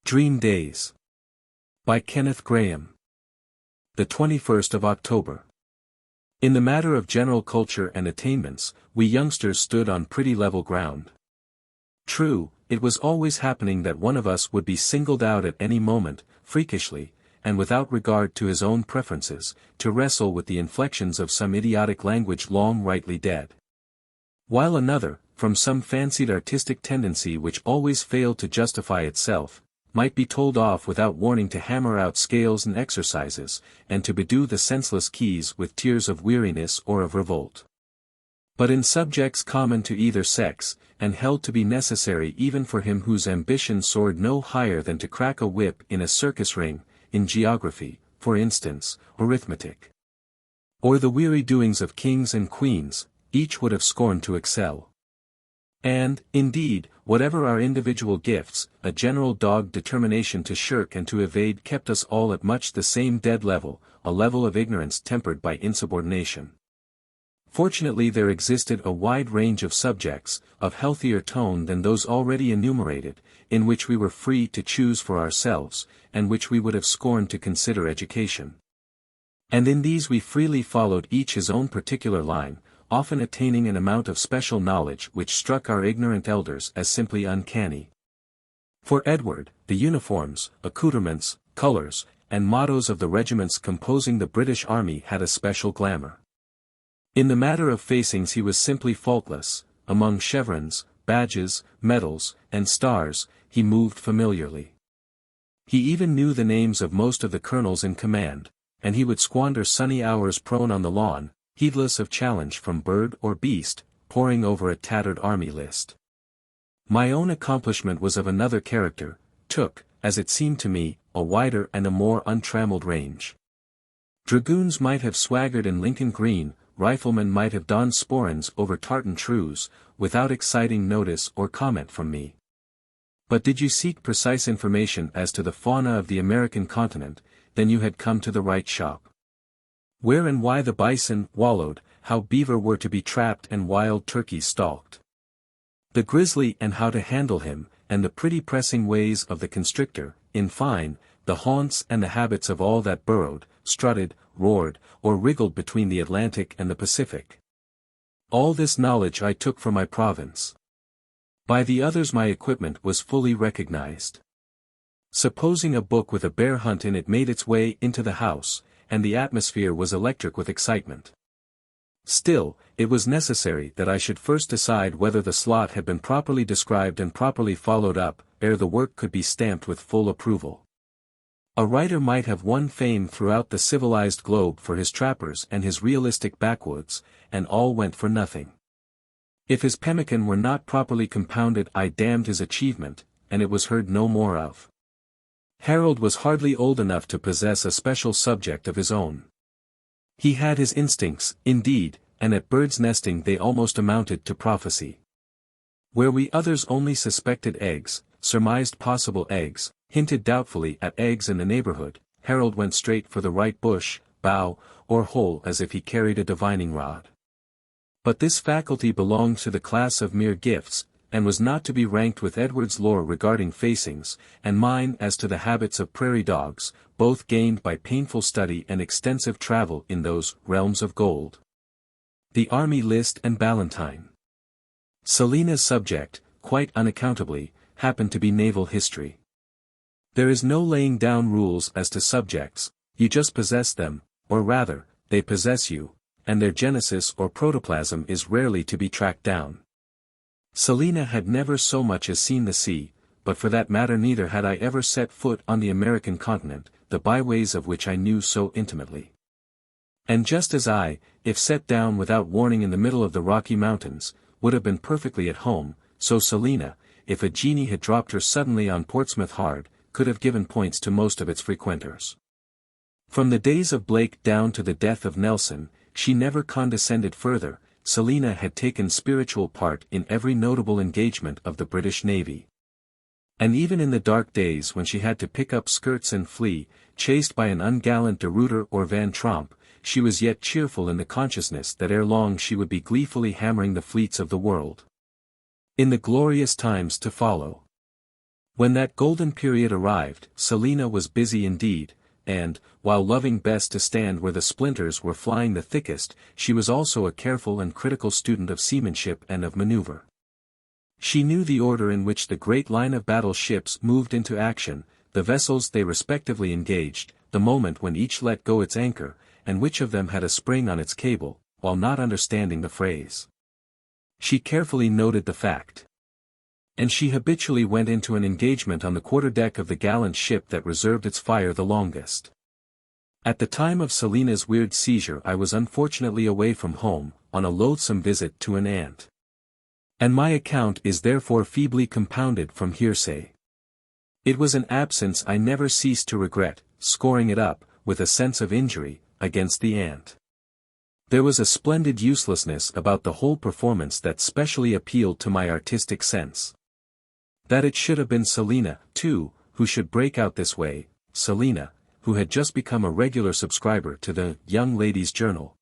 Dream Days. By Kenneth Grahame. The 21st of October. In the matter of general culture and attainments, we youngsters stood on pretty level ground. True, it was always happening that one of us would be singled out at any moment, freakishly, and without regard to his own preferences, to wrestle with the inflections of some idiotic language long rightly dead. While another, from some fancied artistic tendency which always failed to justify itself, might be told off without warning to hammer out scales and exercises, and to bedew the senseless keys with tears of weariness or of revolt. But in subjects common to either sex, and held to be necessary even for him whose ambition soared no higher than to crack a whip in a circus ring, in geography, for instance, arithmetic, or the weary doings of kings and queens, each would have scorned to excel. And, indeed, whatever our individual gifts, a general dogged determination to shirk and to evade kept us all at much the same dead level, a level of ignorance tempered by insubordination. Fortunately there existed a wide range of subjects, of healthier tone than those already enumerated, in which we were free to choose for ourselves, and which we would have scorned to consider education. And in these we freely followed each his own particular line, often attaining an amount of special knowledge which struck our ignorant elders as simply uncanny. For Edward, the uniforms, accoutrements, colors, and mottos of the regiments composing the British Army had a special glamour. In the matter of facings he was simply faultless. Among chevrons, badges, medals, and stars, he moved familiarly. He even knew the names of most of the colonels in command, and he would squander sunny hours prone on the lawn, heedless of challenge from bird or beast, poring over a tattered army list. My own accomplishment was of another character, took, as it seemed to me, a wider and a more untrammeled range. Dragoons might have swaggered in Lincoln Green, riflemen might have donned sporrans over tartan trews, without exciting notice or comment from me. But did you seek precise information as to the fauna of the American continent, then you had come to the right shop. Where and why the bison wallowed, how beaver were to be trapped and wild turkeys stalked. The grizzly and how to handle him, and the pretty pressing ways of the constrictor, in fine, the haunts and the habits of all that burrowed, strutted, roared, or wriggled between the Atlantic and the Pacific. All this knowledge I took from my province. By the others my equipment was fully recognized. Supposing a book with a bear hunt in it made its way into the house, and the atmosphere was electric with excitement. Still, it was necessary that I should first decide whether the slot had been properly described and properly followed up, ere the work could be stamped with full approval. A writer might have won fame throughout the civilized globe for his trappers and his realistic backwoods, and all went for nothing. If his pemmican were not properly compounded I damned his achievement, and it was heard no more of. Harold was hardly old enough to possess a special subject of his own. He had his instincts, indeed, and at birds' nesting they almost amounted to prophecy. Where we others only suspected eggs, surmised possible eggs, hinted doubtfully at eggs in the neighborhood, Harold went straight for the right bush, bough, or hole as if he carried a divining rod. But this faculty belonged to the class of mere gifts, and was not to be ranked with Edward's lore regarding facings, and mine as to the habits of prairie dogs, both gained by painful study and extensive travel in those realms of gold. The Army List and Ballantine. Selina's subject, quite unaccountably, happened to be naval history. There is no laying down rules as to subjects, you just possess them, or rather, they possess you, and their genesis or protoplasm is rarely to be tracked down. Selina had never so much as seen the sea, but for that matter neither had I ever set foot on the American continent, the byways of which I knew so intimately. And just as I, if set down without warning in the middle of the Rocky Mountains, would have been perfectly at home, so Selina, if a genie had dropped her suddenly on Portsmouth Hard, could have given points to most of its frequenters. From the days of Blake down to the death of Nelson, she never condescended further. Selina had taken spiritual part in every notable engagement of the British Navy. And even in the dark days when she had to pick up skirts and flee, chased by an ungallant de Ruyter or Van Tromp, she was yet cheerful in the consciousness that ere long she would be gleefully hammering the fleets of the world. In the glorious times to follow. When that golden period arrived, Selina was busy indeed, and, while loving best to stand where the splinters were flying the thickest, she was also a careful and critical student of seamanship and of maneuver. She knew the order in which the great line of battle ships moved into action, the vessels they respectively engaged, the moment when each let go its anchor, and which of them had a spring on its cable, while not understanding the phrase. She carefully noted the fact. And she habitually went into an engagement on the quarterdeck of the gallant ship that reserved its fire the longest. At the time of Selina's weird seizure I was unfortunately away from home, on a loathsome visit to an aunt. And my account is therefore feebly compounded from hearsay. It was an absence I never ceased to regret, scoring it up, with a sense of injury, against the aunt. There was a splendid uselessness about the whole performance that specially appealed to my artistic sense. That it should have been Selina, too, who should break out this way, Selina, who had just become a regular subscriber to the Young Ladies' Journal,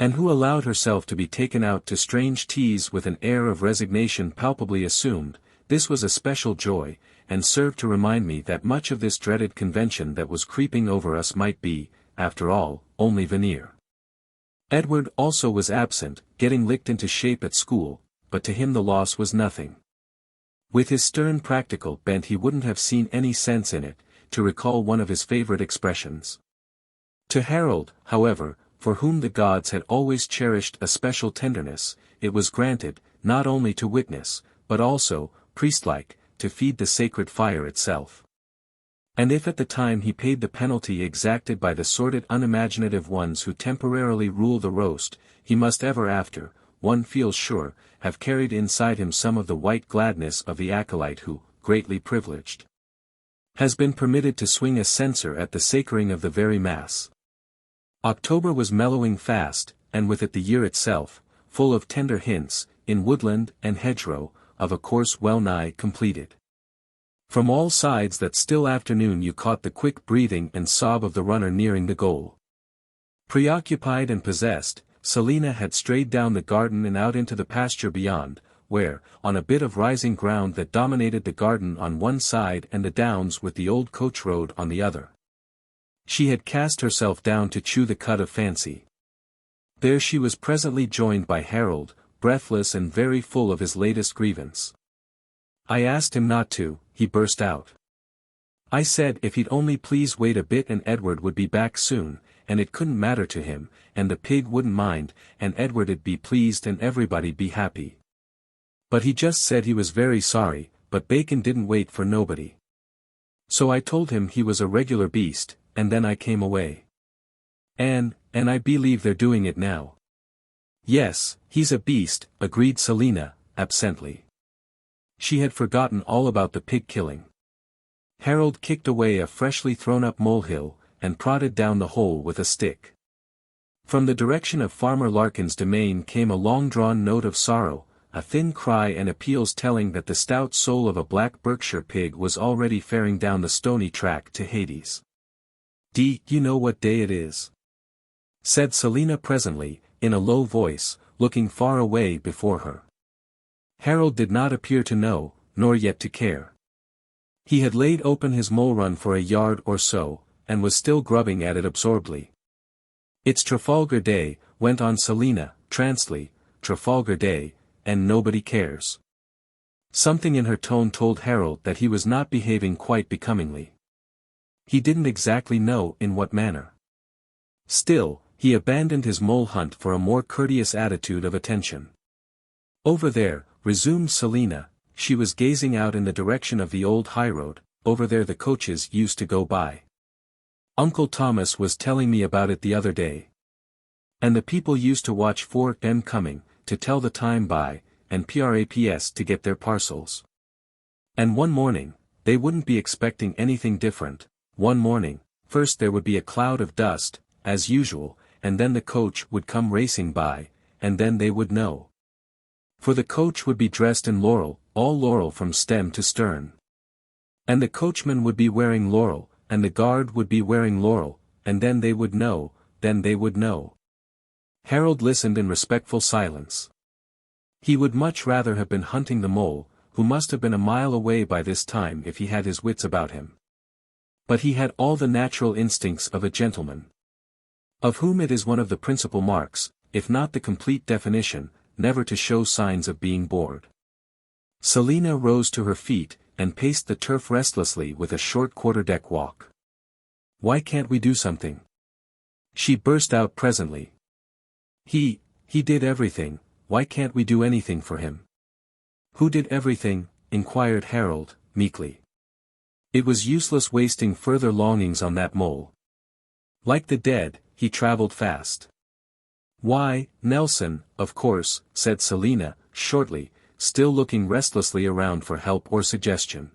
and who allowed herself to be taken out to strange teas with an air of resignation palpably assumed, this was a special joy, and served to remind me that much of this dreaded convention that was creeping over us might be, after all, only veneer. Edward also was absent, getting licked into shape at school, but to him the loss was nothing. With his stern practical bent he wouldn't have seen any sense in it, to recall one of his favorite expressions. To Harold, however, for whom the gods had always cherished a special tenderness, it was granted, not only to witness, but also, priest-like, to feed the sacred fire itself. And if at the time he paid the penalty exacted by the sordid unimaginative ones who temporarily rule the roast, he must ever after, one feels sure, have carried inside him some of the white gladness of the acolyte who, greatly privileged, has been permitted to swing a censer at the sacring of the very Mass. October was mellowing fast, and with it the year itself, full of tender hints, in woodland and hedgerow, of a course well nigh completed. From all sides that still afternoon you caught the quick breathing and sob of the runner nearing the goal. Preoccupied and possessed, Selina had strayed down the garden and out into the pasture beyond, where, on a bit of rising ground that dominated the garden on one side and the downs with the old coach road on the other, she had cast herself down to chew the cud of fancy. There she was presently joined by Harold, breathless and very full of his latest grievance. I asked him not to, he burst out. I said if he'd only please wait a bit and Edward would be back soon, and it couldn't matter to him, and the pig wouldn't mind, and Edward'd be pleased and everybody'd be happy. But he just said he was very sorry, but bacon didn't wait for nobody. So I told him he was a regular beast, and then I came away. And I believe they're doing it now. Yes, he's a beast, agreed Selina, absently. She had forgotten all about the pig killing. Harold kicked away a freshly thrown-up molehill, and prodded down the hole with a stick. From the direction of Farmer Larkin's domain came a long-drawn note of sorrow, a thin cry and appeals telling that the stout soul of a black Berkshire pig was already faring down the stony track to Hades. You know what day it is?" said Selina presently, in a low voice, looking far away before her. Harold did not appear to know, nor yet to care. He had laid open his mole run for a yard or so, and was still grubbing at it absorbedly. "It's Trafalgar Day," went on Selina, trancedly, "Trafalgar Day, and nobody cares." Something in her tone told Harold that he was not behaving quite becomingly. He didn't exactly know in what manner. Still, he abandoned his mole hunt for a more courteous attitude of attention. "Over there," resumed Selina, she was gazing out in the direction of the old highroad, "over there the coaches used to go by. Uncle Thomas was telling me about it the other day. And the people used to watch for them coming, to tell the time by, and praps to get their parcels. And one morning, they wouldn't be expecting anything different, one morning, first there would be a cloud of dust, as usual, and then the coach would come racing by, and then they would know. For the coach would be dressed in laurel, all laurel from stem to stern. And the coachman would be wearing laurel, and the guard would be wearing laurel, and then they would know, then they would know." Harold listened in respectful silence. He would much rather have been hunting the mole, who must have been a mile away by this time if he had his wits about him. But he had all the natural instincts of a gentleman, of whom it is one of the principal marks, if not the complete definition, never to show signs of being bored. Selina rose to her feet, and paced the turf restlessly with a short quarter-deck walk. "Why can't we do something?" she burst out presently. He did everything, why can't we do anything for him?" "Who did everything?" inquired Harold, meekly. It was useless wasting further longings on that mole. Like the dead, he travelled fast. "Why, Nelson, of course," said Selina, shortly, still looking restlessly around for help or suggestion.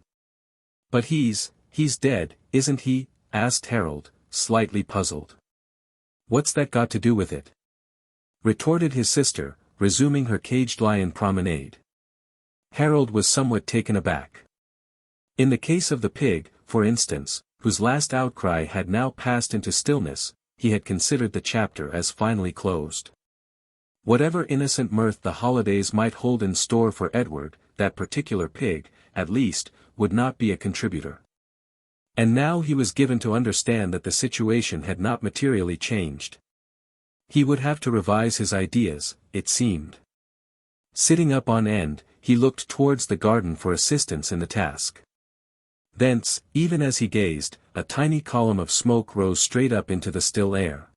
"But he's dead, isn't he?" asked Harold, slightly puzzled. "What's that got to do with it?" retorted his sister, resuming her caged lion promenade. Harold was somewhat taken aback. In the case of the pig, for instance, whose last outcry had now passed into stillness, he had considered the chapter as finally closed. Whatever innocent mirth the holidays might hold in store for Edward, that particular pig, at least, would not be a contributor. And now he was given to understand that the situation had not materially changed. He would have to revise his ideas, it seemed. Sitting up on end, he looked towards the garden for assistance in the task. Thence, even as he gazed, a tiny column of smoke rose straight up into the still air.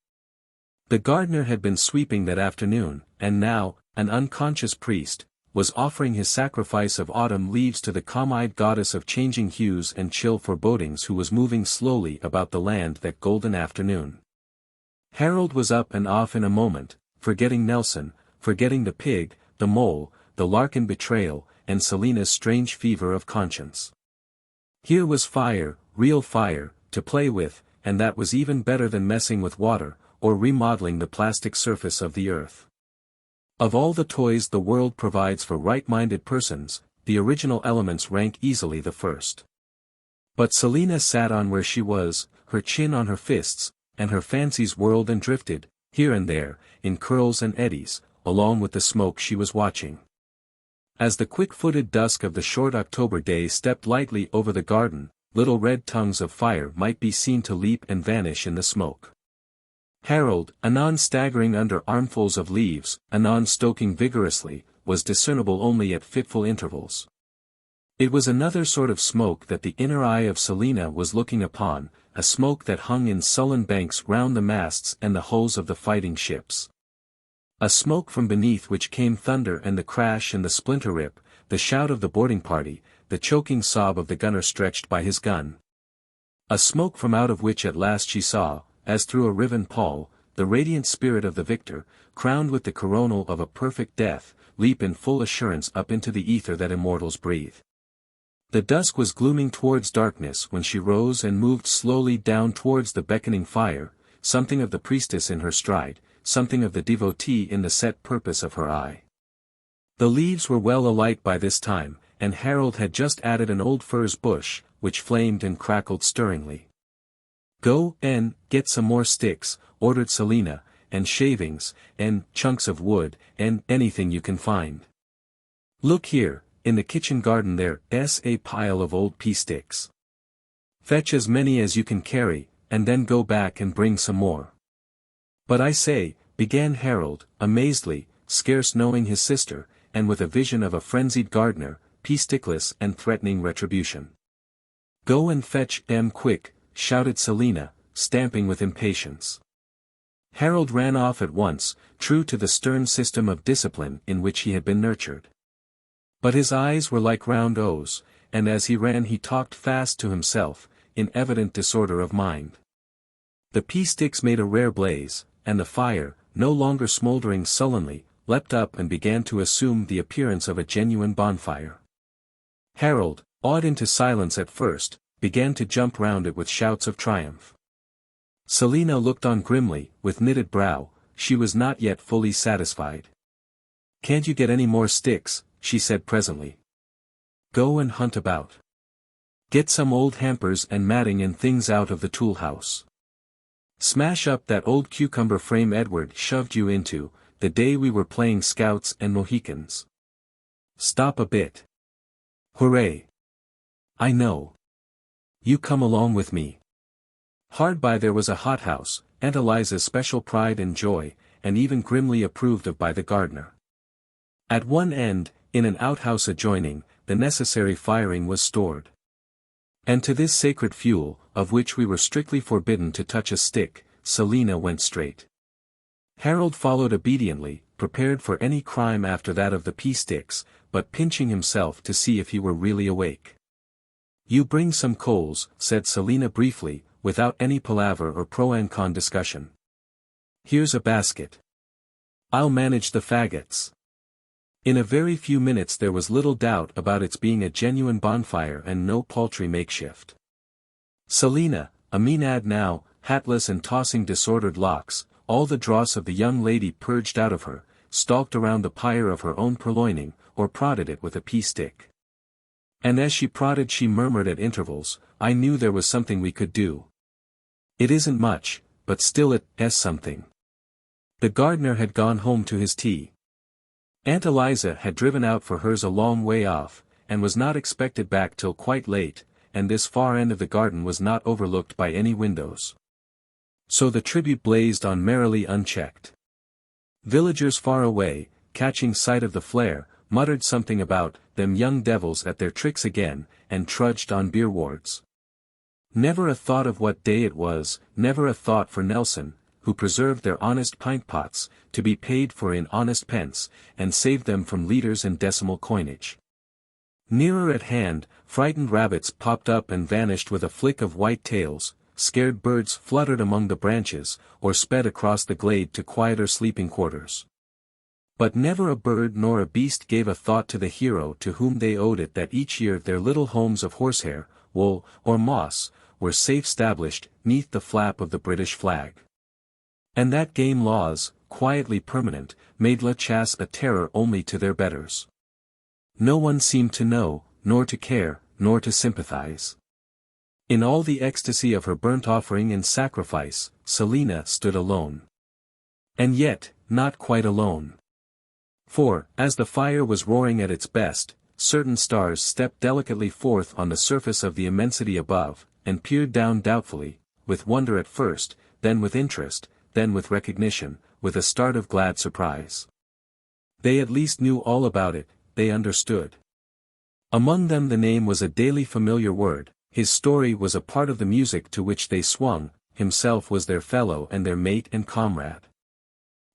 The gardener had been sweeping that afternoon, and now, an unconscious priest, was offering his sacrifice of autumn leaves to the calm-eyed goddess of changing hues and chill forebodings who was moving slowly about the land that golden afternoon. Harold was up and off in a moment, forgetting Nelson, forgetting the pig, the mole, the Larkin betrayal, and Selina's strange fever of conscience. Here was fire, real fire, to play with, and that was even better than messing with water, or remodeling the plastic surface of the earth. Of all the toys the world provides for right-minded persons, the original elements rank easily the first. But Selina sat on where she was, her chin on her fists, and her fancies whirled and drifted, here and there, in curls and eddies, along with the smoke she was watching. As the quick-footed dusk of the short October day stepped lightly over the garden, little red tongues of fire might be seen to leap and vanish in the smoke. Harold, anon staggering under armfuls of leaves, anon stoking vigorously, was discernible only at fitful intervals. It was another sort of smoke that the inner eye of Selina was looking upon, a smoke that hung in sullen banks round the masts and the hulls of the fighting ships. A smoke from beneath which came thunder and the crash and the splinter rip, the shout of the boarding party, the choking sob of the gunner stretched by his gun. A smoke from out of which at last she saw, as through a riven pall, the radiant spirit of the victor, crowned with the coronal of a perfect death, leap in full assurance up into the ether that immortals breathe. The dusk was glooming towards darkness when she rose and moved slowly down towards the beckoning fire, something of the priestess in her stride, something of the devotee in the set purpose of her eye. The leaves were well alight by this time, and Harold had just added an old furze bush, which flamed and crackled stirringly. "Go and get some more sticks," ordered Selina, "and shavings, and chunks of wood, and anything you can find. Look here, in the kitchen garden there's a pile of old pea sticks. Fetch as many as you can carry, and then go back and bring some more." "But I say," began Harold, amazedly, scarce knowing his sister, and with a vision of a frenzied gardener, pea-stickless and threatening retribution. "Go and fetch 'em quick," shouted Selina, stamping with impatience. Harold ran off at once, true to the stern system of discipline in which he had been nurtured. But his eyes were like round O's, and as he ran he talked fast to himself, in evident disorder of mind. The pea-sticks made a rare blaze, and the fire, no longer smouldering sullenly, leapt up and began to assume the appearance of a genuine bonfire. Harold, awed into silence at first, began to jump round it with shouts of triumph. Selina looked on grimly, with knitted brow. She was not yet fully satisfied. "Can't you get any more sticks?" she said presently. "Go and hunt about. Get some old hampers and matting and things out of the tool house. Smash up that old cucumber frame Edward shoved you into, the day we were playing scouts and Mohicans. Stop a bit. Hooray! I know. You come along with me. Hard by there was a hothouse, Aunt Eliza's special pride and joy, and even grimly approved of by the gardener. At one end, in an outhouse adjoining, the necessary firing was stored. And to this sacred fuel, of which we were strictly forbidden to touch a stick, Selina went straight. Harold followed obediently, prepared for any crime after that of the pea sticks, but pinching himself to see if he were really awake. You bring some coals, said Selina briefly, without any palaver or pro and con discussion. Here's a basket. I'll manage the faggots. In a very few minutes there was little doubt about its being a genuine bonfire and no paltry makeshift. Selina, a Maenad now, hatless and tossing disordered locks, all the dross of the young lady purged out of her, stalked around the pyre of her own purloining, or prodded it with a pea stick. And as she prodded she murmured at intervals, I knew there was something we could do. It isn't much, but still it's something. The gardener had gone home to his tea. Aunt Eliza had driven out for hers a long way off, and was not expected back till quite late, and this far end of the garden was not overlooked by any windows. So the tribute blazed on merrily unchecked. Villagers far away, catching sight of the flare, muttered something about them young devils at their tricks again, and trudged on beerwards. Never a thought of what day it was, never a thought for Nelson, who preserved their honest pint-pots, to be paid for in honest pence, and saved them from litres and decimal coinage. Nearer at hand, frightened rabbits popped up and vanished with a flick of white tails, scared birds fluttered among the branches, or sped across the glade to quieter sleeping quarters. But never a bird nor a beast gave a thought to the hero to whom they owed it that each year their little homes of horsehair, wool, or moss, were safe stablished, 'neath the flap of the British flag. And that game laws, quietly permanent, made La Chasse a terror only to their betters. No one seemed to know, nor to care, nor to sympathize. In all the ecstasy of her burnt offering and sacrifice, Selina stood alone. And yet, not quite alone. For, as the fire was roaring at its best, certain stars stepped delicately forth on the surface of the immensity above, and peered down doubtfully, with wonder at first, then with interest, then with recognition, with a start of glad surprise. They at least knew all about it, they understood. Among them the name was a daily familiar word, his story was a part of the music to which they swung, himself was their fellow and their mate and comrade.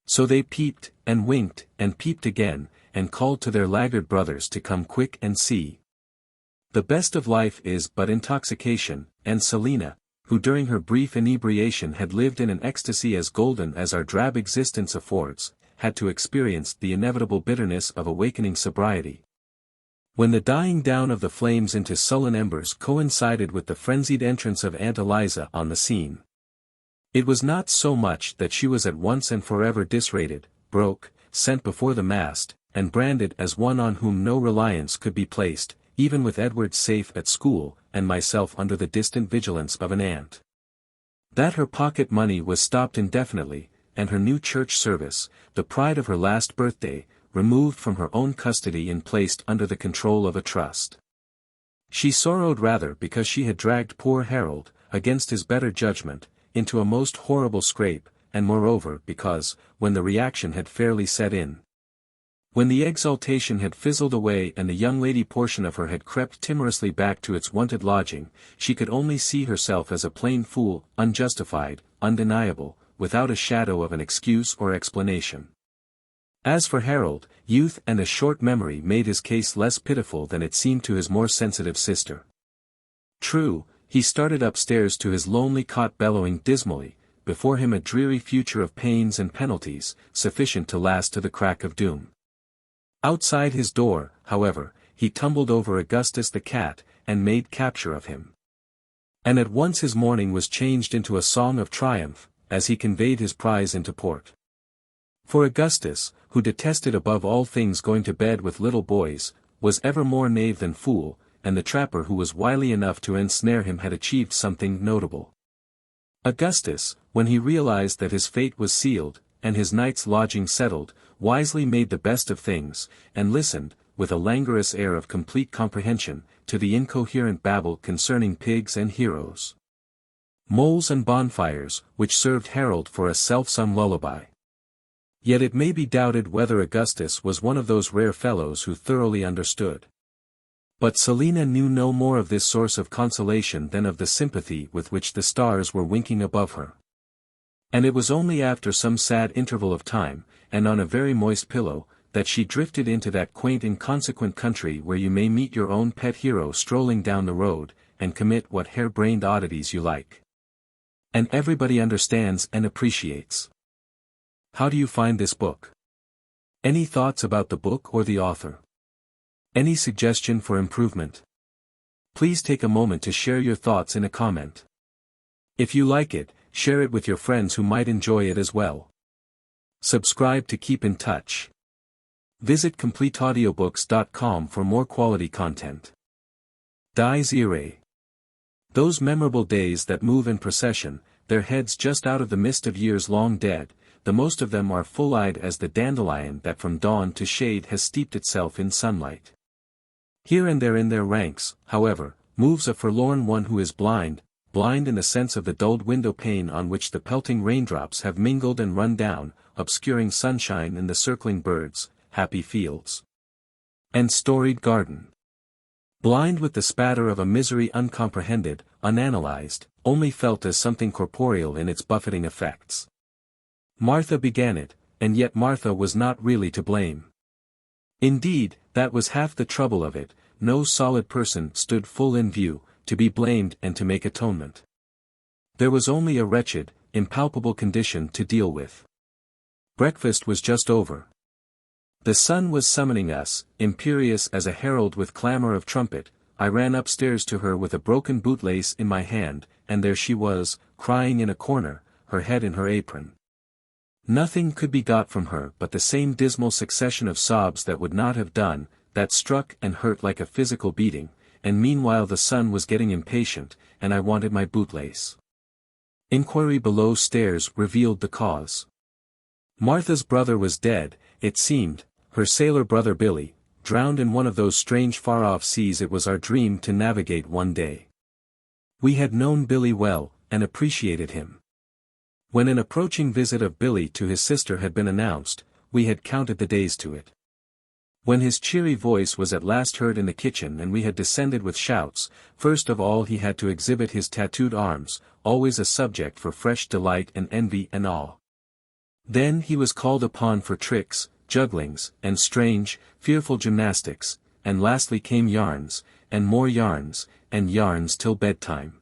So they peeped, and winked, and peeped again, and called to their laggard brothers to come quick and see. The best of life is but intoxication, and Selina, who during her brief inebriation had lived in an ecstasy as golden as our drab existence affords, had to experience the inevitable bitterness of awakening sobriety. When the dying down of the flames into sullen embers coincided with the frenzied entrance of Aunt Eliza on the scene. It was not so much that she was at once and forever disrated, broke, sent before the mast, and branded as one on whom no reliance could be placed, even with Edward safe at school, and myself under the distant vigilance of an aunt. That her pocket money was stopped indefinitely, and her new church service, the pride of her last birthday, removed from her own custody and placed under the control of a trust. She sorrowed rather because she had dragged poor Harold, against his better judgment, into a most horrible scrape, and moreover because, when the reaction had fairly set in, when the exaltation had fizzled away and the young lady portion of her had crept timorously back to its wonted lodging, she could only see herself as a plain fool, unjustified, undeniable, without a shadow of an excuse or explanation. As for Harold, youth and a short memory made his case less pitiful than it seemed to his more sensitive sister. True, he started upstairs to his lonely cot bellowing dismally, before him a dreary future of pains and penalties, sufficient to last to the crack of doom. Outside his door, however, he tumbled over Augustus the cat, and made capture of him. And at once his mourning was changed into a song of triumph, as he conveyed his prize into port. For Augustus, who detested above all things going to bed with little boys, was ever more knave than fool, and the trapper who was wily enough to ensnare him had achieved something notable. Augustus, when he realized that his fate was sealed, and his night's lodging settled, wisely made the best of things, and listened, with a languorous air of complete comprehension, to the incoherent babble concerning pigs and heroes, moles and bonfires, which served Harold for a self-sung lullaby. Yet it may be doubted whether Augustus was one of those rare fellows who thoroughly understood. But Selina knew no more of this source of consolation than of the sympathy with which the stars were winking above her. And it was only after some sad interval of time, and on a very moist pillow, that she drifted into that quaint inconsequent country where you may meet your own pet hero strolling down the road, and commit what hare-brained oddities you like. And everybody understands and appreciates. How do you find this book? Any thoughts about the book or the author? Any suggestion for improvement? Please take a moment to share your thoughts in a comment. If you like it, share it with your friends who might enjoy it as well. Subscribe to keep in touch. Visit CompleteAudiobooks.com for more quality content. Dies Irae. Those memorable days that move in procession, their heads just out of the mist of years long dead, the most of them are full-eyed as the dandelion that from dawn to shade has steeped itself in sunlight. Here and there in their ranks, however, moves a forlorn one who is blind in the sense of the dulled window pane on which the pelting raindrops have mingled and run down, obscuring sunshine and the circling birds, happy fields, and storied garden. Blind with the spatter of a misery uncomprehended, unanalyzed, only felt as something corporeal in its buffeting effects. Martha began it, and yet Martha was not really to blame. Indeed, that was half the trouble of it, no solid person stood full in view, to be blamed and to make atonement. There was only a wretched, impalpable condition to deal with. Breakfast was just over. The sun was summoning us, imperious as a herald with clamor of trumpet. I ran upstairs to her with a broken bootlace in my hand, and there she was, crying in a corner, her head in her apron. Nothing could be got from her but the same dismal succession of sobs that would not have done, that struck and hurt like a physical beating, and meanwhile the sun was getting impatient, and I wanted my bootlace. Inquiry below stairs revealed the cause. Martha's brother was dead, it seemed, her sailor brother Billy, drowned in one of those strange far-off seas it was our dream to navigate one day. We had known Billy well, and appreciated him. When an approaching visit of Billy to his sister had been announced, we had counted the days to it. When his cheery voice was at last heard in the kitchen and we had descended with shouts, first of all he had to exhibit his tattooed arms, always a subject for fresh delight and envy and awe. Then he was called upon for tricks, jugglings, and strange, fearful gymnastics, and lastly came yarns, and more yarns, and yarns till bedtime.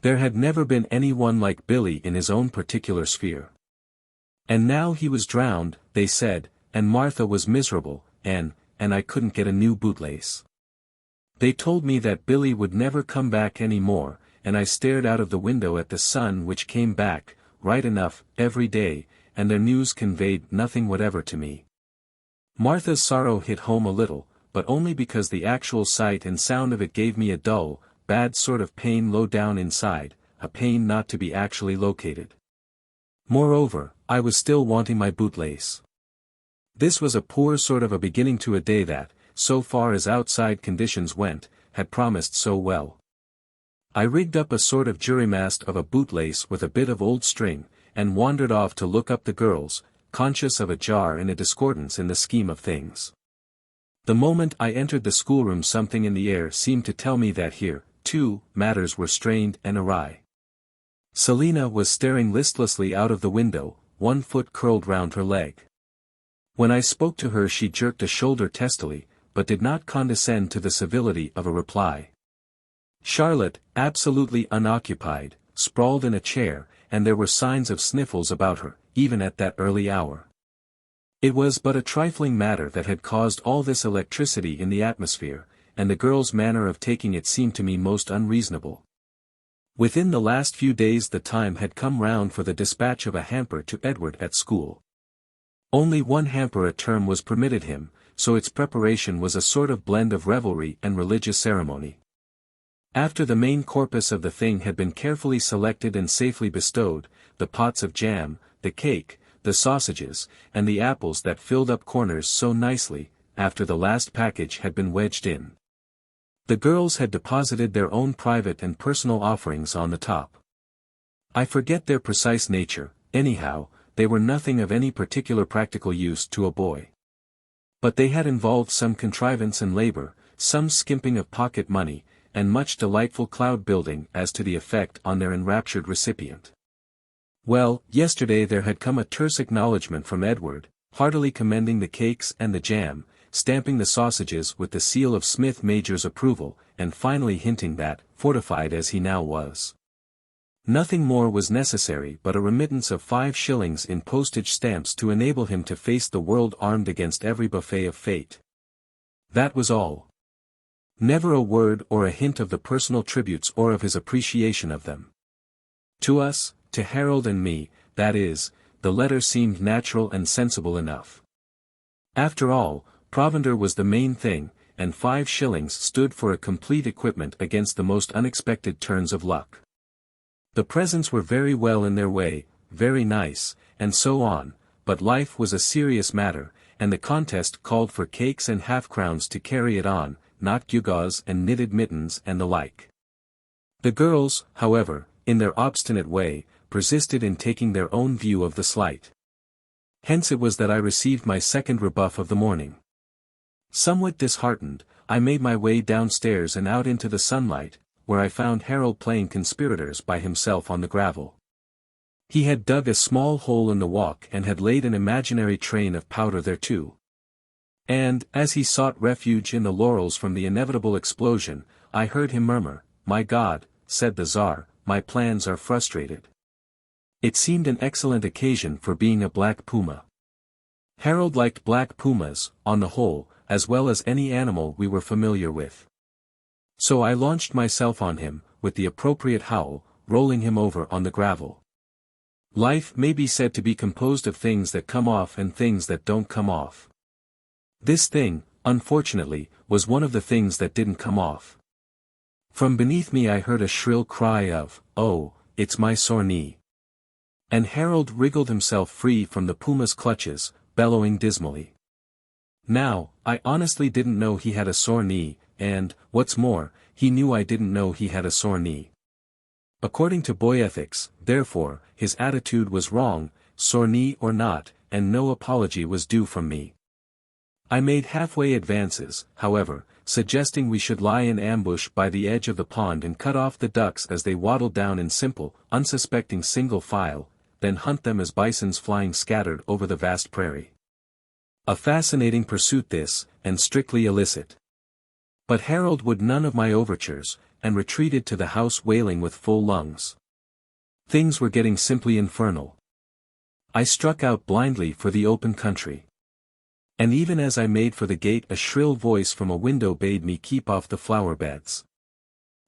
There had never been any one like Billy in his own particular sphere. And now he was drowned, they said, and Martha was miserable, and I couldn't get a new bootlace. They told me that Billy would never come back any more, and I stared out of the window at the sun which came back, right enough, every day, and their news conveyed nothing whatever to me. Martha's sorrow hit home a little, but only because the actual sight and sound of it gave me a dull, bad sort of pain low down inside, a pain not to be actually located. Moreover, I was still wanting my bootlace. This was a poor sort of a beginning to a day that, so far as outside conditions went, had promised so well. I rigged up a sort of jurymast of a bootlace with a bit of old string, and wandered off to look up the girls, conscious of a jar and a discordance in the scheme of things. The moment I entered the schoolroom something in the air seemed to tell me that here, too, matters were strained and awry. Selina was staring listlessly out of the window, one foot curled round her leg. When I spoke to her she jerked a shoulder testily, but did not condescend to the civility of a reply. Charlotte, absolutely unoccupied, sprawled in a chair, and there were signs of sniffles about her, even at that early hour. It was but a trifling matter that had caused all this electricity in the atmosphere, and the girl's manner of taking it seemed to me most unreasonable. Within the last few days the time had come round for the dispatch of a hamper to Edward at school. Only one hamper a term was permitted him, so its preparation was a sort of blend of revelry and religious ceremony. After the main corpus of the thing had been carefully selected and safely bestowed, the pots of jam, the cake, the sausages, and the apples that filled up corners so nicely, after the last package had been wedged in. The girls had deposited their own private and personal offerings on the top. I forget their precise nature, anyhow, they were nothing of any particular practical use to a boy. But they had involved some contrivance and labor, some skimping of pocket money, and much delightful cloud building as to the effect on their enraptured recipient. Well, yesterday there had come a terse acknowledgment from Edward, heartily commending the cakes and the jam, stamping the sausages with the seal of Smith Major's approval, and finally hinting that, fortified as he now was, nothing more was necessary but a remittance of 5 shillings in postage stamps to enable him to face the world armed against every buffet of fate. That was all. Never a word or a hint of the personal tributes or of his appreciation of them. To us, to Harold and me, that is, the letter seemed natural and sensible enough. After all, provender was the main thing, and 5 shillings stood for a complete equipment against the most unexpected turns of luck. The presents were very well in their way, very nice, and so on, but life was a serious matter, and the contest called for cakes and half-crowns to carry it on, not gewgaws and knitted mittens and the like. The girls, however, in their obstinate way, persisted in taking their own view of the slight. Hence it was that I received my second rebuff of the morning. Somewhat disheartened, I made my way downstairs and out into the sunlight, where I found Harold playing conspirators by himself on the gravel. He had dug a small hole in the walk and had laid an imaginary train of powder thereto. And, as he sought refuge in the laurels from the inevitable explosion, I heard him murmur, "My God," said the Tsar, "my plans are frustrated." It seemed an excellent occasion for being a black puma. Harold liked black pumas, on the whole, as well as any animal we were familiar with. So I launched myself on him, with the appropriate howl, rolling him over on the gravel. Life may be said to be composed of things that come off and things that don't come off. This thing, unfortunately, was one of the things that didn't come off. From beneath me I heard a shrill cry of, "Oh, it's my sore knee." And Harold wriggled himself free from the puma's clutches, bellowing dismally. Now, I honestly didn't know he had a sore knee, and, what's more, he knew I didn't know he had a sore knee. According to boy ethics, therefore, his attitude was wrong, sore knee or not, and no apology was due from me. I made halfway advances, however, suggesting we should lie in ambush by the edge of the pond and cut off the ducks as they waddled down in simple, unsuspecting single file, then hunt them as bisons flying scattered over the vast prairie. A fascinating pursuit this, and strictly illicit. But Harold would none of my overtures, and retreated to the house wailing with full lungs. Things were getting simply infernal. I struck out blindly for the open country. And even as I made for the gate a shrill voice from a window bade me keep off the flower beds.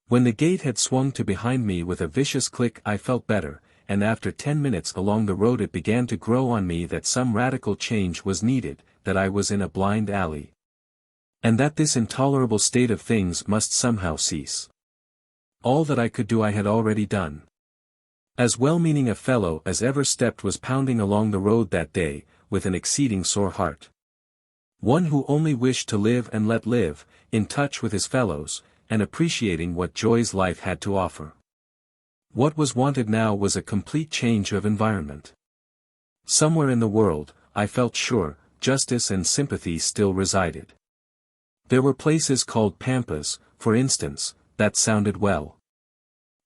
When the gate had swung to behind me with a vicious click I felt better, and after 10 minutes along the road it began to grow on me that some radical change was needed, that I was in a blind alley. And that this intolerable state of things must somehow cease. All that I could do I had already done. As well-meaning a fellow as ever stepped was pounding along the road that day, with an exceeding sore heart. One who only wished to live and let live, in touch with his fellows, and appreciating what joys life had to offer. What was wanted now was a complete change of environment. Somewhere in the world, I felt sure, justice and sympathy still resided. There were places called pampas, for instance, that sounded well.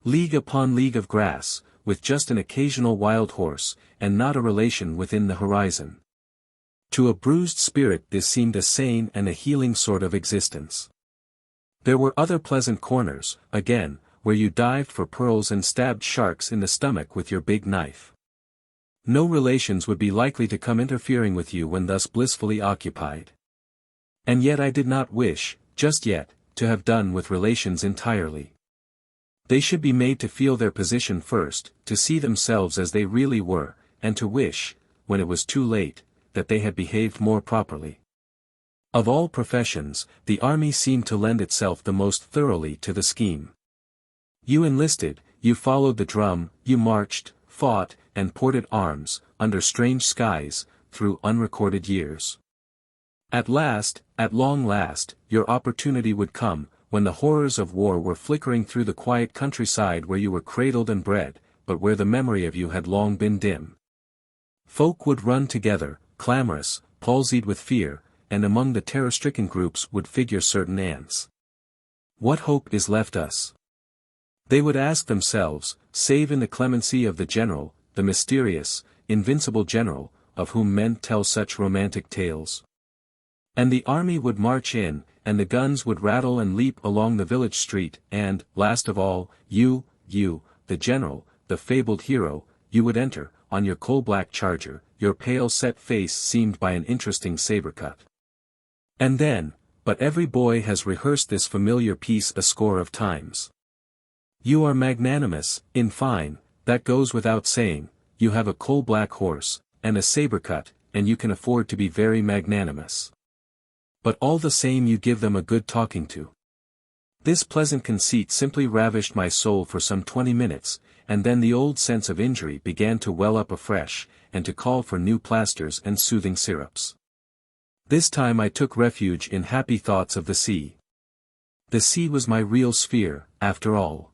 League upon league of grass, with just an occasional wild horse, and not a relation within the horizon. To a bruised spirit this seemed a sane and a healing sort of existence. There were other pleasant corners, again, where you dived for pearls and stabbed sharks in the stomach with your big knife. No relations would be likely to come interfering with you when thus blissfully occupied. And yet I did not wish, just yet, to have done with relations entirely. They should be made to feel their position first, to see themselves as they really were, and to wish, when it was too late, that they had behaved more properly. Of all professions, the army seemed to lend itself the most thoroughly to the scheme. You enlisted, you followed the drum, you marched, fought, and ported arms, under strange skies, through unrecorded years. At long last, your opportunity would come, when the horrors of war were flickering through the quiet countryside where you were cradled and bred, but where the memory of you had long been dim. Folk would run together, clamorous, palsied with fear, and among the terror-stricken groups would figure certain ants. What hope is left us? They would ask themselves, save in the clemency of the general, the mysterious, invincible general, of whom men tell such romantic tales. And the army would march in, and the guns would rattle and leap along the village street, and, last of all, you, the general, the fabled hero, you would enter, on your coal-black charger, your pale set face seamed by an interesting saber-cut. And then, but every boy has rehearsed this familiar piece a score of times. You are magnanimous, in fine, that goes without saying, you have a coal-black horse, and a saber-cut, and you can afford to be very magnanimous. But all the same you give them a good talking to. This pleasant conceit simply ravished my soul for some 20 minutes, and then the old sense of injury began to well up afresh, and to call for new plasters and soothing syrups. This time I took refuge in happy thoughts of the sea. The sea was my real sphere, after all.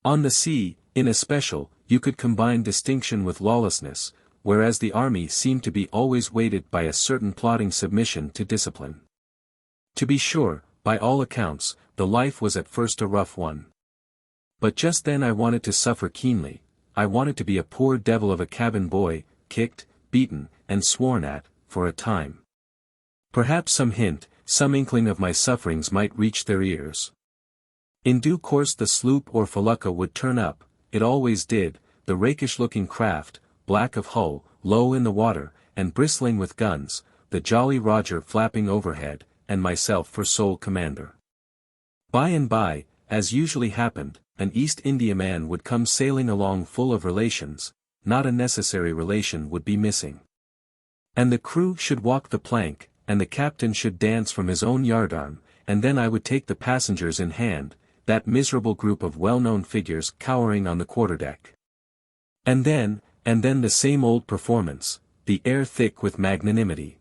On the sea, in especial, you could combine distinction with lawlessness, whereas the army seemed to be always weighted by a certain plodding submission to discipline. To be sure, by all accounts, the life was at first a rough one. But just then I wanted to suffer keenly. I wanted to be a poor devil of a cabin boy, kicked, beaten, and sworn at, for a time. Perhaps some hint, some inkling of my sufferings might reach their ears. In due course the sloop or felucca would turn up, it always did, the rakish-looking craft, black of hull, low in the water, and bristling with guns, the Jolly Roger flapping overhead, and myself for sole commander. By and by, as usually happened, an East Indiaman would come sailing along full of relations, not a necessary relation would be missing. And the crew should walk the plank, and the captain should dance from his own yardarm, and then I would take the passengers in hand, that miserable group of well-known figures cowering on the quarterdeck. And then the same old performance, the air thick with magnanimity.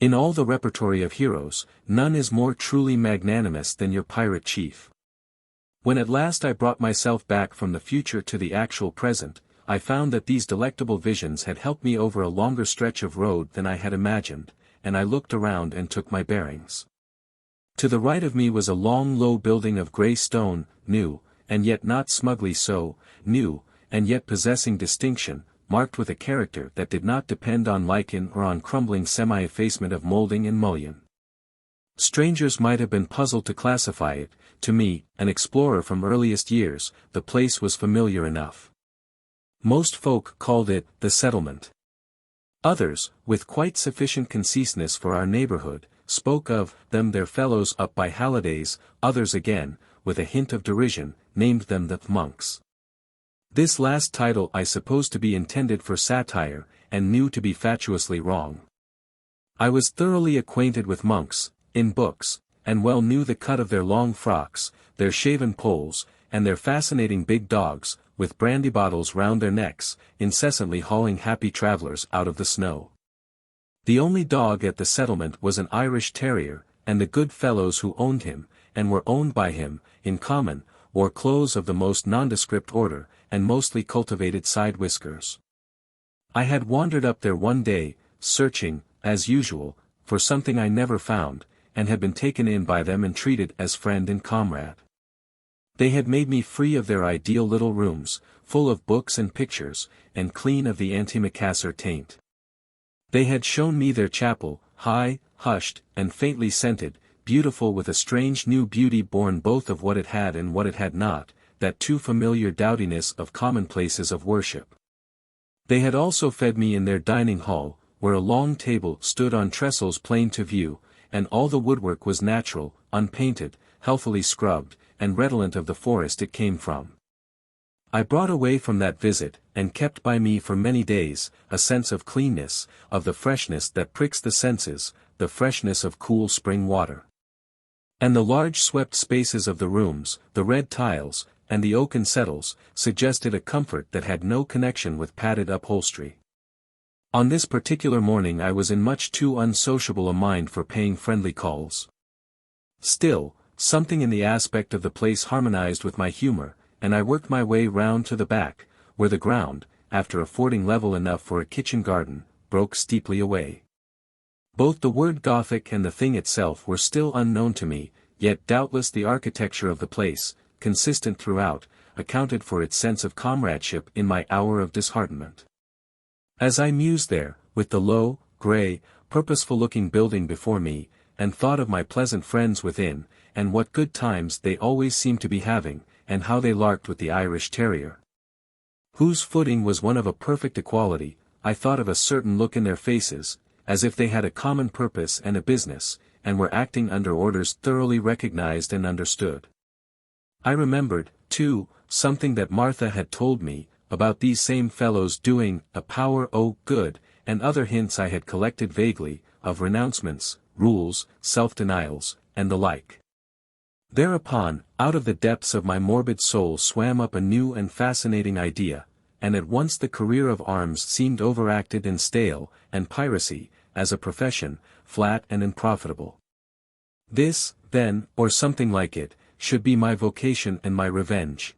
In all the repertory of heroes, none is more truly magnanimous than your pirate chief. When at last I brought myself back from the future to the actual present, I found that these delectable visions had helped me over a longer stretch of road than I had imagined, and I looked around and took my bearings. To the right of me was a long low building of grey stone, new, and yet not smugly so, new, and yet possessing distinction, marked with a character that did not depend on lichen or on crumbling semi-effacement of moulding and mullion. Strangers might have been puzzled to classify it. To me, an explorer from earliest years, the place was familiar enough. Most folk called it the settlement. Others, with quite sufficient conciseness for our neighborhood, spoke of them their fellows up by Hallidays, others again, with a hint of derision, named them the monks. This last title I supposed to be intended for satire, and knew to be fatuously wrong. I was thoroughly acquainted with monks, in books, and well knew the cut of their long frocks, their shaven poles, and their fascinating big dogs, with brandy bottles round their necks, incessantly hauling happy travelers out of the snow. The only dog at the settlement was an Irish terrier, and the good fellows who owned him, and were owned by him, in common, wore clothes of the most nondescript order, and mostly cultivated side whiskers. I had wandered up there one day, searching, as usual, for something I never found, and had been taken in by them and treated as friend and comrade. They had made me free of their ideal little rooms, full of books and pictures, and clean of the antimacassar taint. They had shown me their chapel, high, hushed, and faintly scented, beautiful with a strange new beauty born both of what it had and what it had not, that too familiar dowdiness of commonplaces of worship. They had also fed me in their dining hall, where a long table stood on trestles plain to view, and all the woodwork was natural, unpainted, healthily scrubbed, and redolent of the forest it came from. I brought away from that visit, and kept by me for many days, a sense of cleanness, of the freshness that pricks the senses, the freshness of cool spring water. And the large swept spaces of the rooms, the red tiles, and the oaken settles, suggested a comfort that had no connection with padded upholstery. On this particular morning I was in much too unsociable a mind for paying friendly calls. Still, something in the aspect of the place harmonized with my humor, and I worked my way round to the back, where the ground, after affording level enough for a kitchen garden, broke steeply away. Both the word Gothic and the thing itself were still unknown to me, yet doubtless the architecture of the place, consistent throughout, accounted for its sense of comradeship in my hour of disheartenment. As I mused there, with the low, grey, purposeful-looking building before me, and thought of my pleasant friends within, and what good times they always seemed to be having, and how they larked with the Irish terrier, whose footing was one of a perfect equality, I thought of a certain look in their faces, as if they had a common purpose and a business, and were acting under orders thoroughly recognized and understood. I remembered, too, something that Martha had told me, about these same fellows doing a power o' good, and other hints I had collected vaguely, of renouncements, rules, self-denials, and the like. Thereupon, out of the depths of my morbid soul swam up a new and fascinating idea, and at once the career of arms seemed overacted and stale, and piracy, as a profession, flat and unprofitable. This, then, or something like it, should be my vocation and my revenge.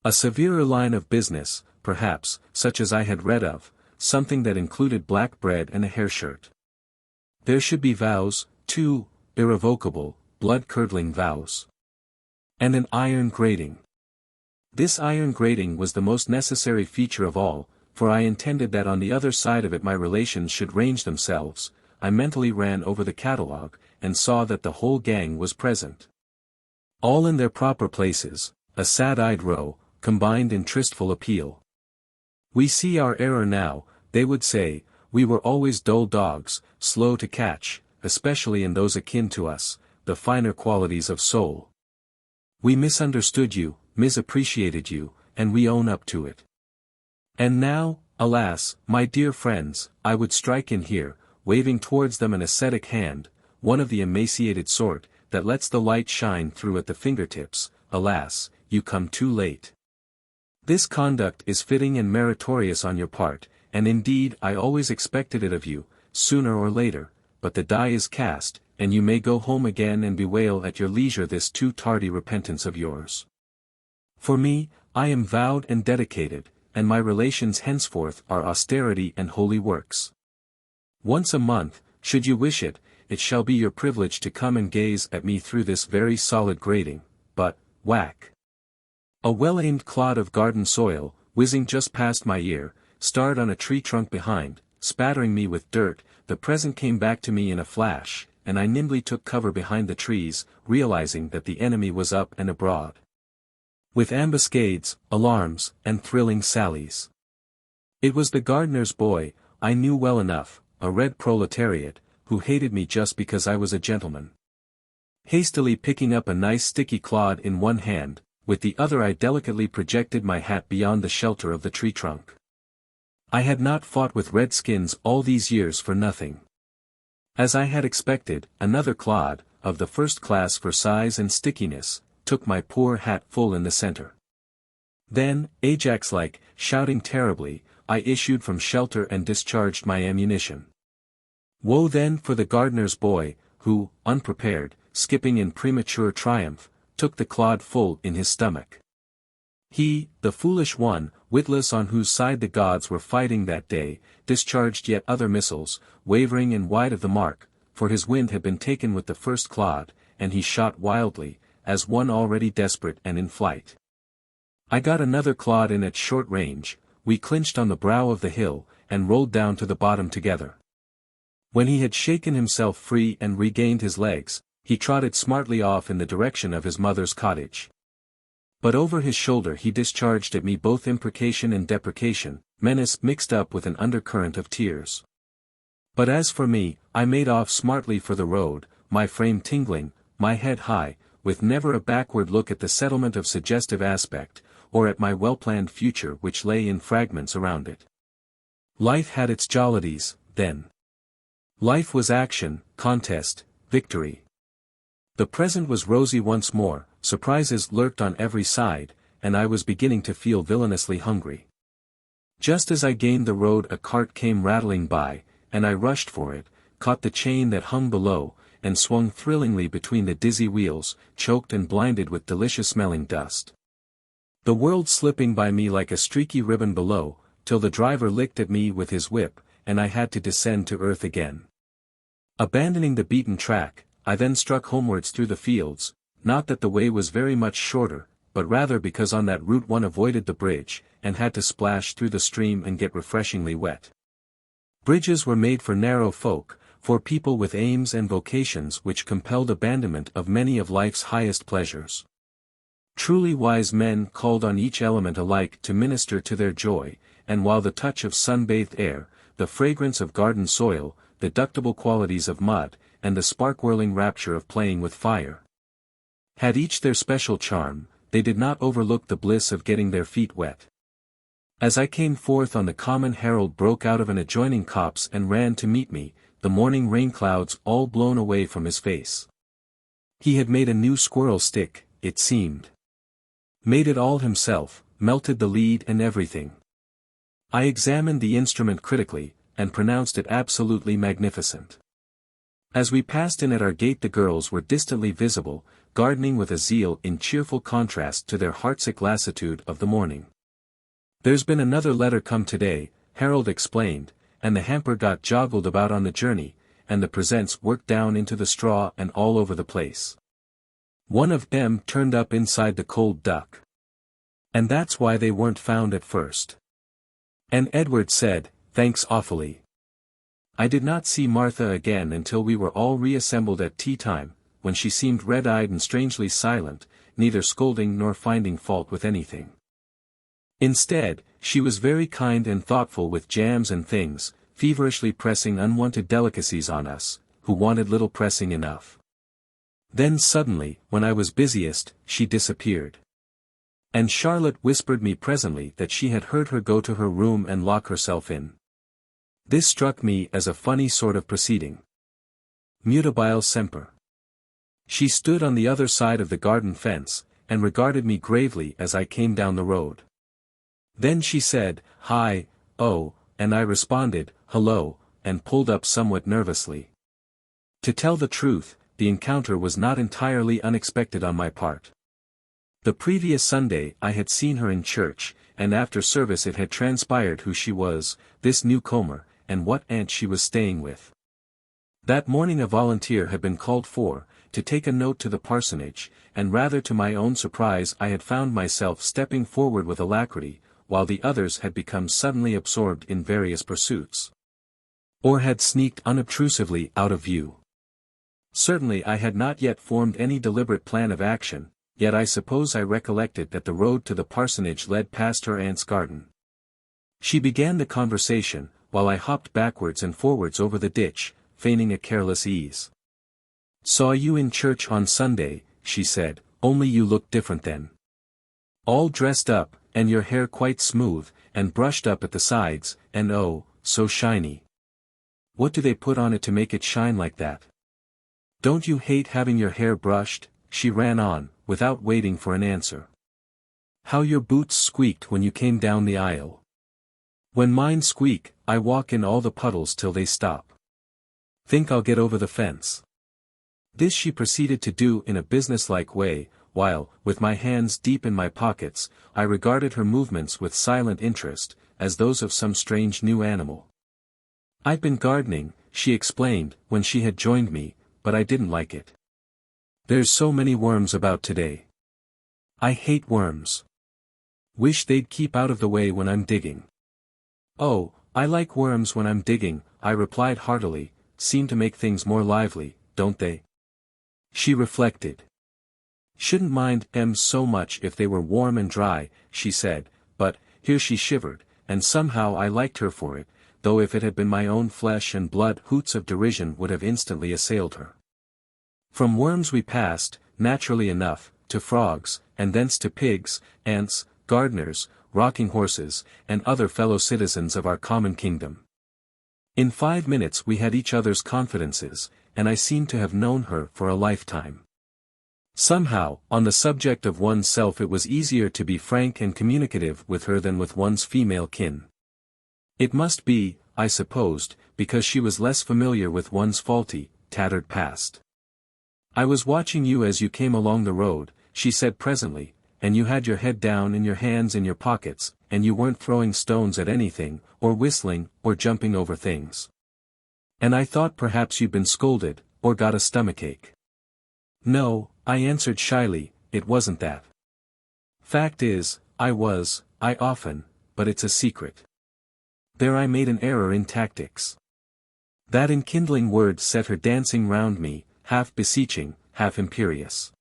A severer line of business, perhaps, such as I had read of, something that included black bread and a hair shirt. There should be vows, too, irrevocable, blood-curdling vows. And an iron grating. This iron grating was the most necessary feature of all, for I intended that on the other side of it my relations should range themselves. I mentally ran over the catalogue, and saw that the whole gang was present. All in their proper places, a sad-eyed row, combined in tristful appeal. We see our error now, they would say, we were always dull dogs, slow to catch, especially in those akin to us, the finer qualities of soul. We misunderstood you, misappreciated you, and we own up to it. And now, alas, my dear friends, I would strike in here, waving towards them an ascetic hand, one of the emaciated sort, that lets the light shine through at the fingertips. Alas, you come too late. This conduct is fitting and meritorious on your part, and indeed I always expected it of you, sooner or later, but the die is cast, and you may go home again and bewail at your leisure this too tardy repentance of yours. For me, I am vowed and dedicated, and my relations henceforth are austerity and holy works. Once a month, should you wish it, it shall be your privilege to come and gaze at me through this very solid grating, but, whack! A well-aimed clod of garden soil, whizzing just past my ear, starred on a tree trunk behind, spattering me with dirt. The present came back to me in a flash, and I nimbly took cover behind the trees, realizing that the enemy was up and abroad. With ambuscades, alarms, and thrilling sallies. It was the gardener's boy, I knew well enough, a red proletariat, who hated me just because I was a gentleman. Hastily picking up a nice sticky clod in one hand, with the other I delicately projected my hat beyond the shelter of the tree trunk. I had not fought with redskins all these years for nothing. As I had expected, another clod, of the first class for size and stickiness, took my poor hat full in the center. Then, Ajax-like, shouting terribly, I issued from shelter and discharged my ammunition. Woe then for the gardener's boy, who, unprepared, skipping in premature triumph, took the clod full in his stomach. He, the foolish one, witless on whose side the gods were fighting that day, discharged yet other missiles, wavering and wide of the mark, for his wind had been taken with the first clod, and he shot wildly, as one already desperate and in flight. I got another clod in at short range, we clinched on the brow of the hill, and rolled down to the bottom together. When he had shaken himself free and regained his legs, he trotted smartly off in the direction of his mother's cottage. But over his shoulder he discharged at me both imprecation and deprecation, menace mixed up with an undercurrent of tears. But as for me, I made off smartly for the road, my frame tingling, my head high, with never a backward look at the settlement of suggestive aspect, or at my well-planned future which lay in fragments around it. Life had its jollities, then. Life was action, contest, victory. The present was rosy once more, surprises lurked on every side, and I was beginning to feel villainously hungry. Just as I gained the road a cart came rattling by, and I rushed for it, caught the chain that hung below, and swung thrillingly between the dizzy wheels, choked and blinded with delicious-smelling dust. The world slipping by me like a streaky ribbon below, till the driver licked at me with his whip, and I had to descend to earth again. Abandoning the beaten track, I then struck homewards through the fields, not that the way was very much shorter, but rather because on that route one avoided the bridge, and had to splash through the stream and get refreshingly wet. Bridges were made for narrow folk, for people with aims and vocations which compelled abandonment of many of life's highest pleasures. Truly wise men called on each element alike to minister to their joy, and while the touch of sun-bathed air, the fragrance of garden soil, the ductile qualities of mud, and the spark-whirling rapture of playing with fire had each their special charm, they did not overlook the bliss of getting their feet wet. As I came forth on the common, Harold broke out of an adjoining copse and ran to meet me, the morning rain clouds all blown away from his face. He had made a new squirrel stick, it seemed. Made it all himself, melted the lead and everything. I examined the instrument critically, and pronounced it absolutely magnificent. As we passed in at our gate the girls were distantly visible, gardening with a zeal in cheerful contrast to their heartsick lassitude of the morning. "There's been another letter come today," Harold explained, "and the hamper got joggled about on the journey, and the presents worked down into the straw and all over the place. One of them turned up inside the cold duck. And that's why they weren't found at first." And Edward said, "Thanks awfully." I did not see Martha again until we were all reassembled at tea-time, when she seemed red-eyed and strangely silent, neither scolding nor finding fault with anything. Instead, she was very kind and thoughtful with jams and things, feverishly pressing unwanted delicacies on us, who wanted little pressing enough. Then suddenly, when I was busiest, she disappeared. And Charlotte whispered me presently that she had heard her go to her room and lock herself in. This struck me as a funny sort of proceeding. Mutabile Semper. She stood on the other side of the garden fence, and regarded me gravely as I came down the road. Then she said, "Hi, oh," and I responded, "Hello," and pulled up somewhat nervously. To tell the truth, the encounter was not entirely unexpected on my part. The previous Sunday I had seen her in church, and after service it had transpired who she was, this newcomer, and what aunt she was staying with. That morning a volunteer had been called for, to take a note to the parsonage, and rather to my own surprise I had found myself stepping forward with alacrity, while the others had become suddenly absorbed in various pursuits. Or had sneaked unobtrusively out of view. Certainly I had not yet formed any deliberate plan of action, yet I suppose I recollected that the road to the parsonage led past her aunt's garden. She began the conversation, while I hopped backwards and forwards over the ditch, feigning a careless ease. "Saw you in church on Sunday," she said, "only you looked different then. All dressed up, and your hair quite smooth, and brushed up at the sides, and oh, so shiny. What do they put on it to make it shine like that? Don't you hate having your hair brushed?" she ran on, without waiting for an answer. "How your boots squeaked when you came down the aisle. When mine squeak, I walk in all the puddles till they stop. Think I'll get over the fence." This she proceeded to do in a businesslike way, while, with my hands deep in my pockets, I regarded her movements with silent interest, as those of some strange new animal. "I've been gardening," she explained, when she had joined me, "but I didn't like it. There's so many worms about today. I hate worms. Wish they'd keep out of the way when I'm digging." "Oh, I like worms when I'm digging," I replied heartily, "seem to make things more lively, don't they?" She reflected. "Shouldn't mind them so much if they were warm and dry," she said, but, here she shivered, and somehow I liked her for it, though if it had been my own flesh and blood hoots of derision would have instantly assailed her. From worms we passed, naturally enough, to frogs, and thence to pigs, ants, gardeners, rocking horses, and other fellow citizens of our common kingdom. In 5 minutes we had each other's confidences, and I seemed to have known her for a lifetime. Somehow, on the subject of one's self it was easier to be frank and communicative with her than with one's female kin. It must be, I supposed, because she was less familiar with one's faulty, tattered past. "I was watching you as you came along the road," she said presently, "and you had your head down and your hands in your pockets, and you weren't throwing stones at anything, or whistling, or jumping over things. And I thought perhaps you'd been scolded, or got a stomachache." "No," I answered shyly, "it wasn't that. Fact is, I often, but it's a secret." There I made an error in tactics. That enkindling word set her dancing round me, half beseeching, half imperious.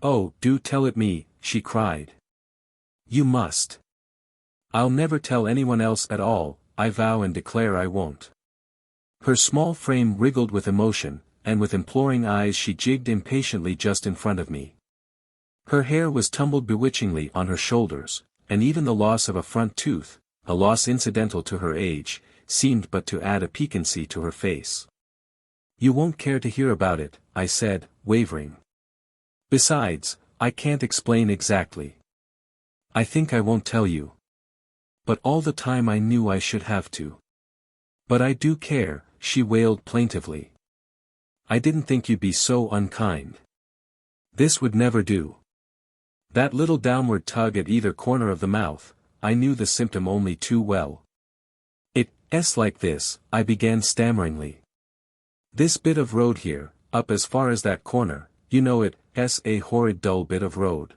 "Oh, do tell it me," she cried. "You must." "I'll never tell anyone else at all, I vow and declare I won't." Her small frame wriggled with emotion, and with imploring eyes she jigged impatiently just in front of me. Her hair was tumbled bewitchingly on her shoulders, and even the loss of a front tooth, a loss incidental to her age, seemed but to add a piquancy to her face. "You won't care to hear about it," I said, wavering. "Besides, I can't explain exactly. I think I won't tell you. But all the time I knew I should have to." "But I do care," she wailed plaintively. "I didn't think you'd be so unkind. This would never do." That little downward tug at either corner of the mouth, I knew the symptom only too well. "It's like this," I began stammeringly. "This bit of road here, up as far as that corner, you know it's a horrid dull bit of road.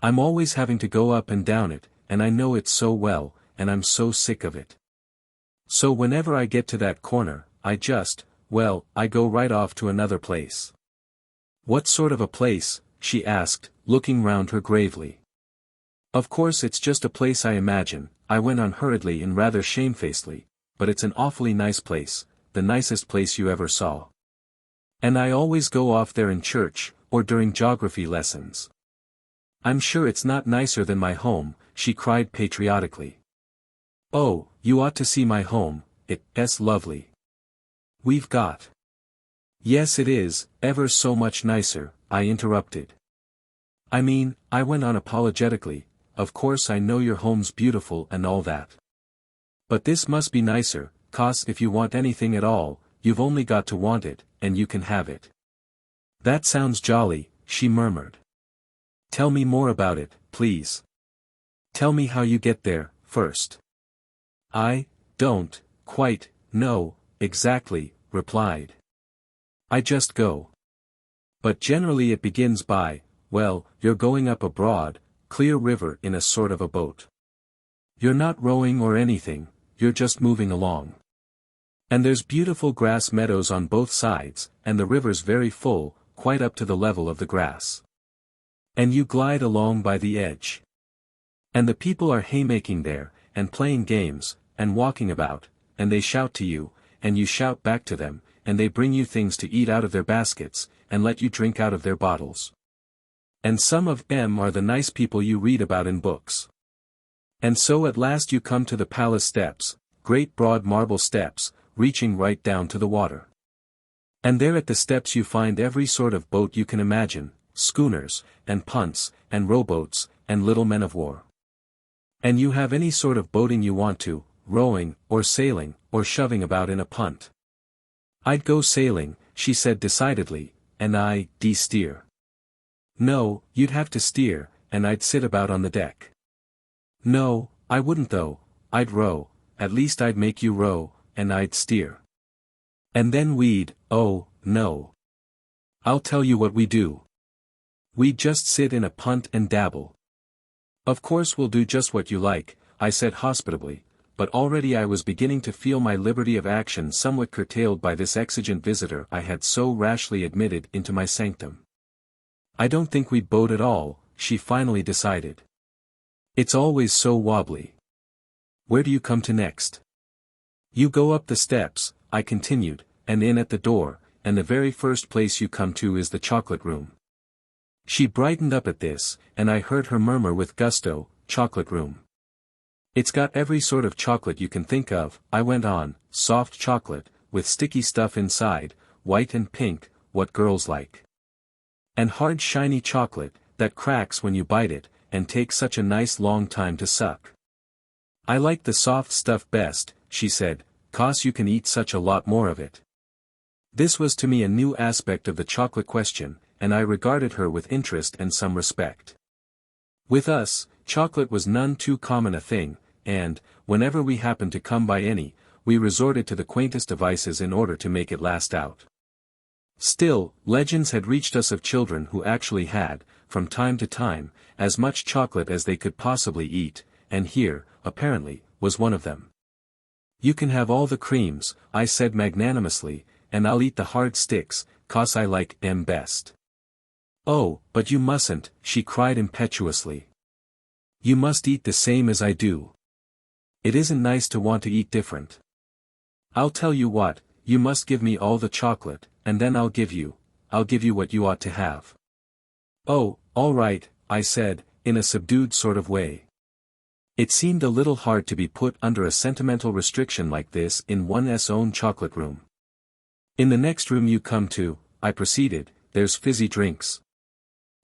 I'm always having to go up and down it, and I know it so well, and I'm so sick of it. So whenever I get to that corner, I go right off to another place." "What sort of a place?" she asked, looking round her gravely. "Of course it's just a place I imagine," I went on hurriedly and rather shamefacedly, "but it's an awfully nice place, the nicest place you ever saw. And I always go off there in church, or during geography lessons. I'm sure it's not nicer than my home," she cried patriotically. "Oh, you ought to see my home, it's lovely. We've got—" "Yes it is, ever so much nicer," I interrupted. "I mean," I went on apologetically, "of course I know your home's beautiful and all that. But this must be nicer, 'cause if you want anything at all, you've only got to want it, and you can have it." "That sounds jolly," she murmured. "Tell me more about it, please. Tell me how you get there, first." "I don't quite know exactly," replied. "I just go. But generally it begins by, well, you're going up a broad, clear river in a sort of a boat. You're not rowing or anything, you're just moving along. And there's beautiful grass meadows on both sides, and the river's very full, quite up to the level of the grass. And you glide along by the edge. And the people are haymaking there, and playing games, and walking about, and they shout to you, and you shout back to them, and they bring you things to eat out of their baskets, and let you drink out of their bottles. And some of them are the nice people you read about in books. And so at last you come to the palace steps, great broad marble steps, reaching right down to the water. And there at the steps you find every sort of boat you can imagine, schooners, and punts, and rowboats, and little men of war. And you have any sort of boating you want to, rowing, or sailing, or shoving about in a punt." "I'd go sailing," she said decidedly, "and I'd steer." "No, you'd have to steer, and I'd sit about on the deck." "No, I wouldn't though, I'd row, at least I'd make you row, and I'd steer. And then oh, no. I'll tell you what we do. We'd just sit in a punt and dabble." "Of course we'll do just what you like," I said hospitably, but already I was beginning to feel my liberty of action somewhat curtailed by this exigent visitor I had so rashly admitted into my sanctum. "I don't think we'd boat at all," she finally decided. "It's always so wobbly. Where do you come to next?" "You go up the steps," I continued, "and in at the door, and the very first place you come to is the chocolate room." She brightened up at this, and I heard her murmur with gusto, "Chocolate room. It's got every sort of chocolate you can think of," I went on, "soft chocolate, with sticky stuff inside, white and pink, what girls like. And hard shiny chocolate, that cracks when you bite it, and takes such a nice long time to suck. I like the soft stuff best, she said, 'cause you can eat such a lot more of it. This was to me a new aspect of the chocolate question, and I regarded her with interest and some respect. With us, chocolate was none too common a thing, and, whenever we happened to come by any, we resorted to the quaintest devices in order to make it last out. Still, legends had reached us of children who actually had, from time to time, as much chocolate as they could possibly eat, and here, apparently, was one of them. "You can have all the creams," I said magnanimously, "and I'll eat the hard sticks, 'cause I like 'em best." "Oh, but you mustn't," she cried impetuously. "You must eat the same as I do. It isn't nice to want to eat different. I'll tell you what, you must give me all the chocolate, and then I'll give you what you ought to have." "Oh, all right," I said, in a subdued sort of way. It seemed a little hard to be put under a sentimental restriction like this in one's own chocolate room. "In the next room you come to," I proceeded, "there's fizzy drinks.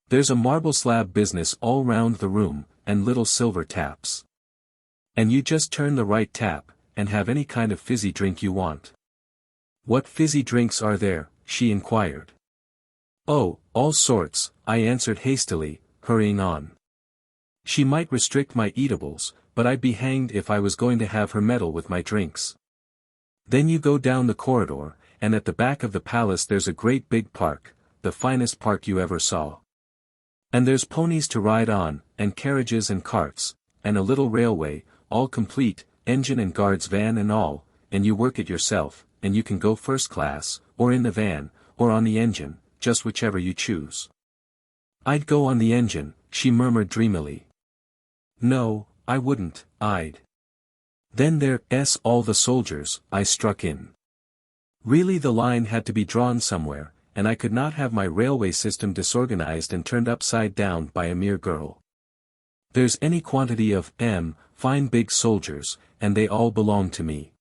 There's a marble slab business all round the room, and little silver taps. And you just turn the right tap, and have any kind of fizzy drink you want." "What fizzy drinks are there?" she inquired. "Oh, all sorts," I answered hastily, hurrying on. She might restrict my eatables, but I'd be hanged if I was going to have her meddle with my drinks. "Then you go down the corridor, and at the back of the palace there's a great big park, the finest park you ever saw. And there's ponies to ride on, and carriages and carts, and a little railway, all complete, engine and guard's van and all, and you work it yourself, and you can go first class, or in the van, or on the engine, just whichever you choose." "I'd go on the engine," she murmured dreamily. "No, I wouldn't, I'd." "Then there's all the soldiers," I struck in. Really the line had to be drawn somewhere, and I could not have my railway system disorganized and turned upside down by a mere girl. "There's any quantity of fine big soldiers, and they all belong to me.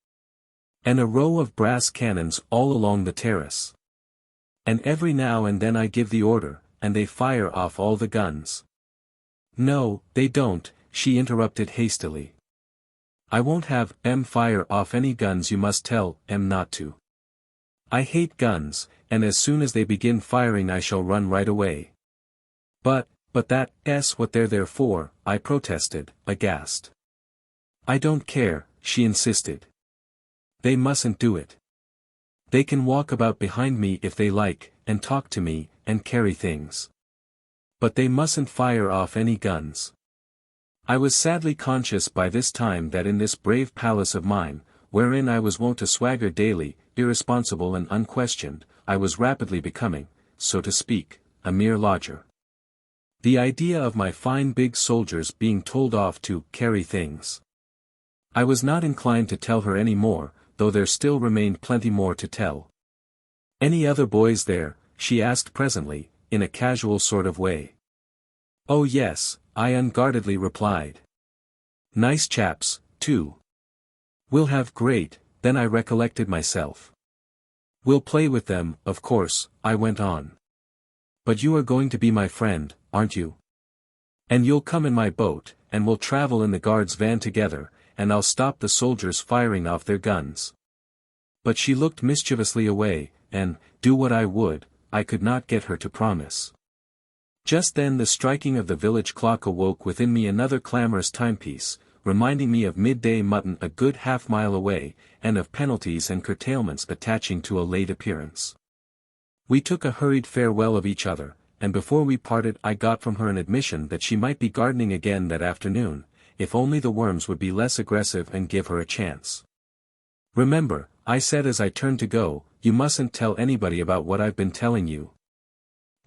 And a row of brass cannons all along the terrace. And every now and then I give the order, and they fire off all the guns." "No, they don't," she interrupted hastily. "I won't have fire off any guns. You must tell not to. I hate guns, and as soon as they begin firing I shall run right away." But that's what they're there for," I protested, aghast. "I don't care," she insisted. "They mustn't do it. They can walk about behind me if they like, and talk to me, and carry things. But they mustn't fire off any guns." I was sadly conscious by this time that in this brave palace of mine, wherein I was wont to swagger daily, irresponsible and unquestioned, I was rapidly becoming, so to speak, a mere lodger. The idea of my fine big soldiers being told off to carry things. I was not inclined to tell her any more, though there still remained plenty more to tell. "Any other boys there?" she asked presently, in a casual sort of way. "Oh yes," I unguardedly replied. "Nice chaps, too. We'll have great," then I recollected myself. "We'll play with them, of course," I went on. "But you are going to be my friend, aren't you? And you'll come in my boat, and we'll travel in the guard's van together, and I'll stop the soldiers firing off their guns." But she looked mischievously away, and, do what I would, I could not get her to promise. Just then the striking of the village clock awoke within me another clamorous timepiece, reminding me of midday mutton a good half-mile away, and of penalties and curtailments attaching to a late appearance. We took a hurried farewell of each other, and before we parted I got from her an admission that she might be gardening again that afternoon, if only the worms would be less aggressive and give her a chance. "Remember," I said as I turned to go, "you mustn't tell anybody about what I've been telling you."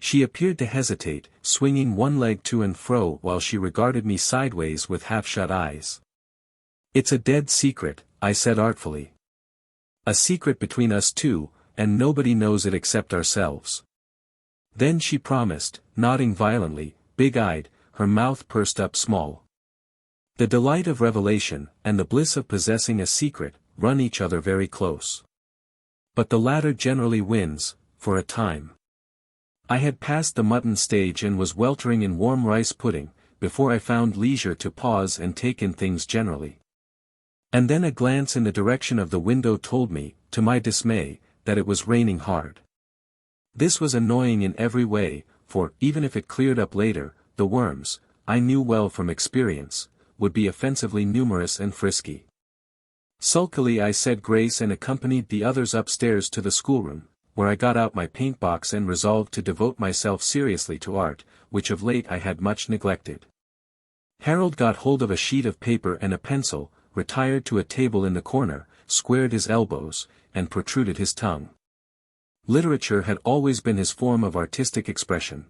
She appeared to hesitate, swinging one leg to and fro while she regarded me sideways with half-shut eyes. "It's a dead secret," I said artfully. "A secret between us two, and nobody knows it except ourselves." Then she promised, nodding violently, big-eyed, her mouth pursed up small. The delight of revelation, and the bliss of possessing a secret, run each other very close. But the latter generally wins, for a time. I had passed the mutton stage and was weltering in warm rice pudding, before I found leisure to pause and take in things generally. And then a glance in the direction of the window told me, to my dismay, that it was raining hard. This was annoying in every way, for, even if it cleared up later, the worms, I knew well from experience, would be offensively numerous and frisky. Sulkily I said grace and accompanied the others upstairs to the schoolroom, where I got out my paintbox and resolved to devote myself seriously to art, which of late I had much neglected. Harold got hold of a sheet of paper and a pencil, retired to a table in the corner, squared his elbows, and protruded his tongue. Literature had always been his form of artistic expression.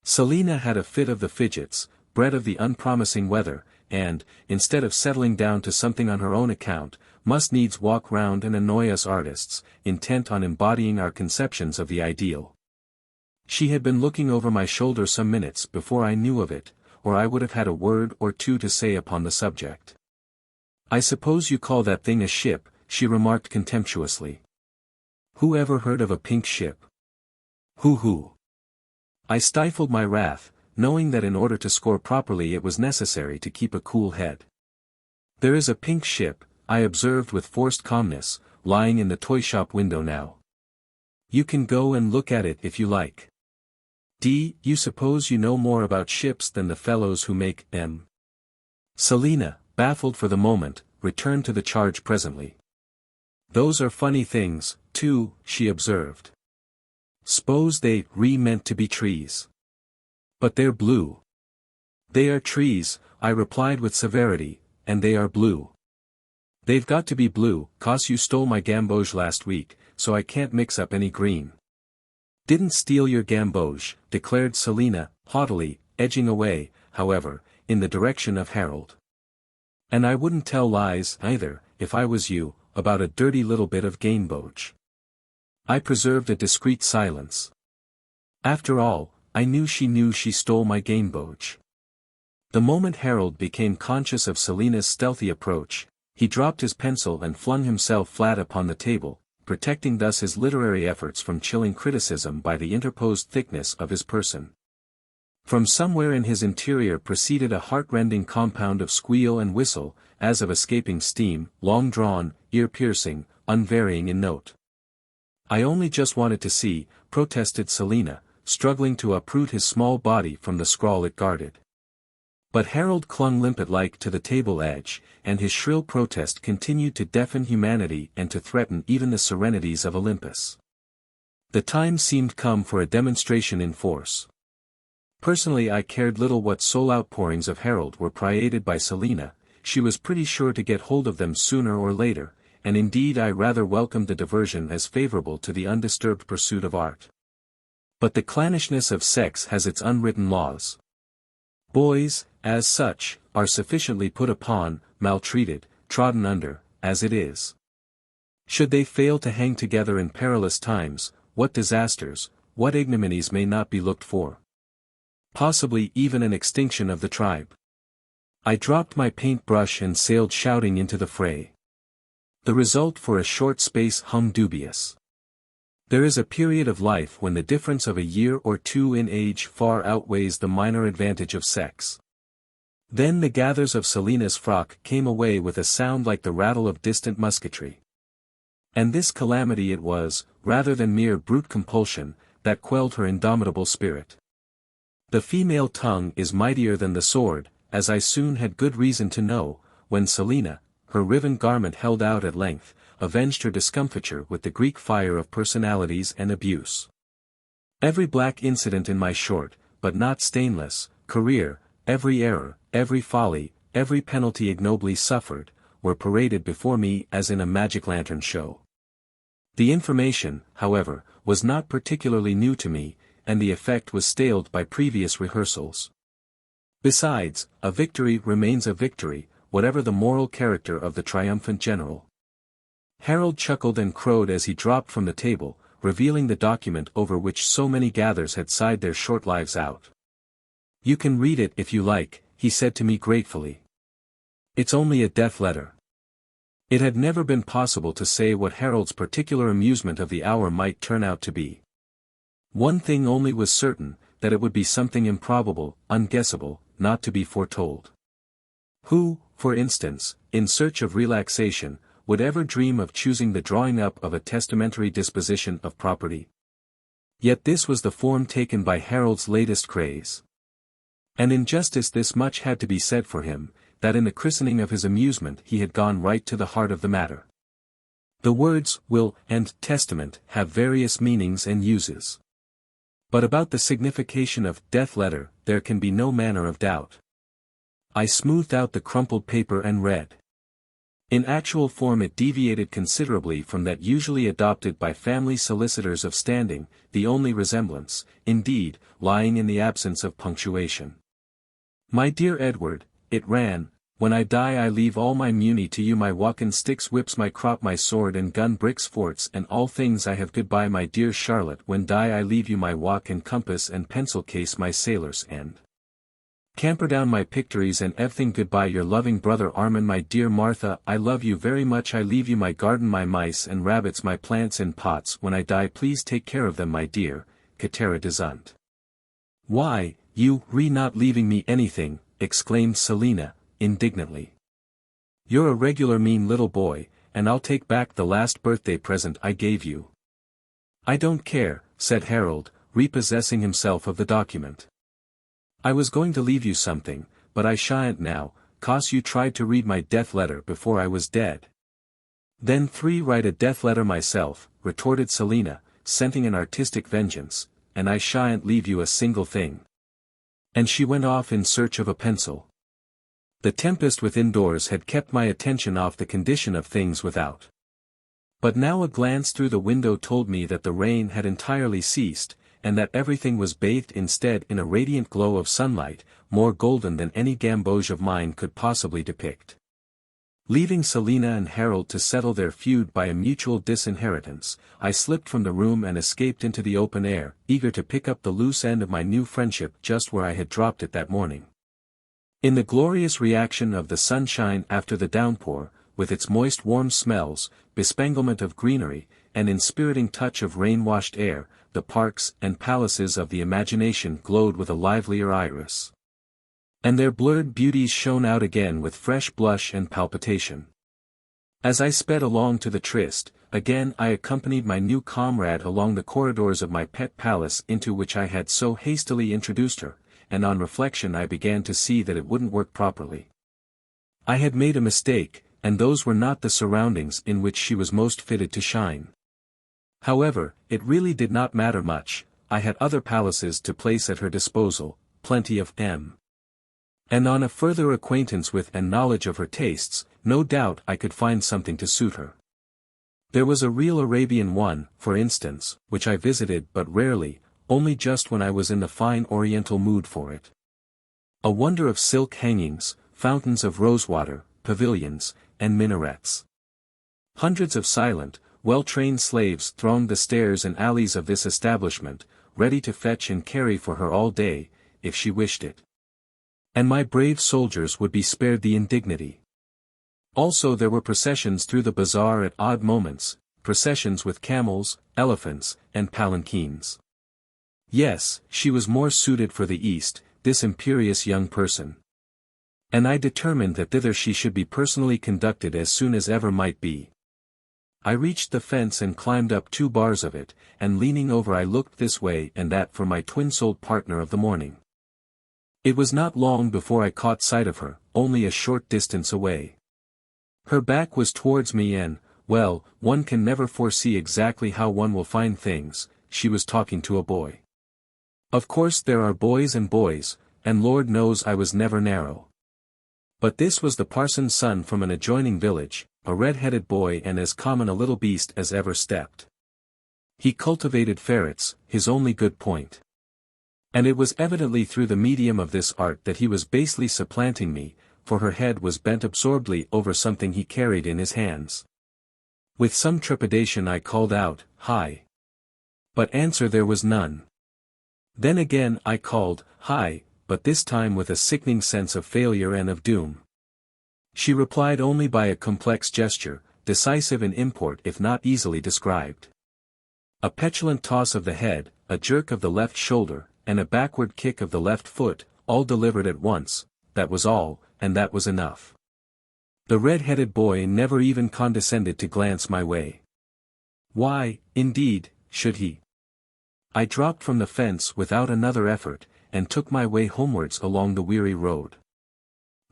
Selina had a fit of the fidgets, bred of the unpromising weather, and, instead of settling down to something on her own account, must needs walk round and annoy us artists, intent on embodying our conceptions of the ideal. She had been looking over my shoulder some minutes before I knew of it, or I would have had a word or two to say upon the subject. "I suppose you call that thing a ship," she remarked contemptuously. "Who ever heard of a pink ship? Who? I stifled my wrath, knowing that in order to score properly it was necessary to keep a cool head. "There is a pink ship," I observed with forced calmness, "lying in the toy shop window now. You can go and look at it if you like. You suppose you know more about ships than the fellows who make them?" Selina, baffled for the moment, returned to the charge presently. "Those are funny things, too," she observed. "S'pose they meant to be trees. But they're blue." "They are trees," I replied with severity, "and they are blue. They've got to be blue, 'cause you stole my gamboge last week, so I can't mix up any green." "Didn't steal your gamboge," declared Selina, haughtily, edging away, however, in the direction of Harold. "And I wouldn't tell lies, either, if I was you, about a dirty little bit of gamboge." I preserved a discreet silence. After all, I knew she stole my gamboge. The moment Harold became conscious of Selina's stealthy approach, he dropped his pencil and flung himself flat upon the table, protecting thus his literary efforts from chilling criticism by the interposed thickness of his person. From somewhere in his interior proceeded a heart-rending compound of squeal and whistle, as of escaping steam, long-drawn, ear-piercing, unvarying in note. "I only just wanted to see," protested Selina, struggling to uproot his small body from the scrawl it guarded. But Harold clung limpet-like to the table edge, and his shrill protest continued to deafen humanity and to threaten even the serenities of Olympus. The time seemed come for a demonstration in force. Personally I cared little what soul outpourings of Harold were paraded by Selina, she was pretty sure to get hold of them sooner or later, and indeed I rather welcomed the diversion as favorable to the undisturbed pursuit of art. But the clannishness of sex has its unwritten laws. Boys, as such, are sufficiently put upon, maltreated, trodden under, as it is. Should they fail to hang together in perilous times, what disasters, what ignominies may not be looked for? Possibly even an extinction of the tribe. I dropped my paintbrush and sailed shouting into the fray. The result for a short space hung dubious. There is a period of life when the difference of a year or two in age far outweighs the minor advantage of sex. Then the gathers of Selina's frock came away with a sound like the rattle of distant musketry. And this calamity it was, rather than mere brute compulsion, that quelled her indomitable spirit. The female tongue is mightier than the sword, as I soon had good reason to know, when Selina, her riven garment held out at length, avenged her discomfiture with the Greek fire of personalities and abuse. Every black incident in my short, but not stainless, career, every error, every folly, every penalty ignobly suffered, were paraded before me as in a magic lantern show. The information, however, was not particularly new to me, and the effect was staled by previous rehearsals. Besides, a victory remains a victory, whatever the moral character of the triumphant general. Harold chuckled and crowed as he dropped from the table, revealing the document over which so many gathers had sighed their short lives out. "You can read it if you like," he said to me gratefully. "It's only a death letter." It had never been possible to say what Harold's particular amusement of the hour might turn out to be. One thing only was certain, that it would be something improbable, unguessable, not to be foretold. Who, for instance, in search of relaxation, would ever dream of choosing the drawing up of a testamentary disposition of property. Yet this was the form taken by Harold's latest craze. And in justice this much had to be said for him, that in the christening of his amusement he had gone right to the heart of the matter. The words will and testament have various meanings and uses. But about the signification of death letter there can be no manner of doubt. I smoothed out the crumpled paper and read. In actual form it deviated considerably from that usually adopted by family solicitors of standing, the only resemblance, indeed, lying in the absence of punctuation. My dear Edward, it ran, when I die I leave all my muni to you, my walking sticks, whips, my crop, my sword and gun, bricks, forts and all things I have. Goodbye my dear Charlotte, when die I leave you my walk and compass and pencil case, my sailor's end. Camperdown, my pictories and everything. Goodbye your loving brother Armand, my dear Martha, I love you very much. I leave you my garden, my mice and rabbits, my plants in pots. When I die please take care of them, my dear Catera Desunt. Why, you not leaving me anything, exclaimed Selina, indignantly. You're a regular mean little boy, and I'll take back the last birthday present I gave you. I don't care, said Harold, repossessing himself of the document. I was going to leave you something, but I shan't now, 'cause you tried to read my death letter before I was dead. Then write a death letter myself, retorted Selina, scenting an artistic vengeance, and I shan't leave you a single thing. And she went off in search of a pencil. The tempest within doors had kept my attention off the condition of things without. But now a glance through the window told me that the rain had entirely ceased, and that everything was bathed instead in a radiant glow of sunlight, more golden than any gamboge of mine could possibly depict. Leaving Selina and Harold to settle their feud by a mutual disinheritance, I slipped from the room and escaped into the open air, eager to pick up the loose end of my new friendship just where I had dropped it that morning. In the glorious reaction of the sunshine after the downpour, with its moist warm smells, bespanglement of greenery, and inspiriting touch of rain-washed air, the parks and palaces of the imagination glowed with a livelier iris. And their blurred beauties shone out again with fresh blush and palpitation. As I sped along to the tryst, again I accompanied my new comrade along the corridors of my pet palace into which I had so hastily introduced her, and on reflection I began to see that it wouldn't work properly. I had made a mistake, and those were not the surroundings in which she was most fitted to shine. However, it really did not matter much, I had other palaces to place at her disposal, plenty of them. And on a further acquaintance with and knowledge of her tastes, no doubt I could find something to suit her. There was a real Arabian one, for instance, which I visited but rarely, only just when I was in the fine oriental mood for it. A wonder of silk hangings, fountains of rosewater, pavilions, and minarets. Hundreds of silent, well-trained slaves thronged the stairs and alleys of this establishment, ready to fetch and carry for her all day, if she wished it. And my brave soldiers would be spared the indignity. Also there were processions through the bazaar at odd moments, processions with camels, elephants, and palanquins. Yes, she was more suited for the East, this imperious young person. And I determined that thither she should be personally conducted as soon as ever might be. I reached the fence and climbed up 2 bars of it, and leaning over I looked this way and that for my twin-souled partner of the morning. It was not long before I caught sight of her, only a short distance away. Her back was towards me and, well, one can never foresee exactly how one will find things, she was talking to a boy. Of course there are boys, and Lord knows I was never narrow. But this was the parson's son from an adjoining village, a red-headed boy and as common a little beast as ever stepped. He cultivated ferrets, his only good point. And it was evidently through the medium of this art that he was basely supplanting me, for her head was bent absorbedly over something he carried in his hands. With some trepidation I called out, "Hi!" But answer there was none. Then again I called, "Hi!" but this time with a sickening sense of failure and of doom. She replied only by a complex gesture, decisive in import if not easily described. A petulant toss of the head, a jerk of the left shoulder, and a backward kick of the left foot, all delivered at once, that was all, and that was enough. The red-headed boy never even condescended to glance my way. Why, indeed, should he? I dropped from the fence without another effort, and took my way homewards along the weary road.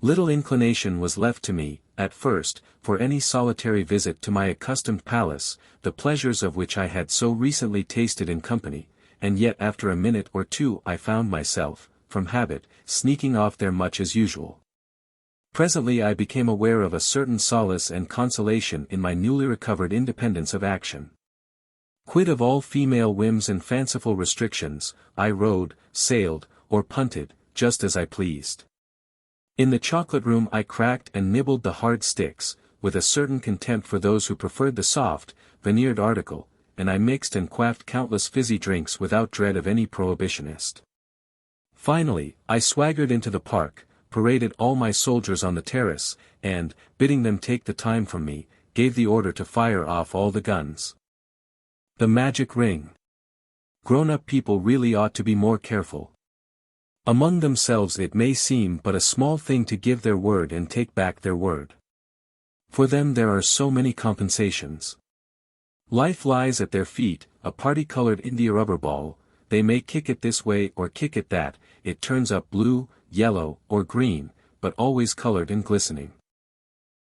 Little inclination was left to me, at first, for any solitary visit to my accustomed palace, the pleasures of which I had so recently tasted in company, and yet after a minute or two I found myself, from habit, sneaking off there much as usual. Presently I became aware of a certain solace and consolation in my newly recovered independence of action. Quit of all female whims and fanciful restrictions, I rowed, sailed, or punted, just as I pleased. In the chocolate room I cracked and nibbled the hard sticks, with a certain contempt for those who preferred the soft, veneered article, and I mixed and quaffed countless fizzy drinks without dread of any prohibitionist. Finally, I swaggered into the park, paraded all my soldiers on the terrace, and, bidding them take the time from me, gave the order to fire off all the guns. The magic ring. Grown-up people really ought to be more careful. Among themselves it may seem but a small thing to give their word and take back their word. For them there are so many compensations. Life lies at their feet, a party-colored India rubber ball, they may kick it this way or kick it that, it turns up blue, yellow, or green, but always colored and glistening.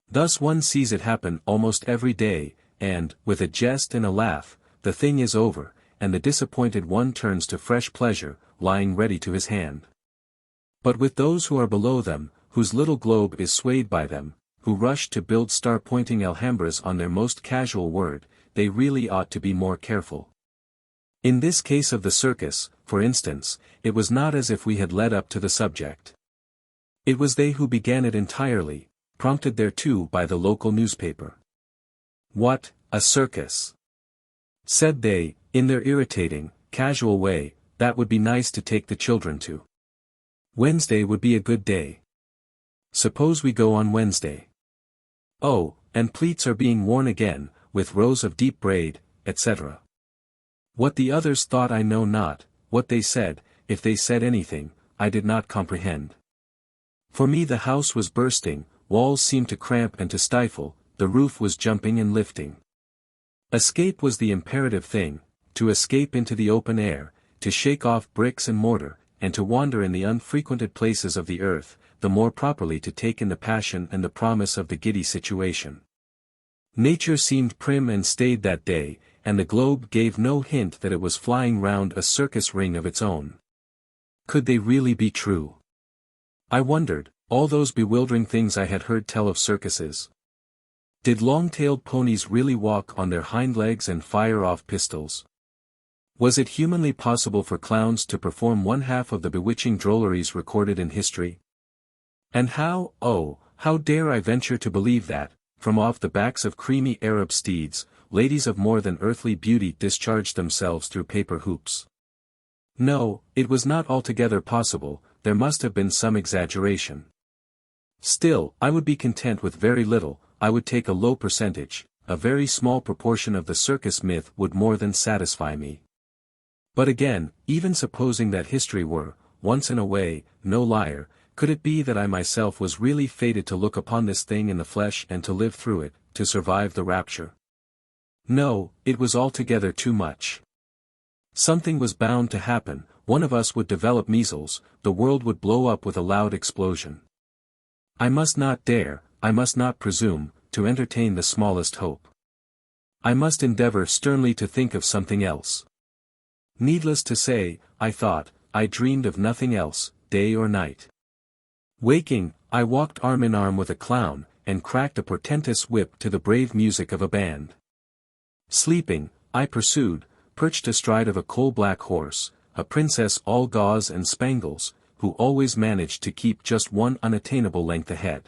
Thus one sees it happen almost every day, and, with a jest and a laugh, the thing is over, and the disappointed one turns to fresh pleasure, lying ready to his hand. But with those who are below them, whose little globe is swayed by them, who rush to build star-pointing Alhambras on their most casual word, they really ought to be more careful. In this case of the circus, for instance, it was not as if we had led up to the subject. It was they who began it entirely, prompted thereto by the local newspaper. What, a circus? Said they, in their irritating, casual way, that would be nice to take the children to. Wednesday would be a good day. Suppose we go on Wednesday. Oh, and pleats are being worn again, with rows of deep braid, etc. What the others thought I know not, what they said, if they said anything, I did not comprehend. For me the house was bursting, walls seemed to cramp and to stifle, the roof was jumping and lifting. Escape was the imperative thing, to escape into the open air, to shake off bricks and mortar, and to wander in the unfrequented places of the earth, the more properly to take in the passion and the promise of the giddy situation. Nature seemed prim and staid that day, and the globe gave no hint that it was flying round a circus ring of its own. Could they really be true? I wondered, all those bewildering things I had heard tell of circuses. Did long-tailed ponies really walk on their hind legs and fire off pistols? Was it humanly possible for clowns to perform one half of the bewitching drolleries recorded in history? And how, oh, how dare I venture to believe that, from off the backs of creamy Arab steeds, ladies of more than earthly beauty discharged themselves through paper hoops? No, it was not altogether possible, there must have been some exaggeration. Still, I would be content with very little, I would take a low percentage, a very small proportion of the circus myth would more than satisfy me. But again, even supposing that history were, once in a way, no liar, could it be that I myself was really fated to look upon this thing in the flesh and to live through it, to survive the rapture? No, it was altogether too much. Something was bound to happen, one of us would develop measles, the world would blow up with a loud explosion. I must not dare, I must not presume, to entertain the smallest hope. I must endeavor sternly to think of something else. Needless to say, I thought, I dreamed of nothing else, day or night. Waking, I walked arm in arm with a clown, and cracked a portentous whip to the brave music of a band. Sleeping, I pursued, perched astride of a coal-black horse, a princess all gauze and spangles, who always managed to keep just one unattainable length ahead.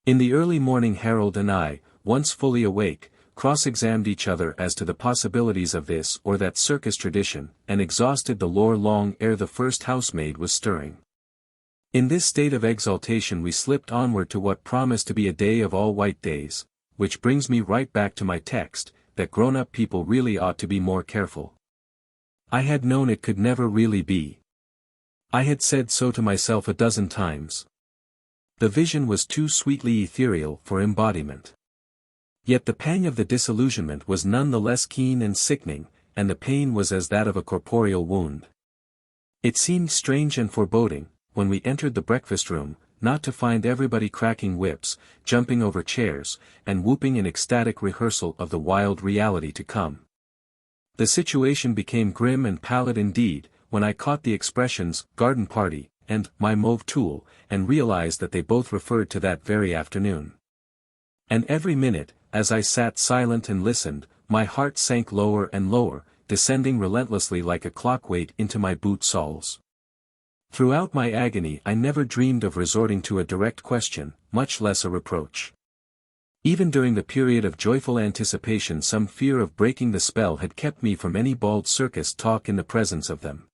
In the early morning Harold and I, once fully awake, cross-examined each other as to the possibilities of this or that circus tradition, and exhausted the lore long ere the first housemaid was stirring. In this state of exaltation we slipped onward to what promised to be a day of all white days, which brings me right back to my text, that grown-up people really ought to be more careful. I had known it could never really be. I had said so to myself a dozen times. The vision was too sweetly ethereal for embodiment. Yet the pang of the disillusionment was none the less keen and sickening, and the pain was as that of a corporeal wound. It seemed strange and foreboding, when we entered the breakfast room, not to find everybody cracking whips, jumping over chairs, and whooping in ecstatic rehearsal of the wild reality to come. The situation became grim and pallid indeed, when I caught the expressions, garden party, and my mauve tool, and realized that they both referred to that very afternoon. And every minute, as I sat silent and listened, my heart sank lower and lower, descending relentlessly like a clock weight into my boot soles. Throughout my agony I never dreamed of resorting to a direct question, much less a reproach. Even during the period of joyful anticipation some fear of breaking the spell had kept me from any bald circus talk in the presence of them.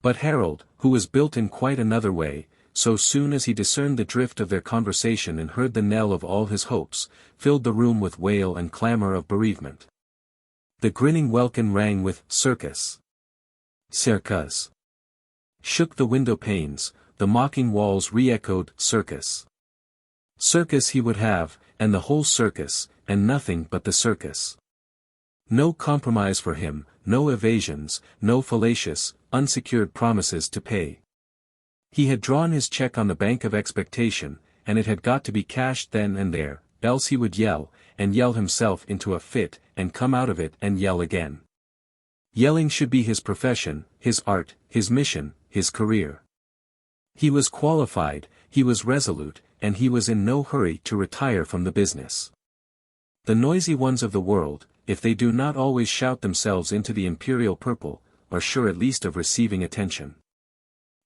But Harold, who was built in quite another way, so soon as he discerned the drift of their conversation and heard the knell of all his hopes, filled the room with wail and clamor of bereavement. The grinning welkin rang with circus. Circus. Shook the window panes, the mocking walls re-echoed circus. Circus he would have, and the whole circus, and nothing but the circus. No compromise for him, no evasions, no fallacious, unsecured promises to pay. He had drawn his check on the bank of expectation, and it had got to be cashed then and there, else he would yell, and yell himself into a fit, and come out of it and yell again. Yelling should be his profession, his art, his mission, his career. He was qualified, he was resolute, and he was in no hurry to retire from the business. The noisy ones of the world, if they do not always shout themselves into the imperial purple, are sure at least of receiving attention.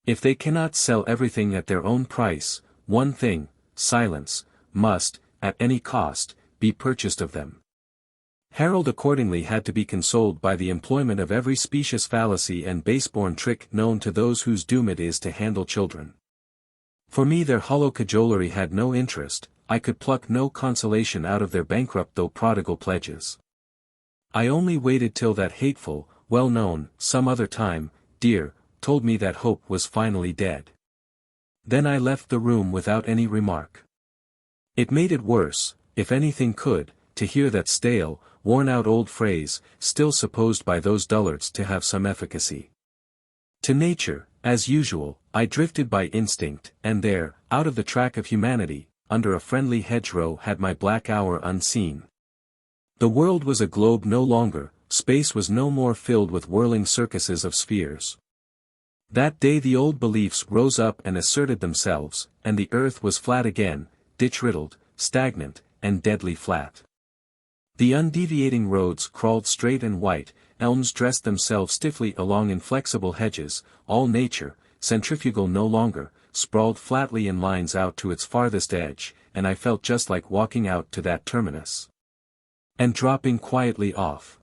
If they cannot sell everything at their own price, one thing, silence, must, at any cost, be purchased of them. Harold accordingly had to be consoled by the employment of every specious fallacy and base-born trick known to those whose doom it is to handle children. For me their hollow cajolery had no interest, I could pluck no consolation out of their bankrupt though prodigal pledges. I only waited till that hateful, well-known, some other time, dear, told me that hope was finally dead. Then I left the room without any remark. It made it worse, if anything could, to hear that stale, worn-out old phrase, still supposed by those dullards to have some efficacy. To nature, as usual, I drifted by instinct, and there, out of the track of humanity, under a friendly hedgerow had my black hour unseen. The world was a globe no longer, space was no more filled with whirling circuses of spheres. That day the old beliefs rose up and asserted themselves, and the earth was flat again, ditch-riddled, stagnant, and deadly flat. The undeviating roads crawled straight and white, elms dressed themselves stiffly along inflexible hedges, all nature, centrifugal no longer, sprawled flatly in lines out to its farthest edge, and I felt just like walking out to that terminus. And dropping quietly off.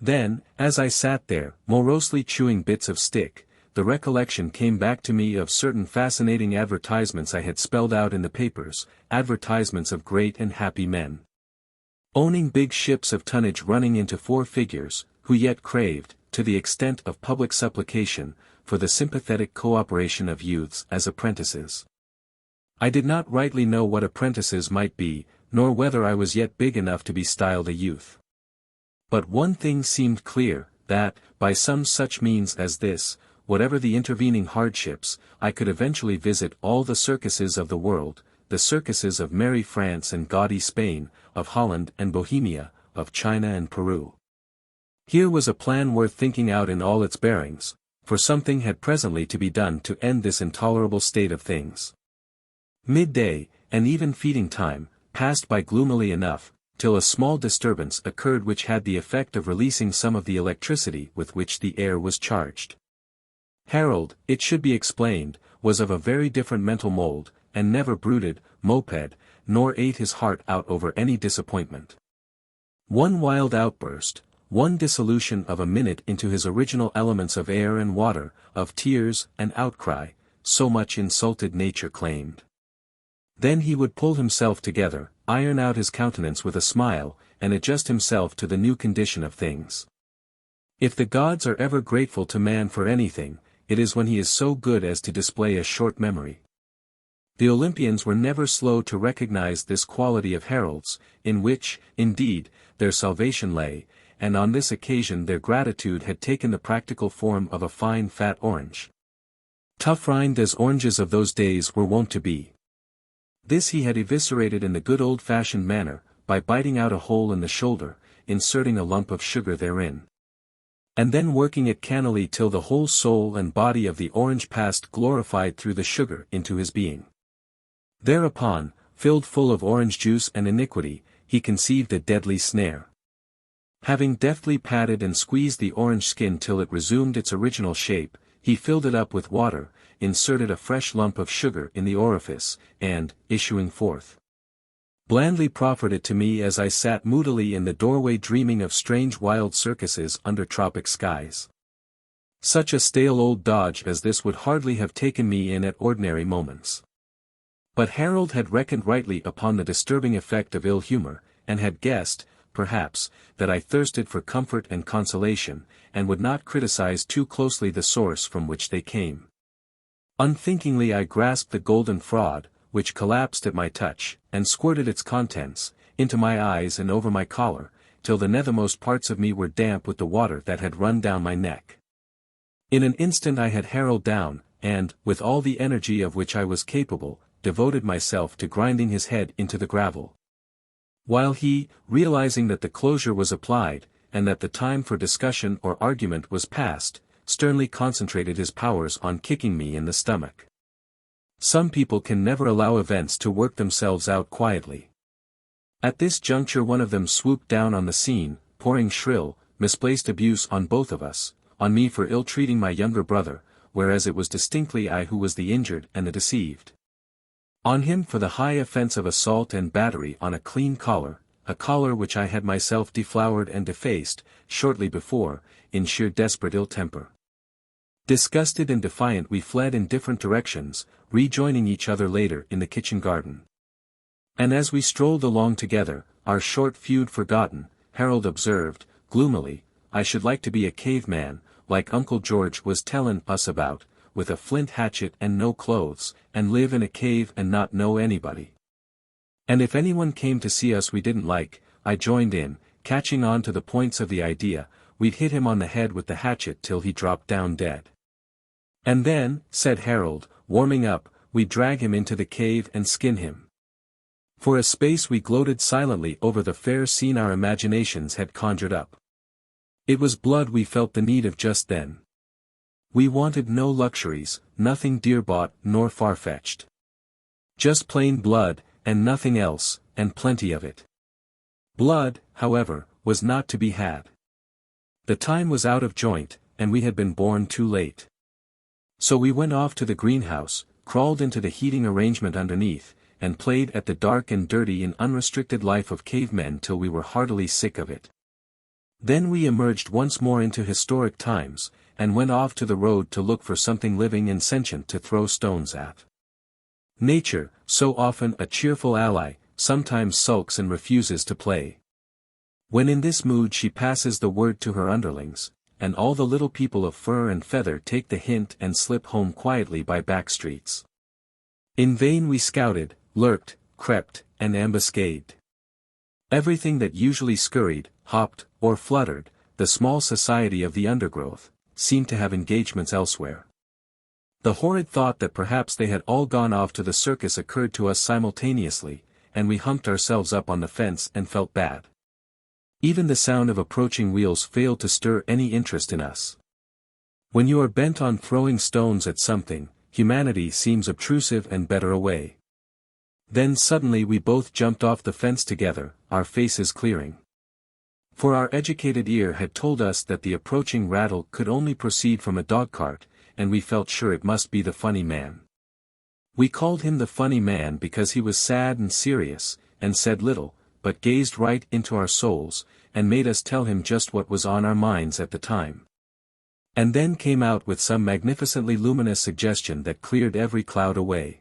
Then, as I sat there, morosely chewing bits of stick, the recollection came back to me of certain fascinating advertisements I had spelled out in the papers, advertisements of great and happy men. Owning big ships of tonnage running into 4 figures, who yet craved, to the extent of public supplication, for the sympathetic cooperation of youths as apprentices. I did not rightly know what apprentices might be, nor whether I was yet big enough to be styled a youth. But one thing seemed clear, that, by some such means as this, whatever the intervening hardships, I could eventually visit all the circuses of the world, the circuses of merry France and gaudy Spain, of Holland and Bohemia, of China and Peru. Here was a plan worth thinking out in all its bearings, for something had presently to be done to end this intolerable state of things. Midday, and even feeding time, passed by gloomily enough, till a small disturbance occurred which had the effect of releasing some of the electricity with which the air was charged. Harold, it should be explained, was of a very different mental mold, and never brooded, moped, nor ate his heart out over any disappointment. One wild outburst, one dissolution of a minute into his original elements of air and water, of tears and outcry, so much insulted nature claimed. Then he would pull himself together, iron out his countenance with a smile, and adjust himself to the new condition of things. If the gods are ever grateful to man for anything, it is when he is so good as to display a short memory. The Olympians were never slow to recognize this quality of heralds, in which, indeed, their salvation lay, and on this occasion their gratitude had taken the practical form of a fine fat orange. Tough-rind as oranges of those days were wont to be. This he had eviscerated in the good old-fashioned manner, by biting out a hole in the shoulder, inserting a lump of sugar therein, and then working it cannily till the whole soul and body of the orange passed glorified through the sugar into his being. Thereupon, filled full of orange juice and iniquity, he conceived a deadly snare. Having deftly patted and squeezed the orange skin till it resumed its original shape, he filled it up with water, inserted a fresh lump of sugar in the orifice, and, issuing forth, blandly proffered it to me as I sat moodily in the doorway dreaming of strange wild circuses under tropic skies. Such a stale old dodge as this would hardly have taken me in at ordinary moments. But Harold had reckoned rightly upon the disturbing effect of ill humor, and had guessed, perhaps, that I thirsted for comfort and consolation, and would not criticize too closely the source from which they came. Unthinkingly I grasped the golden fraud, which collapsed at my touch, and squirted its contents, into my eyes and over my collar, till the nethermost parts of me were damp with the water that had run down my neck. In an instant I had Harold down, and, with all the energy of which I was capable, devoted myself to grinding his head into the gravel. While he, realizing that the closure was applied, and that the time for discussion or argument was past, sternly concentrated his powers on kicking me in the stomach. Some people can never allow events to work themselves out quietly. At this juncture one of them swooped down on the scene, pouring shrill, misplaced abuse on both of us, on me for ill-treating my younger brother, whereas it was distinctly I who was the injured and the deceived. On him for the high offense of assault and battery on a clean collar, a collar which I had myself deflowered and defaced, shortly before, in sheer desperate ill temper. Disgusted and defiant we fled in different directions, rejoining each other later in the kitchen garden. And as we strolled along together, our short feud forgotten, Harold observed, gloomily, "I should like to be a caveman, like Uncle George was tellin' us about, with a flint hatchet and no clothes, and live in a cave and not know anybody." And if anyone came to see us we didn't like, I joined in, catching on to the points of the idea, we'd hit him on the head with the hatchet till he dropped down dead. And then, said Harold, warming up, we'd drag him into the cave and skin him. For a space we gloated silently over the fair scene our imaginations had conjured up. It was blood we felt the need of just then. We wanted no luxuries, nothing dear-bought nor far-fetched. Just plain blood, and nothing else, and plenty of it. Blood, however, was not to be had. The time was out of joint, and we had been born too late. So we went off to the greenhouse, crawled into the heating arrangement underneath, and played at the dark and dirty and unrestricted life of cavemen till we were heartily sick of it. Then we emerged once more into historic times, and went off to the road to look for something living and sentient to throw stones at. Nature, so often a cheerful ally, sometimes sulks and refuses to play. When in this mood she passes the word to her underlings, and all the little people of fur and feather take the hint and slip home quietly by back streets. In vain we scouted, lurked, crept, and ambuscaded. Everything that usually scurried, hopped, or fluttered, the small society of the undergrowth, seemed to have engagements elsewhere. The horrid thought that perhaps they had all gone off to the circus occurred to us simultaneously, and we humped ourselves up on the fence and felt bad. Even the sound of approaching wheels failed to stir any interest in us. When you are bent on throwing stones at something, humanity seems obtrusive and better away. Then suddenly we both jumped off the fence together, our faces clearing. For our educated ear had told us that the approaching rattle could only proceed from a dog-cart, and we felt sure it must be the funny man. We called him the funny man because he was sad and serious, and said little, but gazed right into our souls, and made us tell him just what was on our minds at the time. And then came out with some magnificently luminous suggestion that cleared every cloud away.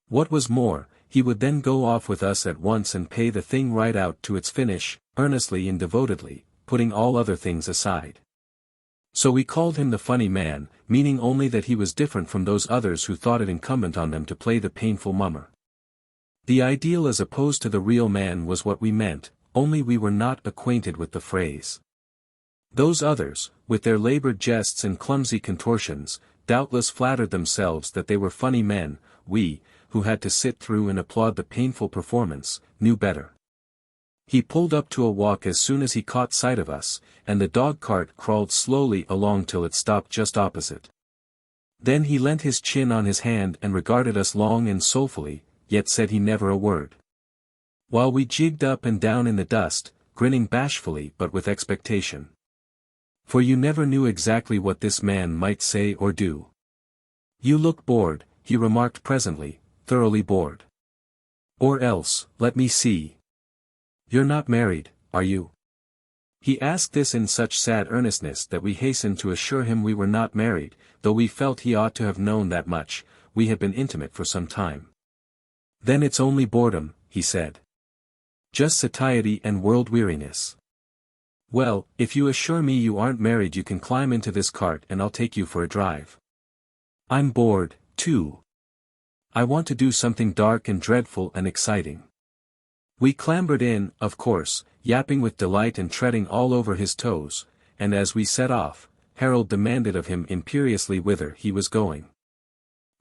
What was more, he would then go off with us at once and pay the thing right out to its finish, earnestly and devotedly, putting all other things aside. So we called him the funny man, meaning only that he was different from those others who thought it incumbent on them to play the painful mummer. The ideal as opposed to the real man was what we meant, only we were not acquainted with the phrase. Those others, with their labored jests and clumsy contortions, doubtless flattered themselves that they were funny men. We, who had to sit through and applaud the painful performance, knew better. He pulled up to a walk as soon as he caught sight of us, and the dog-cart crawled slowly along till it stopped just opposite. Then he leant his chin on his hand and regarded us long and soulfully, yet said he never a word. While we jigged up and down in the dust, grinning bashfully but with expectation. For you never knew exactly what this man might say or do. "You look bored," he remarked presently, "thoroughly bored. Or else, let me see. You're not married, are you?" He asked this in such sad earnestness that we hastened to assure him we were not married, though we felt he ought to have known that much. We had been intimate for some time. "Then it's only boredom," he said. "Just satiety and world-weariness. Well, if you assure me you aren't married you can climb into this cart and I'll take you for a drive. I'm bored, too. I want to do something dark and dreadful and exciting." We clambered in, of course, yapping with delight and treading all over his toes, and as we set off, Harold demanded of him imperiously whither he was going.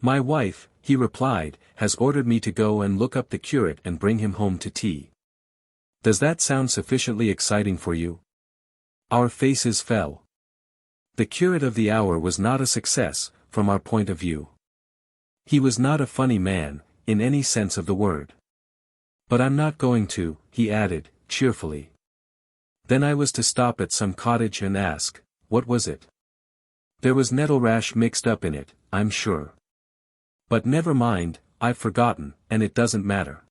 "My wife," he replied, "has ordered me to go and look up the curate and bring him home to tea. Does that sound sufficiently exciting for you?" Our faces fell. The curate of the hour was not a success, from our point of view. He was not a funny man, in any sense of the word. "But I'm not going to," he added, cheerfully. Then I was to stop at some cottage and ask, what was it? There was nettle rash mixed up in it, I'm sure. But never mind, I've forgotten, and it doesn't matter.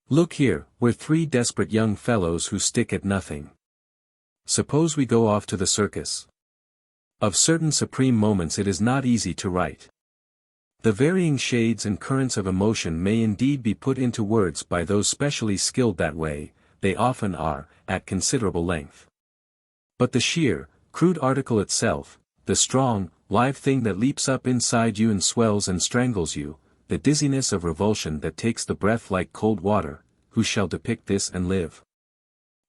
Look here, we're three desperate young fellows who stick at nothing. Suppose we go off to the circus? Of certain supreme moments it is not easy to write. The varying shades and currents of emotion may indeed be put into words by those specially skilled that way, they often are, at considerable length. But the sheer, crude article itself, the strong, live thing that leaps up inside you and swells and strangles you, the dizziness of revulsion that takes the breath like cold water, who shall depict this and live?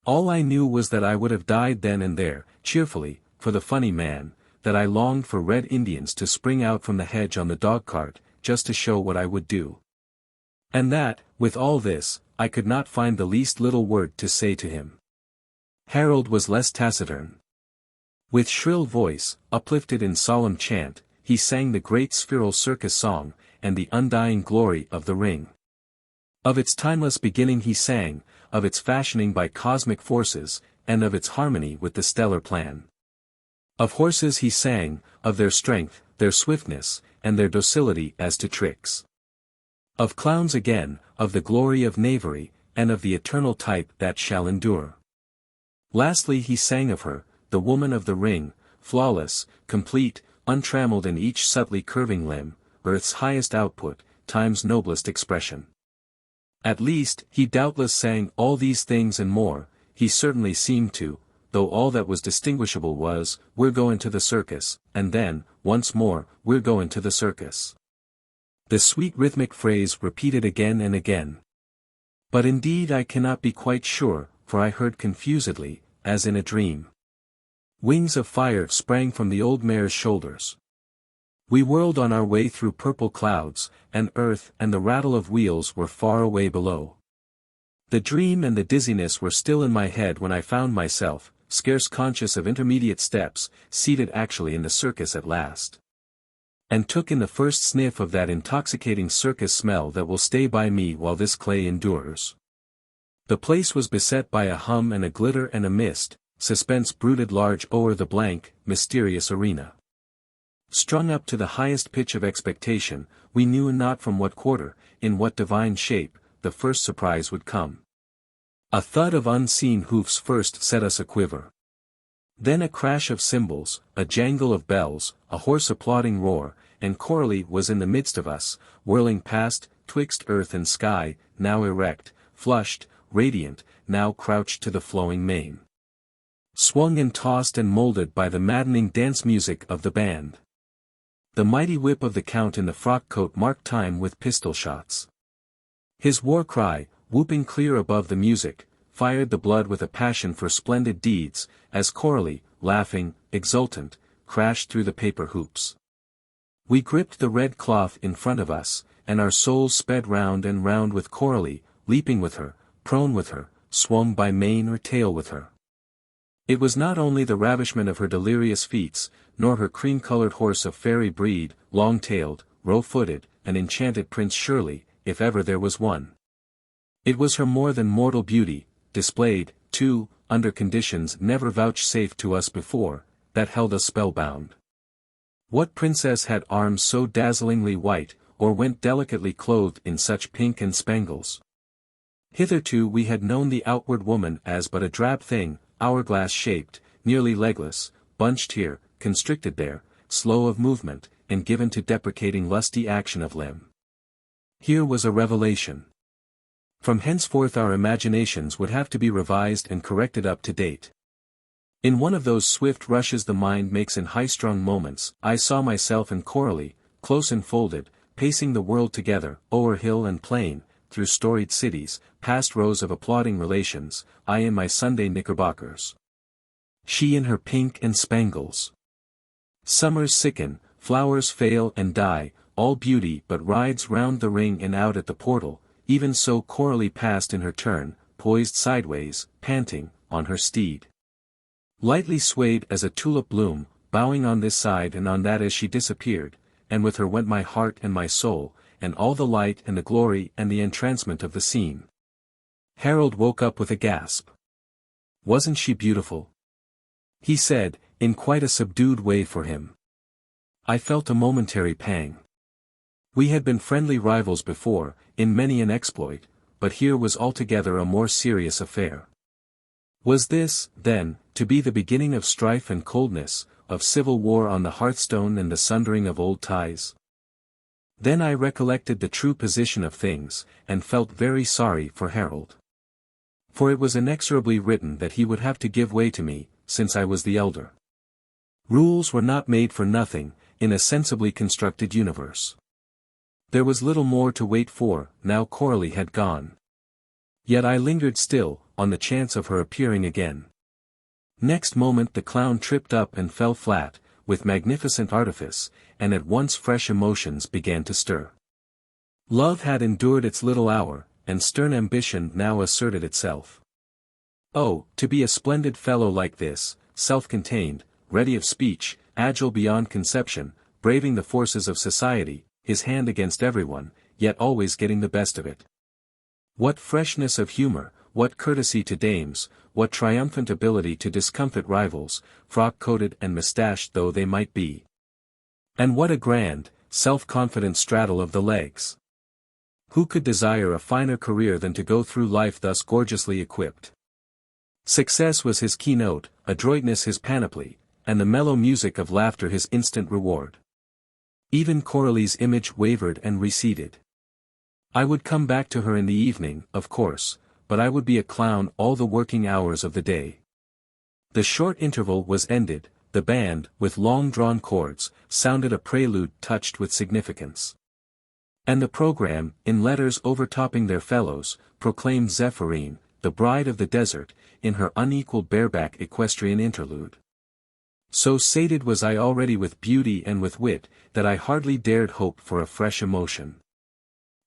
All I knew was that I would have died then and there, cheerfully, for the funny man, that I longed for red Indians to spring out from the hedge on the dog-cart, just to show what I would do. And that, with all this, I could not find the least little word to say to him. Harold was less taciturn. With shrill voice, uplifted in solemn chant, he sang the great spheral circus song, and the undying glory of the ring. Of its timeless beginning he sang, of its fashioning by cosmic forces, and of its harmony with the stellar plan. Of horses he sang, of their strength, their swiftness, and their docility as to tricks. Of clowns again, of the glory of knavery, and of the eternal type that shall endure. Lastly he sang of her, the woman of the ring, flawless, complete, untrammeled in each subtly curving limb, earth's highest output, time's noblest expression. At least, he doubtless sang all these things and more, he certainly seemed to, though all that was distinguishable was, "We're going to the circus," and then, once more, "We're going to the circus." The sweet rhythmic phrase repeated again and again. But indeed I cannot be quite sure, for I heard confusedly, as in a dream. Wings of fire sprang from the old mare's shoulders. We whirled on our way through purple clouds, and earth and the rattle of wheels were far away below. The dream and the dizziness were still in my head when I found myself, scarce conscious of intermediate steps, seated actually in the circus at last. And took in the first sniff of that intoxicating circus smell that will stay by me while this clay endures. The place was beset by a hum and a glitter and a mist, suspense brooded large o'er the blank, mysterious arena. Strung up to the highest pitch of expectation, we knew not from what quarter, in what divine shape, the first surprise would come. A thud of unseen hoofs first set us aquiver. Then a crash of cymbals, a jangle of bells, a hoarse applauding roar, and Coralie was in the midst of us, whirling past, twixt earth and sky, now erect, flushed, radiant, now crouched to the flowing mane. swung and tossed and molded by the maddening dance music of the band. The mighty whip of the count in the frock coat marked time with pistol shots. His war cry, whooping clear above the music, fired the blood with a passion for splendid deeds, as Coralie, laughing, exultant, crashed through the paper hoops. We gripped the red cloth in front of us, and our souls sped round and round with Coralie, leaping with her, prone with her, swung by mane or tail with her. It was not only the ravishment of her delirious feats, nor her cream-colored horse of fairy breed, long-tailed, row-footed, an enchanted prince surely, if ever there was one. It was her more than mortal beauty, displayed, too, under conditions never vouchsafed to us before, that held us spellbound. What princess had arms so dazzlingly white, or went delicately clothed in such pink and spangles? Hitherto we had known the outward woman as but a drab thing, hourglass-shaped, nearly legless, bunched here, constricted there, slow of movement, and given to deprecating lusty action of limb. Here was a revelation. From henceforth our imaginations would have to be revised and corrected up to date. In one of those swift rushes the mind makes in high-strung moments, I saw myself and Coralie, close enfolded, pacing the world together, o'er hill and plain, through storied cities, past rows of applauding relations, I in my Sunday knickerbockers. She in her pink and spangles. Summers sicken, flowers fail and die, all beauty but rides round the ring and out at the portal, even so Coralie passed in her turn, poised sideways, panting, on her steed. Lightly swayed as a tulip bloom, bowing on this side and on that as she disappeared, and with her went my heart and my soul, and all the light and the glory and the entrancement of the scene. Harold woke up with a gasp. "Wasn't she beautiful?" he said, in quite a subdued way for him. I felt a momentary pang. We had been friendly rivals before, in many an exploit, but here was altogether a more serious affair. Was this, then, to be the beginning of strife and coldness, of civil war on the hearthstone and the sundering of old ties? Then I recollected the true position of things, and felt very sorry for Harold. For it was inexorably written that he would have to give way to me, since I was the elder. Rules were not made for nothing, in a sensibly constructed universe. There was little more to wait for, now Coralie had gone. Yet I lingered still, on the chance of her appearing again. Next moment the clown tripped up and fell flat, with magnificent artifice, and at once fresh emotions began to stir. Love had endured its little hour, and stern ambition now asserted itself. Oh, to be a splendid fellow like this, self-contained, ready of speech, agile beyond conception, braving the forces of society, his hand against everyone, yet always getting the best of it. What freshness of humor, what courtesy to dames, what triumphant ability to discomfit rivals, frock-coated and moustached though they might be. And what a grand, self-confident straddle of the legs. Who could desire a finer career than to go through life thus gorgeously equipped? Success was his keynote, adroitness his panoply, and the mellow music of laughter his instant reward. Even Coralie's image wavered and receded. I would come back to her in the evening, of course, but I would be a clown all the working hours of the day. The short interval was ended, the band, with long-drawn chords, sounded a prelude touched with significance. And the program, in letters overtopping their fellows, proclaimed Zephyrine, the bride of the desert, in her unequaled bareback equestrian interlude. So sated was I already with beauty and with wit, that I hardly dared hope for a fresh emotion.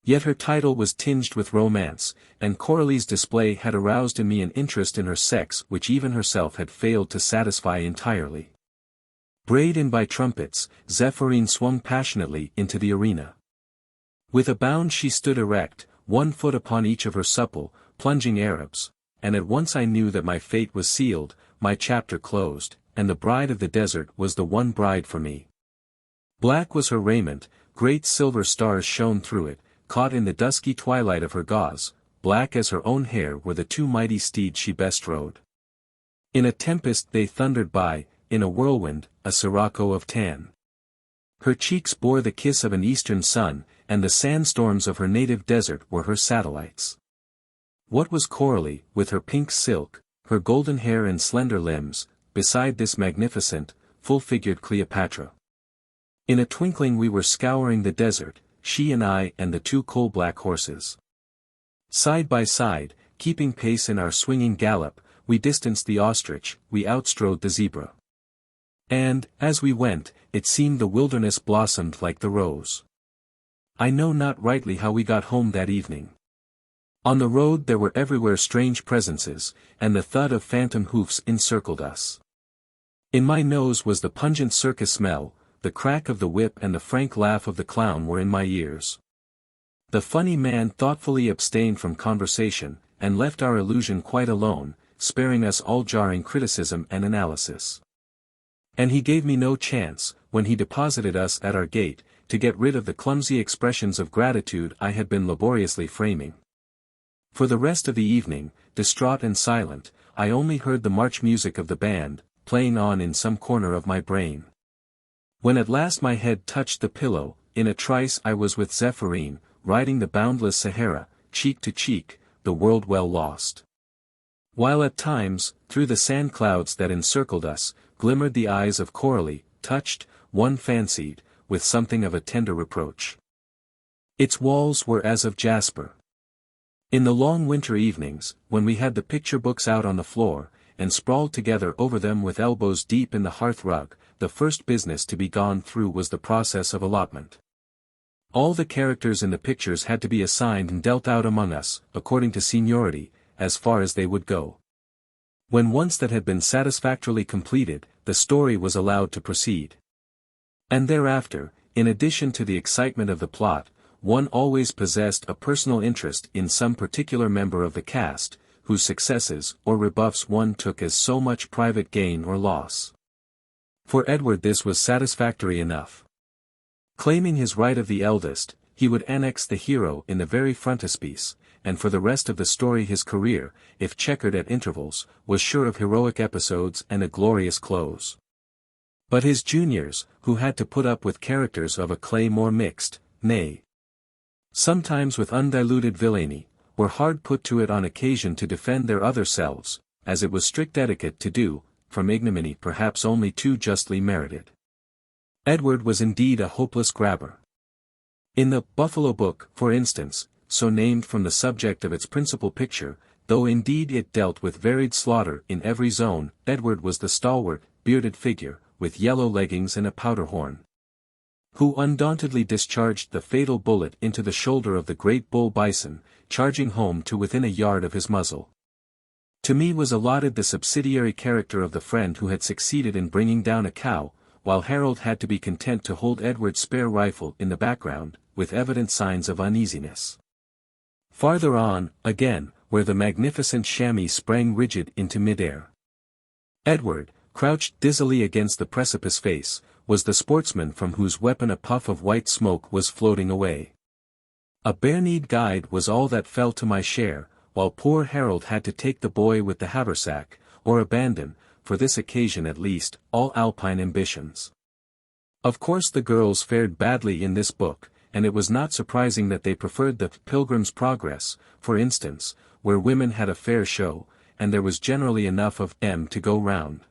Yet her title was tinged with romance, and Coralie's display had aroused in me an interest in her sex which even herself had failed to satisfy entirely. Brayed in by trumpets, Zephyrine swung passionately into the arena. With a bound she stood erect, one foot upon each of her supple, plunging Arabs, and at once I knew that my fate was sealed, my chapter closed, and the bride of the desert was the one bride for me. Black was her raiment, great silver stars shone through it, caught in the dusky twilight of her gauze, black as her own hair were the two mighty steeds she best rode. In a tempest they thundered by, in a whirlwind, a sirocco of tan. Her cheeks bore the kiss of an eastern sun, and the sandstorms of her native desert were her satellites. What was Coralie, with her pink silk, her golden hair and slender limbs, beside this magnificent, full-figured Cleopatra. In a twinkling we were scouring the desert, she and I and the two coal-black horses. Side by side, keeping pace in our swinging gallop, we distanced the ostrich, we outstrode the zebra. And, as we went, it seemed the wilderness blossomed like the rose. I know not rightly how we got home that evening. On the road there were everywhere strange presences, and the thud of phantom hoofs encircled us. In my nose was the pungent circus smell, the crack of the whip and the frank laugh of the clown were in my ears. The funny man thoughtfully abstained from conversation, and left our illusion quite alone, sparing us all jarring criticism and analysis. And he gave me no chance, when he deposited us at our gate, to get rid of the clumsy expressions of gratitude I had been laboriously framing. For the rest of the evening, distraught and silent, I only heard the march music of the band, playing on in some corner of my brain. When at last my head touched the pillow, in a trice I was with Zéphyrine, riding the boundless Sahara, cheek to cheek, the world well lost. While at times, through the sand clouds that encircled us, glimmered the eyes of Coralie, touched, one fancied, with something of a tender reproach. Its walls were as of Jasper. In the long winter evenings, when we had the picture books out on the floor, and sprawled together over them with elbows deep in the hearth rug, the first business to be gone through was the process of allotment. All the characters in the pictures had to be assigned and dealt out among us, according to seniority, as far as they would go. When once that had been satisfactorily completed, the story was allowed to proceed. And thereafter, in addition to the excitement of the plot, one always possessed a personal interest in some particular member of the cast, whose successes or rebuffs one took as so much private gain or loss. For Edward this was satisfactory enough. Claiming his right of the eldest, he would annex the hero in the very frontispiece, and for the rest of the story his career, if checkered at intervals, was sure of heroic episodes and a glorious close. But his juniors, who had to put up with characters of a clay more mixed, nay, sometimes with undiluted villainy, were hard put to it on occasion to defend their other selves, as it was strict etiquette to do, from ignominy perhaps only too justly merited. Edward was indeed a hopeless grabber. In the Buffalo Book, for instance, so named from the subject of its principal picture, though indeed it dealt with varied slaughter in every zone, Edward was the stalwart, bearded figure, with yellow leggings and a powder horn, who undauntedly discharged the fatal bullet into the shoulder of the great bull bison, charging home to within a yard of his muzzle. To me was allotted the subsidiary character of the friend who had succeeded in bringing down a cow, while Harold had to be content to hold Edward's spare rifle in the background, with evident signs of uneasiness. Farther on, again, where the magnificent chamois sprang rigid into mid-air, Edward, crouched dizzily against the precipice face, was the sportsman from whose weapon a puff of white smoke was floating away. A bare-kneed guide was all that fell to my share, while poor Harold had to take the boy with the haversack, or abandon, for this occasion at least, all alpine ambitions. Of course the girls fared badly in this book, and it was not surprising that they preferred the Pilgrim's Progress, for instance, where women had a fair show, and there was generally enough of them to go round.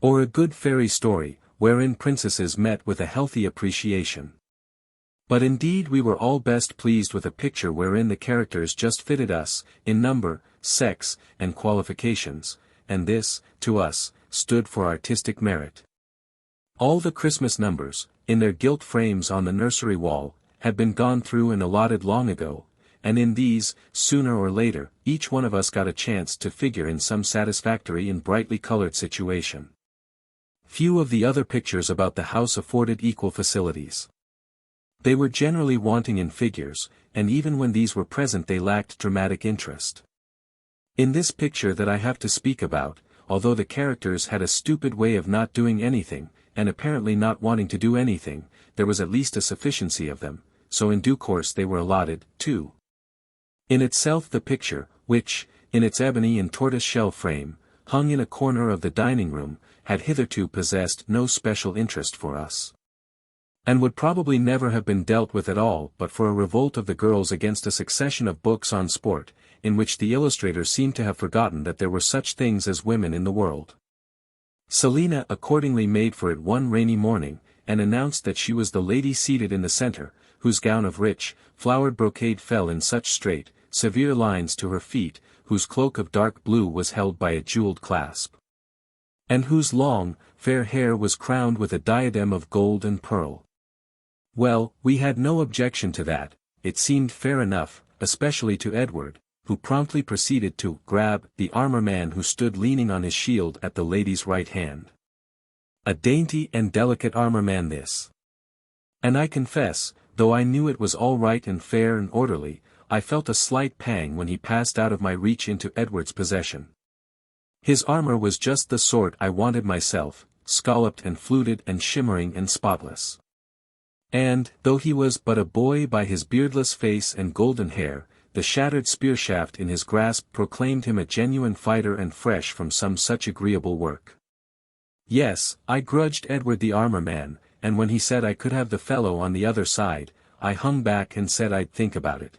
Or a good fairy story, wherein princesses met with a healthy appreciation. But indeed we were all best pleased with a picture wherein the characters just fitted us, in number, sex, and qualifications, and this, to us, stood for artistic merit. All the Christmas numbers, in their gilt frames on the nursery wall, had been gone through and allotted long ago, and in these, sooner or later, each one of us got a chance to figure in some satisfactory and brightly colored situation. Few of the other pictures about the house afforded equal facilities. They were generally wanting in figures, and even when these were present they lacked dramatic interest. In this picture that I have to speak about, although the characters had a stupid way of not doing anything, and apparently not wanting to do anything, there was at least a sufficiency of them, so in due course they were allotted, too. In itself the picture, which, in its ebony and tortoise-shell frame, hung in a corner of the dining room, had hitherto possessed no special interest for us, and would probably never have been dealt with at all but for a revolt of the girls against a succession of books on sport, in which the illustrator seemed to have forgotten that there were such things as women in the world. Selina accordingly made for it one rainy morning, and announced that she was the lady seated in the center, whose gown of rich, flowered brocade fell in such straight, severe lines to her feet, whose cloak of dark blue was held by a jeweled clasp, and whose long, fair hair was crowned with a diadem of gold and pearl. Well, we had no objection to that, it seemed fair enough, especially to Edward, who promptly proceeded to grab the armor-man who stood leaning on his shield at the lady's right hand. A dainty and delicate armor-man this. And I confess, though I knew it was all right and fair and orderly, I felt a slight pang when he passed out of my reach into Edward's possession. His armor was just the sort I wanted myself, scalloped and fluted and shimmering and spotless. And, though he was but a boy by his beardless face and golden hair, the shattered spear shaft in his grasp proclaimed him a genuine fighter and fresh from some such agreeable work. Yes, I grudged Edward the armor-man, and when he said I could have the fellow on the other side, I hung back and said I'd think about it.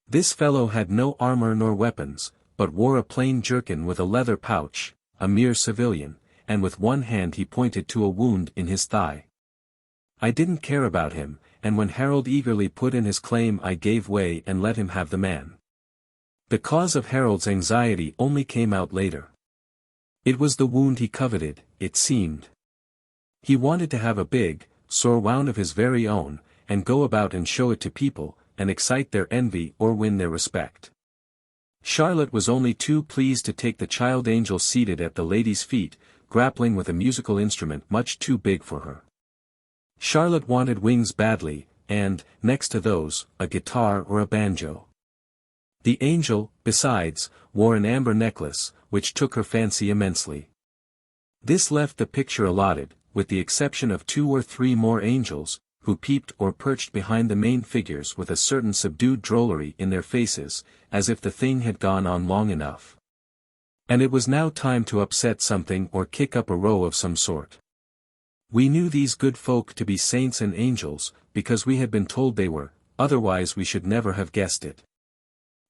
This fellow had no armor nor weapons, but wore a plain jerkin with a leather pouch, a mere civilian, and with one hand he pointed to a wound in his thigh. I didn't care about him, and when Harold eagerly put in his claim I gave way and let him have the man. The cause of Harold's anxiety only came out later. It was the wound he coveted, it seemed. He wanted to have a big, sore wound of his very own, and go about and show it to people, and excite their envy or win their respect. Charlotte was only too pleased to take the child angel seated at the lady's feet, grappling with a musical instrument much too big for her. Charlotte wanted wings badly, and, next to those, a guitar or a banjo. The angel, besides, wore an amber necklace, which took her fancy immensely. This left the picture allotted, with the exception of 2 or 3 more angels, who peeped or perched behind the main figures with a certain subdued drollery in their faces, as if the thing had gone on long enough. And it was now time to upset something or kick up a row of some sort. We knew these good folk to be saints and angels, because we had been told they were, otherwise we should never have guessed it.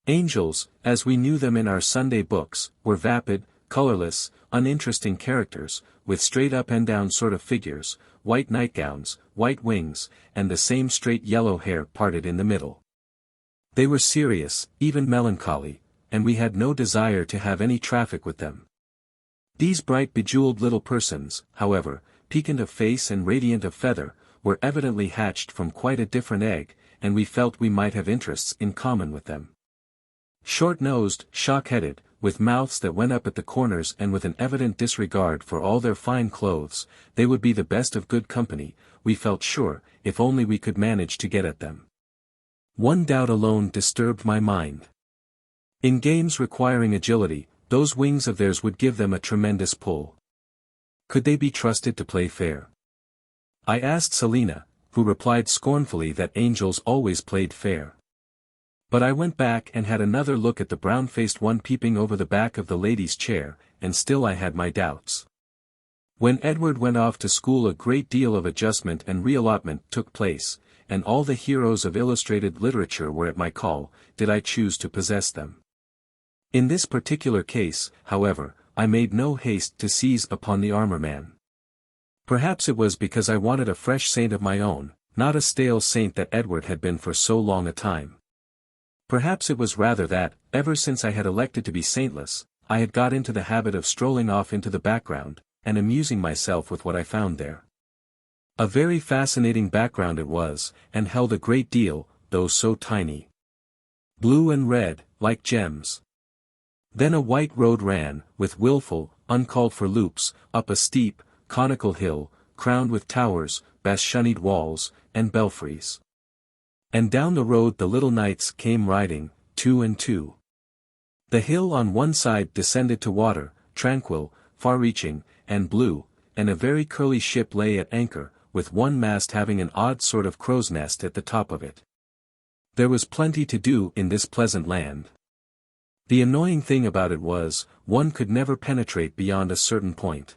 Angels, as we knew them in our Sunday books, were vapid, colorless, uninteresting characters, with straight up and down sort of figures, white nightgowns, white wings, and the same straight yellow hair parted in the middle. They were serious, even melancholy, and we had no desire to have any traffic with them. These bright bejeweled little persons, however, piquant of face and radiant of feather, were evidently hatched from quite a different egg, and we felt we might have interests in common with them. Short-nosed, shock-headed, with mouths that went up at the corners and with an evident disregard for all their fine clothes, they would be the best of good company, we felt sure, if only we could manage to get at them. One doubt alone disturbed my mind. In games requiring agility, those wings of theirs would give them a tremendous pull. Could they be trusted to play fair? I asked Selina, who replied scornfully that angels always played fair. But I went back and had another look at the brown-faced one peeping over the back of the lady's chair, and still I had my doubts. When Edward went off to school a great deal of adjustment and reallotment took place, and all the heroes of illustrated literature were at my call, did I choose to possess them. In this particular case, however, I made no haste to seize upon the armor-man. Perhaps it was because I wanted a fresh saint of my own, not a stale saint that Edward had been for so long a time. Perhaps it was rather that, ever since I had elected to be saintless, I had got into the habit of strolling off into the background, and amusing myself with what I found there. A very fascinating background it was, and held a great deal, though so tiny. Blue and red, like gems. Then a white road ran, with wilful, uncalled-for loops, up a steep, conical hill, crowned with towers, bastioned walls, and belfries. And down the road the little knights came riding, 2 and 2. The hill on one side descended to water, tranquil, far-reaching, and blue, and a very curly ship lay at anchor, with one mast having an odd sort of crow's nest at the top of it. There was plenty to do in this pleasant land. The annoying thing about it was, one could never penetrate beyond a certain point.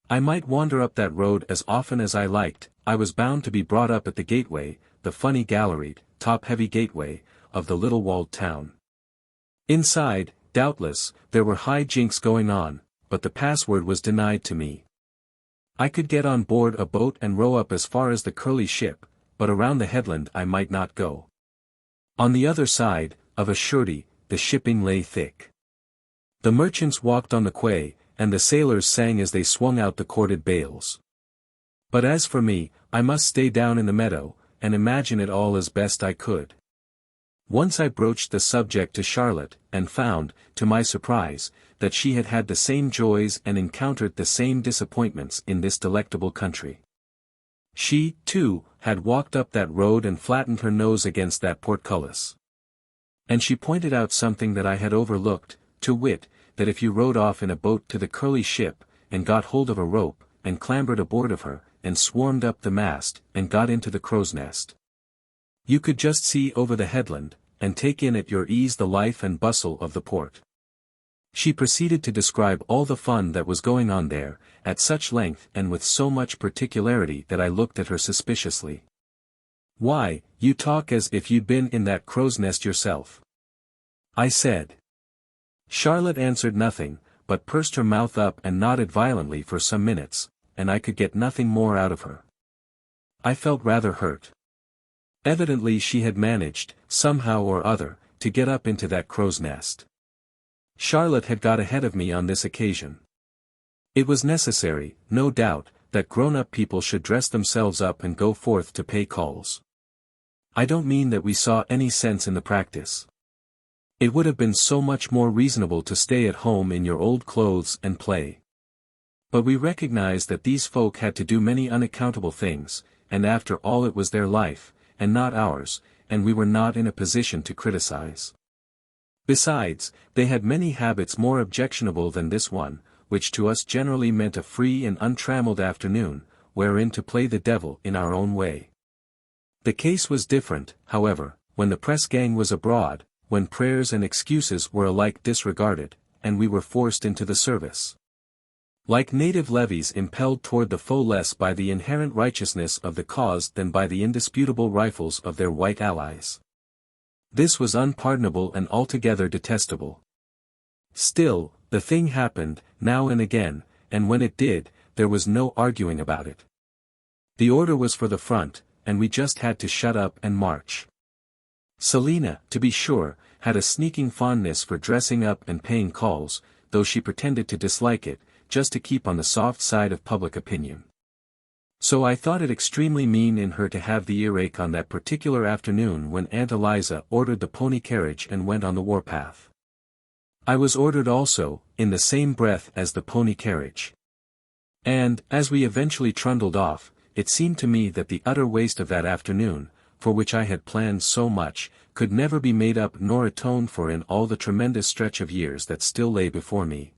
I might wander up that road as often as I liked, I was bound to be brought up at the gateway, the funny galleried, top-heavy gateway, of the little walled town. Inside, doubtless, there were high jinks going on, but the password was denied to me. I could get on board a boat and row up as far as the curly ship, but around the headland I might not go. On the other side, of a surety, the shipping lay thick. The merchants walked on the quay, and the sailors sang as they swung out the corded bales. But as for me, I must stay down in the meadow, and imagine it all as best I could. Once I broached the subject to Charlotte, and found, to my surprise, that she had had the same joys and encountered the same disappointments in this delectable country. She, too, had walked up that road and flattened her nose against that portcullis. And she pointed out something that I had overlooked, to wit, that if you rowed off in a boat to the curly ship, and got hold of a rope, and clambered aboard of her, and swarmed up the mast, and got into the crow's nest, you could just see over the headland, and take in at your ease the life and bustle of the port. She proceeded to describe all the fun that was going on there, at such length and with so much particularity that I looked at her suspiciously. "Why, you talk as if you'd been in that crow's nest yourself," I said. Charlotte answered nothing, but pursed her mouth up and nodded violently for some minutes, and I could get nothing more out of her. I felt rather hurt. Evidently she had managed, somehow or other, to get up into that crow's nest. Charlotte had got ahead of me on this occasion. It was necessary, no doubt, that grown-up people should dress themselves up and go forth to pay calls. I don't mean that we saw any sense in the practice. It would have been so much more reasonable to stay at home in your old clothes and play. But we recognized that these folk had to do many unaccountable things, and after all it was their life, and not ours, and we were not in a position to criticize. Besides, they had many habits more objectionable than this one, which to us generally meant a free and untrammeled afternoon, wherein to play the devil in our own way. The case was different, however, when the press gang was abroad, when prayers and excuses were alike disregarded, and we were forced into the service. Like native levies impelled toward the foe less by the inherent righteousness of the cause than by the indisputable rifles of their white allies. This was unpardonable and altogether detestable. Still, the thing happened, now and again, and when it did, there was no arguing about it. The order was for the front, and we just had to shut up and march. Selina, to be sure, had a sneaking fondness for dressing up and paying calls, though she pretended to dislike it, just to keep on the soft side of public opinion. So I thought it extremely mean in her to have the earache on that particular afternoon when Aunt Eliza ordered the pony carriage and went on the warpath. I was ordered also, in the same breath as the pony carriage. And, as we eventually trundled off, it seemed to me that the utter waste of that afternoon, for which I had planned so much, could never be made up nor atoned for in all the tremendous stretch of years that still lay before me.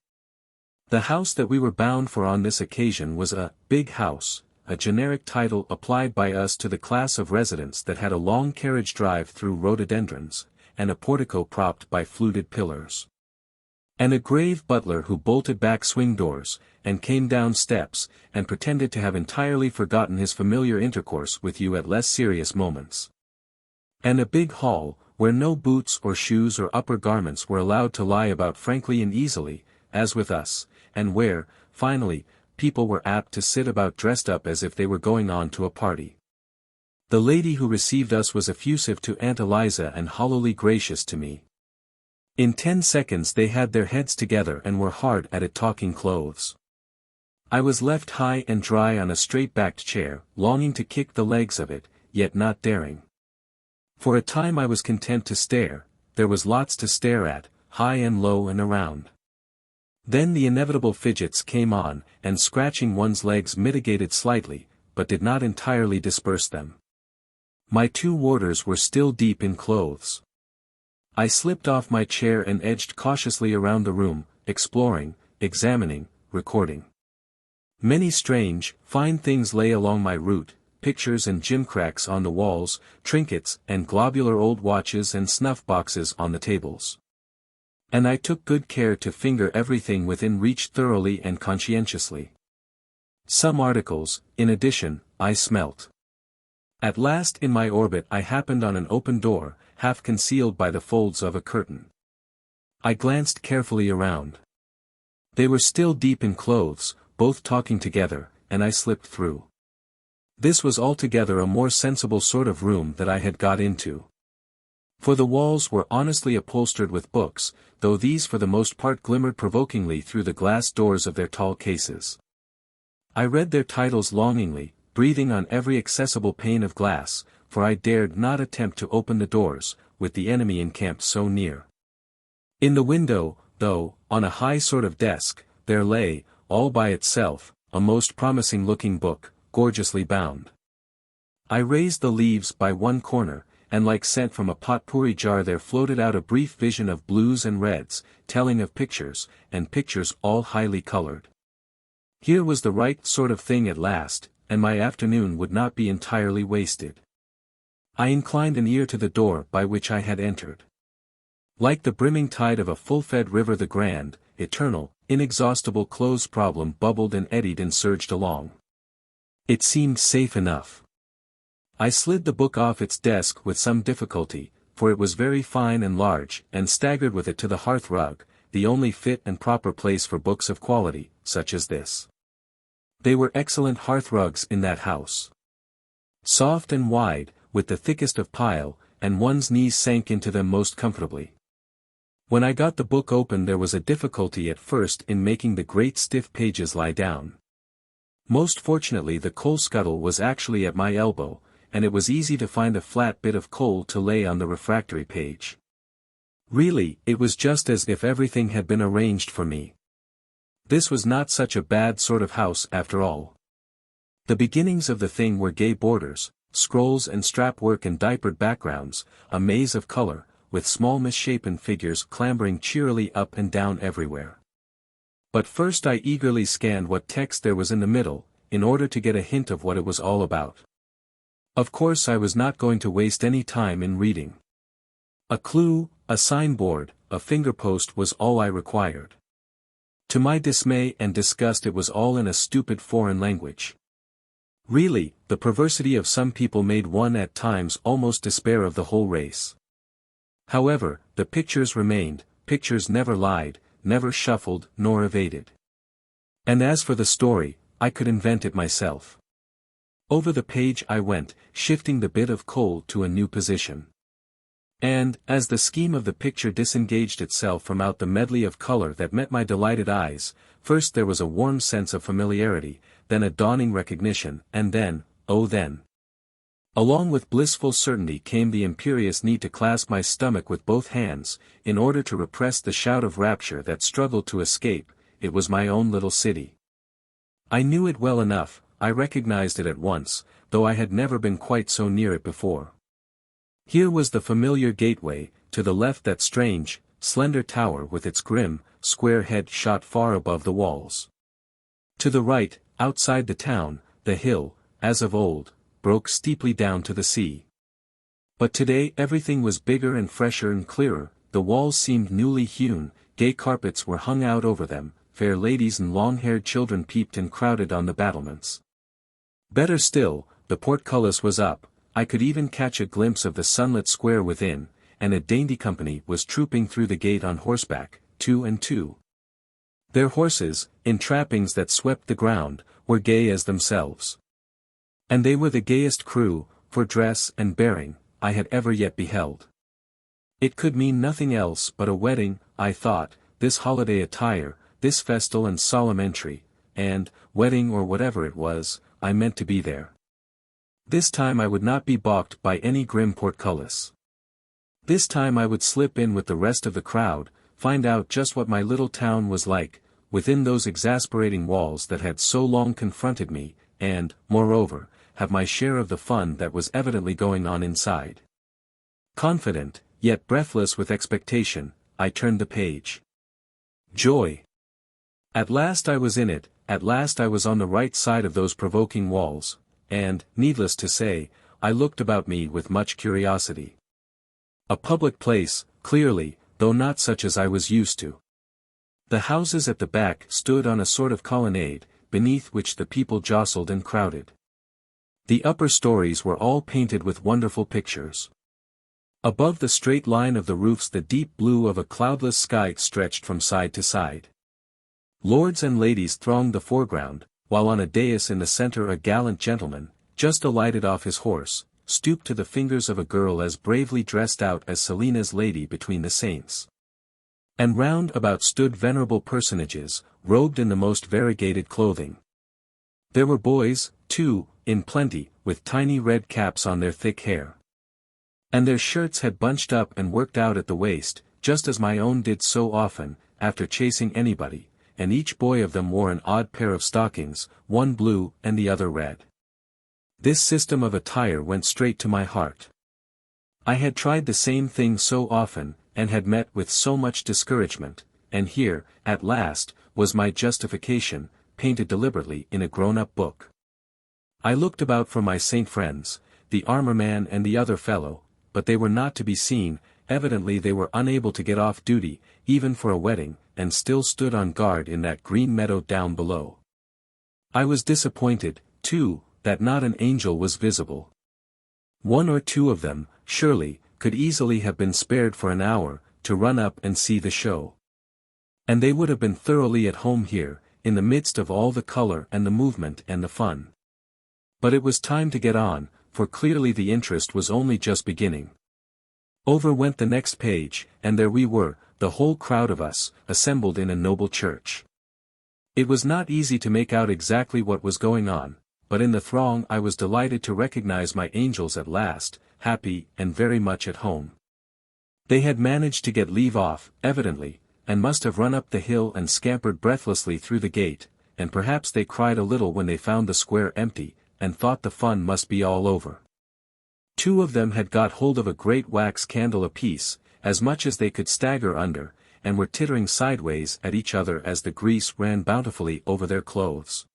The house that we were bound for on this occasion was a big house, a generic title applied by us to the class of residents that had a long carriage drive through rhododendrons, and a portico propped by fluted pillars. And a grave butler who bolted back swing doors, and came down steps, and pretended to have entirely forgotten his familiar intercourse with you at less serious moments. And a big hall, where no boots or shoes or upper garments were allowed to lie about frankly and easily, as with us, and where, finally, people were apt to sit about dressed up as if they were going on to a party. The lady who received us was effusive to Aunt Eliza and hollowly gracious to me. In 10 seconds they had their heads together and were hard at it talking clothes. I was left high and dry on a straight-backed chair, longing to kick the legs of it, yet not daring. For a time I was content to stare, there was lots to stare at, high and low and around. Then the inevitable fidgets came on, and scratching one's legs mitigated slightly, but did not entirely disperse them. My 2 warders were still deep in clothes. I slipped off my chair and edged cautiously around the room, exploring, examining, recording. Many strange, fine things lay along my route, pictures and gimcracks on the walls, trinkets and globular old watches and snuff-boxes on the tables. And I took good care to finger everything within reach thoroughly and conscientiously. Some articles, in addition, I smelt. At last in my orbit I happened on an open door, half concealed by the folds of a curtain. I glanced carefully around. They were still deep in clothes, both talking together, and I slipped through. This was altogether a more sensible sort of room that I had got into. For the walls were honestly upholstered with books, though these for the most part glimmered provokingly through the glass doors of their tall cases. I read their titles longingly, breathing on every accessible pane of glass, for I dared not attempt to open the doors, with the enemy encamped so near. In the window, though, on a high sort of desk, there lay, all by itself, a most promising-looking book, gorgeously bound. I raised the leaves by one corner, and like scent from a potpourri jar there floated out a brief vision of blues and reds, telling of pictures, and pictures all highly colored. Here was the right sort of thing at last, and my afternoon would not be entirely wasted. I inclined an ear to the door by which I had entered. Like the brimming tide of a full-fed river the grand, eternal, inexhaustible clothes problem bubbled and eddied and surged along. It seemed safe enough. I slid the book off its desk with some difficulty, for it was very fine and large, and staggered with it to the hearth rug, the only fit and proper place for books of quality, such as this. They were excellent hearth rugs in that house. Soft and wide, with the thickest of pile, and one's knees sank into them most comfortably. When I got the book open there was a difficulty at first in making the great stiff pages lie down. Most fortunately the coal scuttle was actually at my elbow, and it was easy to find a flat bit of coal to lay on the refractory page. Really, it was just as if everything had been arranged for me. This was not such a bad sort of house after all. The beginnings of the thing were gay borders, scrolls and strap work and diapered backgrounds, a maze of color, with small misshapen figures clambering cheerily up and down everywhere. But first I eagerly scanned what text there was in the middle, in order to get a hint of what it was all about. Of course I was not going to waste any time in reading. A clue, a signboard, a fingerpost was all I required. To my dismay and disgust it was all in a stupid foreign language. Really, the perversity of some people made one at times almost despair of the whole race. However, the pictures remained, pictures never lied, never shuffled nor evaded. And as for the story, I could invent it myself. Over the page I went, shifting the bit of coal to a new position. And, as the scheme of the picture disengaged itself from out the medley of color that met my delighted eyes, first there was a warm sense of familiarity, then a dawning recognition, and then, oh then. Along with blissful certainty came the imperious need to clasp my stomach with both hands, in order to repress the shout of rapture that struggled to escape. It was my own little city. I knew it well enough, I recognized it at once, though I had never been quite so near it before. Here was the familiar gateway, to the left that strange, slender tower with its grim, square head shot far above the walls. To the right, outside the town, the hill, as of old, broke steeply down to the sea. But today everything was bigger and fresher and clearer, the walls seemed newly hewn, gay carpets were hung out over them, fair ladies and long-haired children peeped and crowded on the battlements. Better still, the portcullis was up, I could even catch a glimpse of the sunlit square within, and a dainty company was trooping through the gate on horseback, 2 and 2. Their horses, in trappings that swept the ground, were gay as themselves. And they were the gayest crew, for dress and bearing, I had ever yet beheld. It could mean nothing else but a wedding, I thought, this holiday attire, this festal and solemn entry, and, wedding or whatever it was, I meant to be there. This time I would not be balked by any grim portcullis. This time I would slip in with the rest of the crowd, find out just what my little town was like, within those exasperating walls that had so long confronted me, and, moreover, have my share of the fun that was evidently going on inside. Confident, yet breathless with expectation, I turned the page. Joy! At last I was in it, at last I was on the right side of those provoking walls, and, needless to say, I looked about me with much curiosity. A public place, clearly, though not such as I was used to. The houses at the back stood on a sort of colonnade, beneath which the people jostled and crowded. The upper stories were all painted with wonderful pictures. Above the straight line of the roofs the deep blue of a cloudless sky stretched from side to side. Lords and ladies thronged the foreground, while on a dais in the center a gallant gentleman, just alighted off his horse, stooped to the fingers of a girl as bravely dressed out as Selina's lady between the saints. And round about stood venerable personages, robed in the most variegated clothing. There were boys, too, in plenty, with tiny red caps on their thick hair. And their shirts had bunched up and worked out at the waist, just as my own did so often, after chasing anybody, and each boy of them wore an odd pair of stockings, one blue and the other red. This system of attire went straight to my heart. I had tried the same thing so often, and had met with so much discouragement, and here, at last, was my justification, painted deliberately in a grown-up book. I looked about for my saint friends, the armor man and the other fellow, but they were not to be seen. Evidently they were unable to get off duty, even for a wedding, and still stood on guard in that green meadow down below. I was disappointed, too, that not an angel was visible. One or two of them, surely, could easily have been spared for an hour, to run up and see the show. And they would have been thoroughly at home here, in the midst of all the color and the movement and the fun. But it was time to get on, for clearly the interest was only just beginning. Over went the next page, and there we were, the whole crowd of us, assembled in a noble church. It was not easy to make out exactly what was going on, but in the throng I was delighted to recognize my angels at last, happy and very much at home. They had managed to get leave off, evidently, and must have run up the hill and scampered breathlessly through the gate, and perhaps they cried a little when they found the square empty, and thought the fun must be all over. Two of them had got hold of a great wax candle apiece, as much as they could stagger under, and were tittering sideways at each other as the grease ran bountifully over their clothes.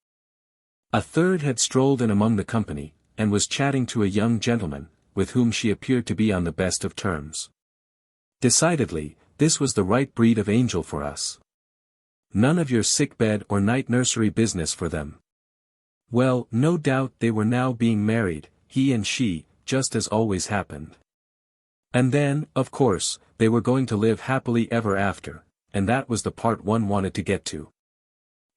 A third had strolled in among the company, and was chatting to a young gentleman, with whom she appeared to be on the best of terms. Decidedly, this was the right breed of angel for us. None of your sick-bed or night-nursery business for them. Well, no doubt they were now being married, he and she, just as always happened. And then, of course, they were going to live happily ever after, and that was the part one wanted to get to.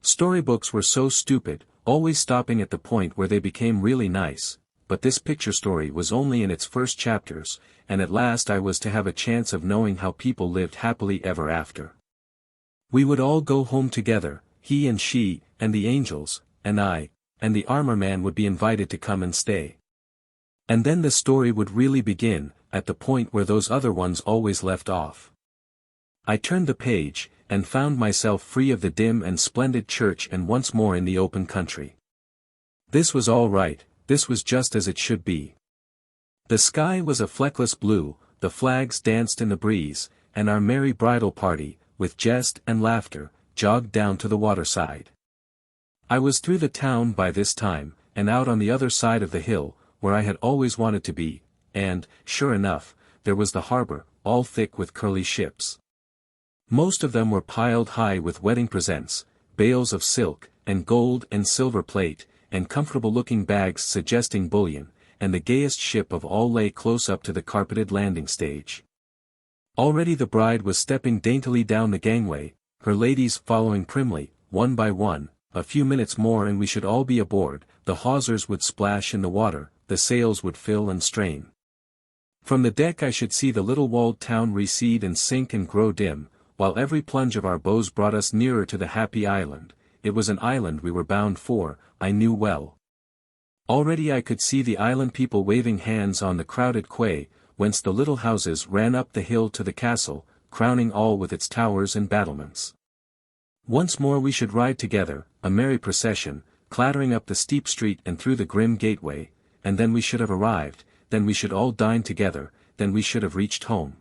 Storybooks were so stupid, always stopping at the point where they became really nice, but this picture story was only in its first chapters, and at last I was to have a chance of knowing how people lived happily ever after. We would all go home together, he and she, and the angels, and I, and the armor man would be invited to come and stay. And then the story would really begin, at the point where those other ones always left off. I turned the page, and found myself free of the dim and splendid church and once more in the open country. This was all right, this was just as it should be. The sky was a fleckless blue, the flags danced in the breeze, and our merry bridal party, with jest and laughter, jogged down to the waterside. I was through the town by this time, and out on the other side of the hill, where I had always wanted to be, and, sure enough, there was the harbor, all thick with curly ships. Most of them were piled high with wedding presents, bales of silk, and gold and silver plate, and comfortable-looking bags suggesting bullion, and the gayest ship of all lay close up to the carpeted landing stage. Already the bride was stepping daintily down the gangway, her ladies following primly, one by one. A few minutes more and we should all be aboard, the hawsers would splash in the water, the sails would fill and strain. From the deck I should see the little walled town recede and sink and grow dim, while every plunge of our bows brought us nearer to the happy island. It was an island we were bound for, I knew well. Already I could see the island people waving hands on the crowded quay, whence the little houses ran up the hill to the castle, crowning all with its towers and battlements. Once more we should ride together, a merry procession, clattering up the steep street and through the grim gateway, and then we should have arrived, then we should all dine together, then we should have reached home.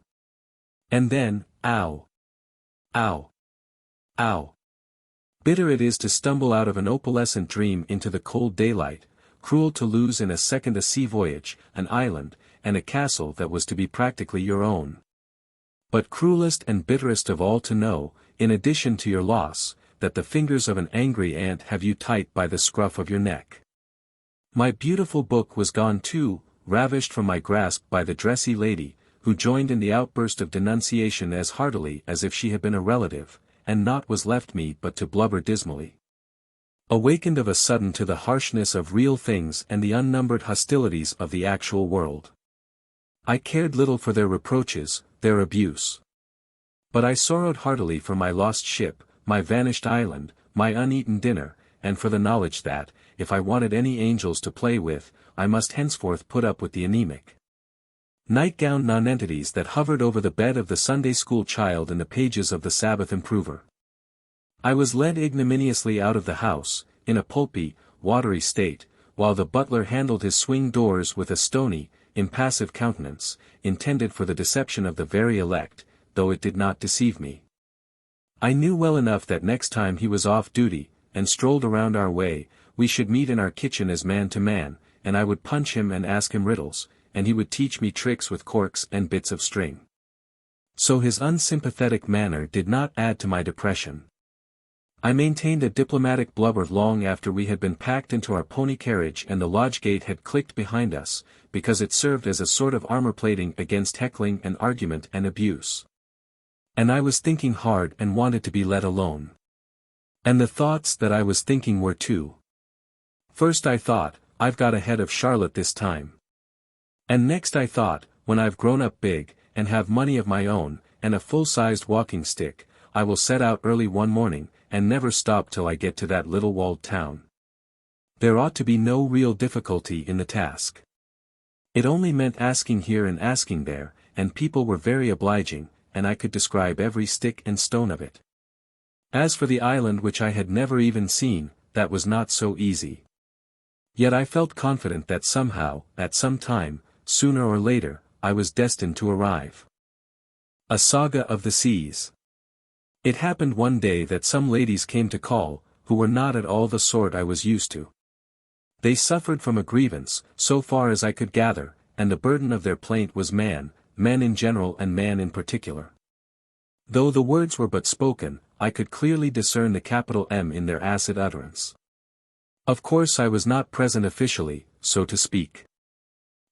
And then, ow! Ow! Ow! Bitter it is to stumble out of an opalescent dream into the cold daylight, cruel to lose in a second a sea voyage, an island, and a castle that was to be practically your own. But cruelest and bitterest of all to know, in addition to your loss, that the fingers of an angry ant have you tight by the scruff of your neck. My beautiful book was gone too, ravished from my grasp by the dressy lady, who joined in the outburst of denunciation as heartily as if she had been a relative, and naught was left me but to blubber dismally. Awakened of a sudden to the harshness of real things and the unnumbered hostilities of the actual world. I cared little for their reproaches, their abuse. But I sorrowed heartily for my lost ship, my vanished island, my uneaten dinner, and for the knowledge that, if I wanted any angels to play with, I must henceforth put up with the anemic nightgown nonentities that hovered over the bed of the Sunday school child in the pages of the Sabbath Improver. I was led ignominiously out of the house, in a pulpy, watery state, while the butler handled his swing doors with a stony, impassive countenance, intended for the deception of the very elect, though it did not deceive me. I knew well enough that next time he was off duty, and strolled around our way, we should meet in our kitchen as man to man, and I would punch him and ask him riddles, and he would teach me tricks with corks and bits of string. So his unsympathetic manner did not add to my depression. I maintained a diplomatic blubber long after we had been packed into our pony carriage and the lodge gate had clicked behind us, because it served as a sort of armor-plating against heckling and argument and abuse. And I was thinking hard and wanted to be let alone. And the thoughts that I was thinking were two. First I thought, I've got ahead of Charlotte this time. And next I thought, when I've grown up big, and have money of my own, and a full-sized walking stick, I will set out early one morning, and never stop till I get to that little walled town. There ought to be no real difficulty in the task. It only meant asking here and asking there, and people were very obliging, and I could describe every stick and stone of it. As for the island which I had never even seen, that was not so easy. Yet I felt confident that somehow, at some time, sooner or later, I was destined to arrive. A Saga of the Seas. It happened one day that some ladies came to call, who were not at all the sort I was used to. They suffered from a grievance, so far as I could gather, and the burden of their plaint was men in general and man in particular. Though the words were but spoken, I could clearly discern the capital M in their acid utterance. Of course I was not present officially, so to speak.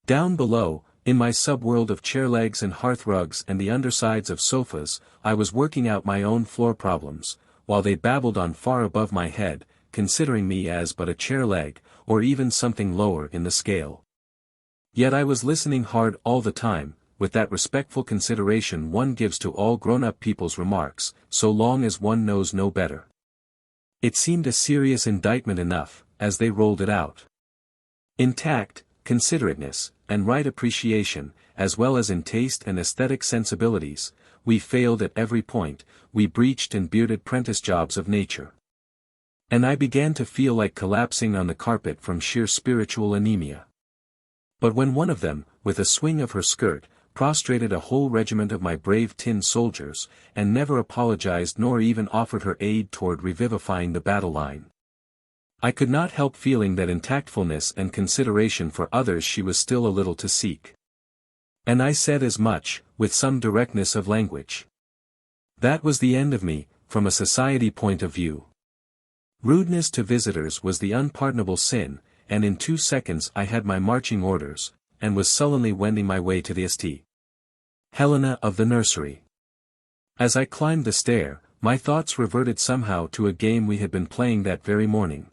Down below, in my subworld of chair legs and hearth rugs and the undersides of sofas, I was working out my own floor problems, while they babbled on far above my head, considering me as but a chair leg, or even something lower in the scale. Yet I was listening hard all the time, with that respectful consideration one gives to all grown-up people's remarks, so long as one knows no better. It seemed a serious indictment enough, as they rolled it out. In tact, considerateness, and right appreciation, as well as in taste and aesthetic sensibilities, we failed at every point, we breeched and bearded prentice jobs of nature. And I began to feel like collapsing on the carpet from sheer spiritual anemia. But when one of them, with a swing of her skirt, prostrated a whole regiment of my brave tin soldiers, and never apologized nor even offered her aid toward revivifying the battle line, I could not help feeling that in tactfulness and consideration for others she was still a little to seek. And I said as much, with some directness of language. That was the end of me, from a society point of view. Rudeness to visitors was the unpardonable sin, and in 2 seconds I had my marching orders, and was sullenly wending my way to the St. Helena of the nursery. As I climbed the stair, my thoughts reverted somehow to a game we had been playing that very morning.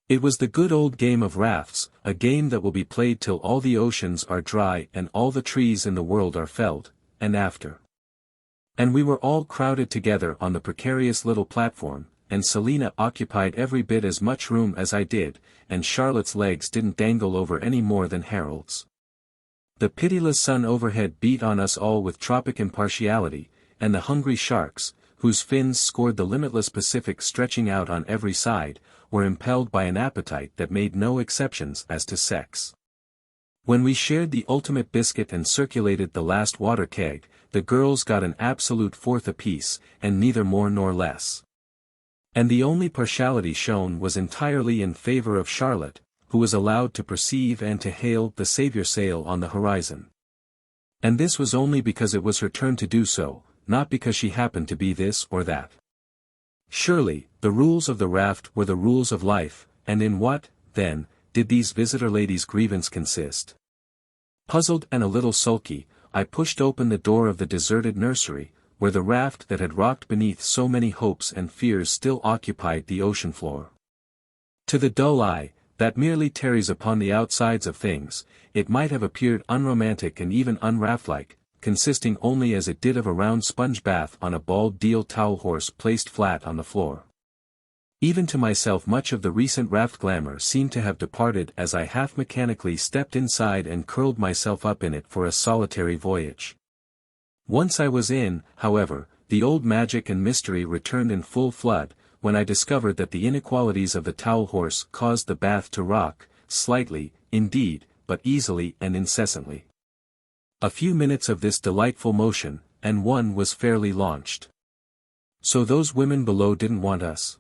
It was the good old game of rafts, a game that will be played till all the oceans are dry and all the trees in the world are felled, and after. And we were all crowded together on the precarious little platform, and Selina occupied every bit as much room as I did, and Charlotte's legs didn't dangle over any more than Harold's. The pitiless sun overhead beat on us all with tropic impartiality, and the hungry sharks, whose fins scored the limitless Pacific stretching out on every side, were impelled by an appetite that made no exceptions as to sex. When we shared the ultimate biscuit and circulated the last water keg, the girls got an absolute fourth apiece, and neither more nor less. And the only partiality shown was entirely in favor of Charlotte, who was allowed to perceive and to hail the savior sail on the horizon. And this was only because it was her turn to do so, not because she happened to be this or that. Surely, the rules of the raft were the rules of life, and in what, then, did these visitor ladies' grievance consist? Puzzled and a little sulky, I pushed open the door of the deserted nursery, where the raft that had rocked beneath so many hopes and fears still occupied the ocean floor. To the dull eye, that merely tarries upon the outsides of things, it might have appeared unromantic and even unraft-like, consisting only as it did of a round sponge bath on a bald deal towel horse placed flat on the floor. Even to myself much of the recent raft glamour seemed to have departed as I half mechanically stepped inside and curled myself up in it for a solitary voyage. Once I was in, however, the old magic and mystery returned in full flood, when I discovered that the inequalities of the towel horse caused the bath to rock, slightly, indeed, but easily and incessantly. A few minutes of this delightful motion, and one was fairly launched. So those women below didn't want us?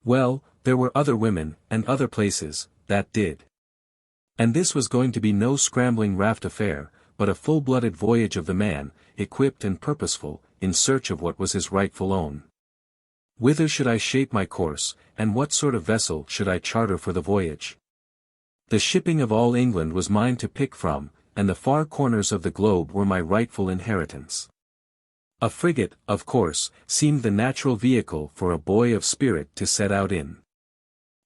Well, there were other women, and other places, that did. And this was going to be no scrambling raft affair, but a full-blooded voyage of the man, equipped and purposeful, in search of what was his rightful own. Whither should I shape my course, and what sort of vessel should I charter for the voyage? The shipping of all England was mine to pick from, and the far corners of the globe were my rightful inheritance. A frigate, of course, seemed the natural vehicle for a boy of spirit to set out in.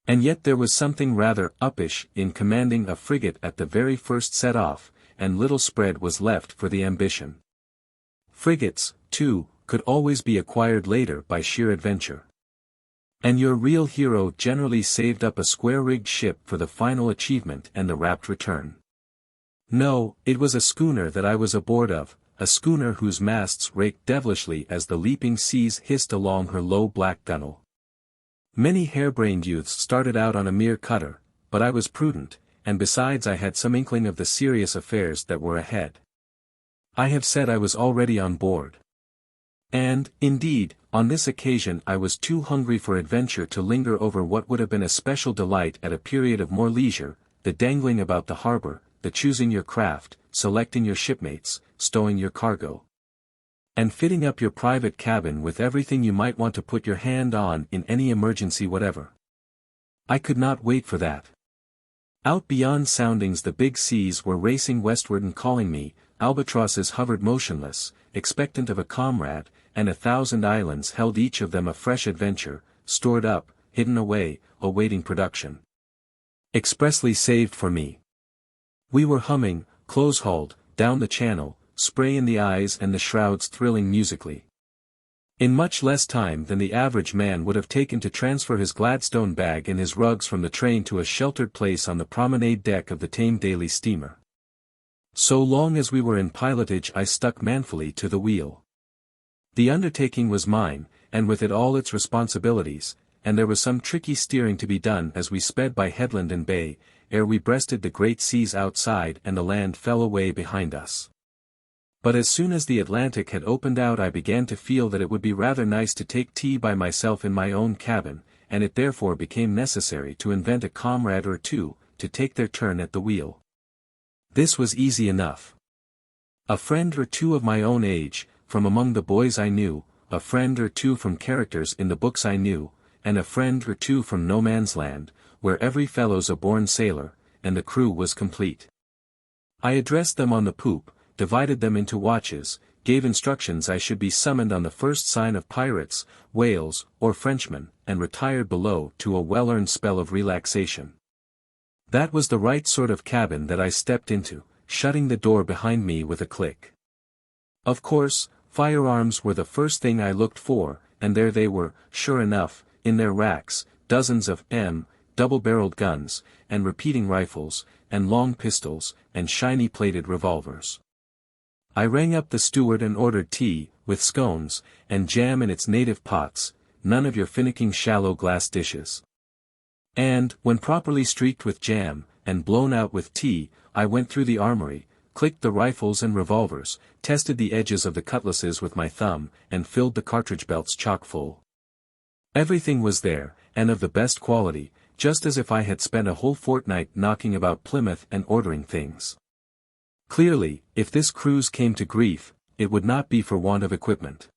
And yet there was something rather uppish in commanding a frigate at the very first set-off, and little spread was left for the ambition. Frigates, too, could always be acquired later by sheer adventure. And your real hero generally saved up a square-rigged ship for the final achievement and the rapt return. No, it was a schooner that I was aboard of, a schooner whose masts raked devilishly as the leaping seas hissed along her low black gunwale. Many harebrained youths started out on a mere cutter, but I was prudent, and besides I had some inkling of the serious affairs that were ahead. I have said I was already on board. And, indeed, on this occasion I was too hungry for adventure to linger over what would have been a special delight at a period of more leisure, the dangling about the harbor, the choosing your craft, selecting your shipmates, stowing your cargo, and fitting up your private cabin with everything you might want to put your hand on in any emergency whatever. I could not wait for that. Out beyond soundings the big seas were racing westward and calling me, albatrosses hovered motionless, expectant of a comrade, and 1,000 islands held each of them a fresh adventure, stored up, hidden away, awaiting production. Expressly saved for me. We were humming, close-hauled, down the channel, spray in the eyes and the shrouds thrilling musically. In much less time than the average man would have taken to transfer his Gladstone bag and his rugs from the train to a sheltered place on the promenade deck of the tame daily steamer. So long as we were in pilotage I stuck manfully to the wheel. The undertaking was mine, and with it all its responsibilities, and there was some tricky steering to be done as we sped by headland and bay, ere we breasted the great seas outside and the land fell away behind us. But as soon as the Atlantic had opened out I began to feel that it would be rather nice to take tea by myself in my own cabin, and it therefore became necessary to invent a comrade or two, to take their turn at the wheel. This was easy enough. A friend or two of my own age, from among the boys I knew, a friend or two from characters in the books I knew, and a friend or two from no man's land, where every fellow's a born sailor, and the crew was complete. I addressed them on the poop, divided them into watches, gave instructions I should be summoned on the first sign of pirates, whales, or Frenchmen, and retired below to a well-earned spell of relaxation. That was the right sort of cabin that I stepped into, shutting the door behind me with a click. Of course, firearms were the first thing I looked for, and there they were, sure enough, in their racks, dozens of double-barreled guns, and repeating rifles, and long pistols, and shiny plated revolvers. I rang up the steward and ordered tea, with scones, and jam in its native pots, none of your finicking shallow glass dishes. And, when properly streaked with jam, and blown out with tea, I went through the armory, clicked the rifles and revolvers, tested the edges of the cutlasses with my thumb, and filled the cartridge belts chock full. Everything was there, and of the best quality, just as if I had spent a whole fortnight knocking about Plymouth and ordering things. Clearly, if this cruise came to grief, it would not be for want of equipment.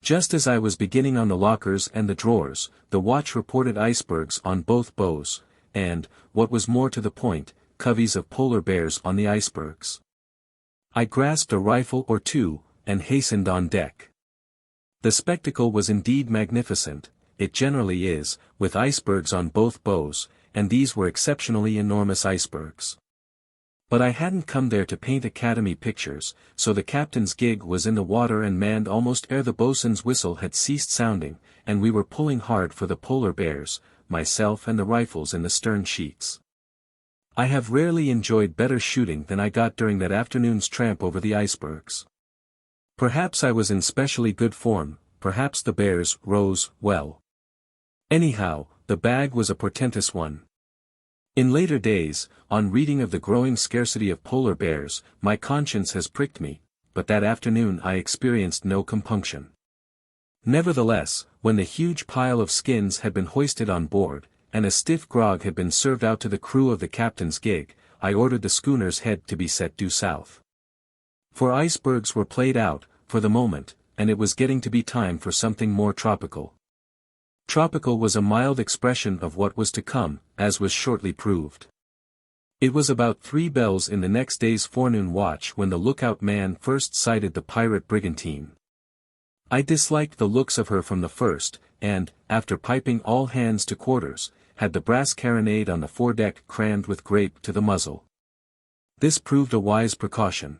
Just as I was beginning on the lockers and the drawers, the watch reported icebergs on both bows, and, what was more to the point, coveys of polar bears on the icebergs. I grasped a rifle or two, and hastened on deck. The spectacle was indeed magnificent, it generally is, with icebergs on both bows, and these were exceptionally enormous icebergs. But I hadn't come there to paint Academy pictures, so the captain's gig was in the water and manned almost ere the boatswain's whistle had ceased sounding, and we were pulling hard for the polar bears, myself and the rifles in the stern sheets. I have rarely enjoyed better shooting than I got during that afternoon's tramp over the icebergs. Perhaps I was in specially good form, perhaps the bears rose well. Anyhow, the bag was a portentous one. In later days, on reading of the growing scarcity of polar bears, my conscience has pricked me, but that afternoon I experienced no compunction. Nevertheless, when the huge pile of skins had been hoisted on board, and a stiff grog had been served out to the crew of the captain's gig, I ordered the schooner's head to be set due south. For icebergs were played out, for the moment, and it was getting to be time for something more tropical. Tropical was a mild expression of what was to come, as was shortly proved. It was about 3 bells in the next day's forenoon watch when the lookout man first sighted the pirate brigantine. I disliked the looks of her from the first, and, after piping all hands to quarters, had the brass carronade on the foredeck crammed with grape to the muzzle. This proved a wise precaution.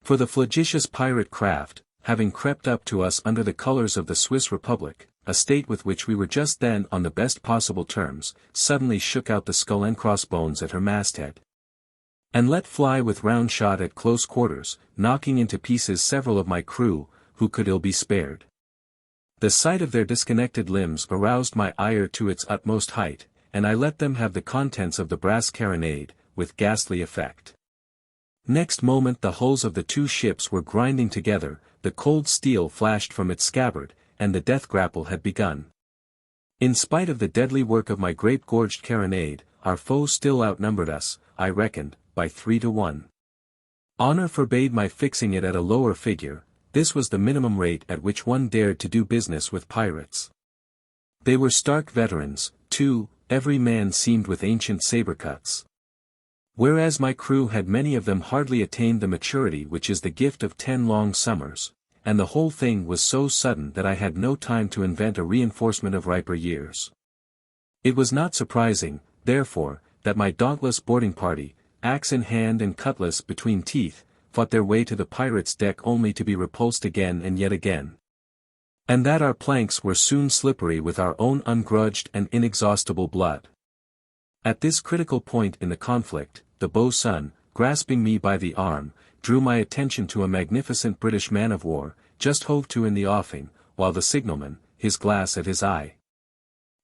For the flagitious pirate craft, having crept up to us under the colors of the Swiss Republic, a state with which we were just then on the best possible terms, suddenly shook out the skull and crossbones at her masthead, and let fly with round shot at close quarters, knocking into pieces several of my crew, who could ill be spared. The sight of their disconnected limbs aroused my ire to its utmost height, and I let them have the contents of the brass carronade, with ghastly effect. Next moment the hulls of the 2 ships were grinding together, the cold steel flashed from its scabbard, and the death grapple had begun. In spite of the deadly work of my grape-gorged carronade, our foes still outnumbered us, I reckoned, by 3 to 1. Honor forbade my fixing it at a lower figure. This was the minimum rate at which one dared to do business with pirates. They were stark veterans, too, every man seemed with ancient saber cuts. Whereas my crew had many of them hardly attained the maturity which is the gift of 10 long summers, and the whole thing was so sudden that I had no time to invent a reinforcement of riper years. It was not surprising, therefore, that my dauntless boarding party, axe in hand and cutlass between teeth, fought their way to the pirate's deck only to be repulsed again and yet again. And that our planks were soon slippery with our own ungrudged and inexhaustible blood. At this critical point in the conflict, the boatswain, grasping me by the arm, drew my attention to a magnificent British man-of-war, just hove to in the offing, while the signalman, his glass at his eye,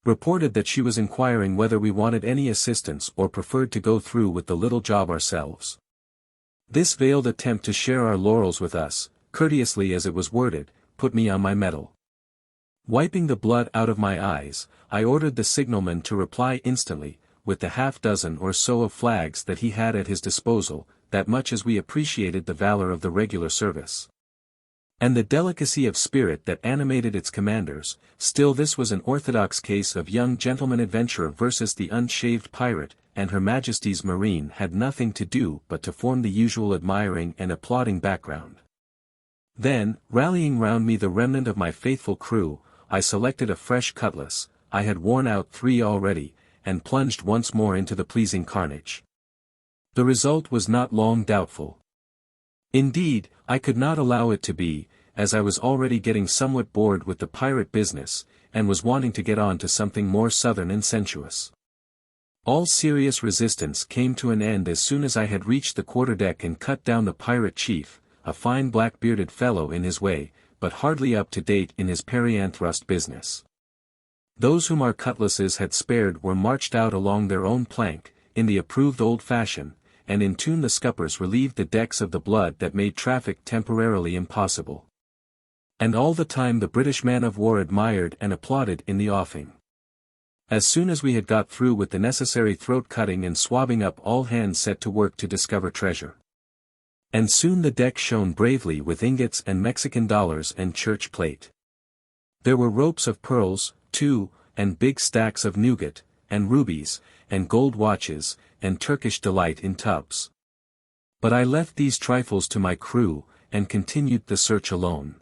reported that she was inquiring whether we wanted any assistance or preferred to go through with the little job ourselves. This veiled attempt to share our laurels with us, courteously as it was worded, put me on my mettle. Wiping the blood out of my eyes, I ordered the signalman to reply instantly, with the 6 or so of flags that he had at his disposal, that much as we appreciated the valor of the regular service, and the delicacy of spirit that animated its commanders, still this was an orthodox case of young gentleman adventurer versus the unshaved pirate, and Her Majesty's Marine had nothing to do but to form the usual admiring and applauding background. Then, rallying round me the remnant of my faithful crew, I selected a fresh cutlass, I had worn out 3 already, and plunged once more into the pleasing carnage. The result was not long doubtful. Indeed, I could not allow it to be, as I was already getting somewhat bored with the pirate business, and was wanting to get on to something more southern and sensuous. All serious resistance came to an end as soon as I had reached the quarterdeck and cut down the pirate chief, a fine black-bearded fellow in his way, but hardly up to date in his perianthrust business. Those whom our cutlasses had spared were marched out along their own plank, in the approved old fashion, and in tune the scuppers relieved the decks of the blood that made traffic temporarily impossible. And all the time the British man-of-war admired and applauded in the offing. As soon as we had got through with the necessary throat-cutting and swabbing up, all hands set to work to discover treasure. And soon the deck shone bravely with ingots and Mexican dollars and church plate. There were ropes of pearls, too, and big stacks of nougat, and rubies, and gold watches, and Turkish delight in tubs. But I left these trifles to my crew, and continued the search alone.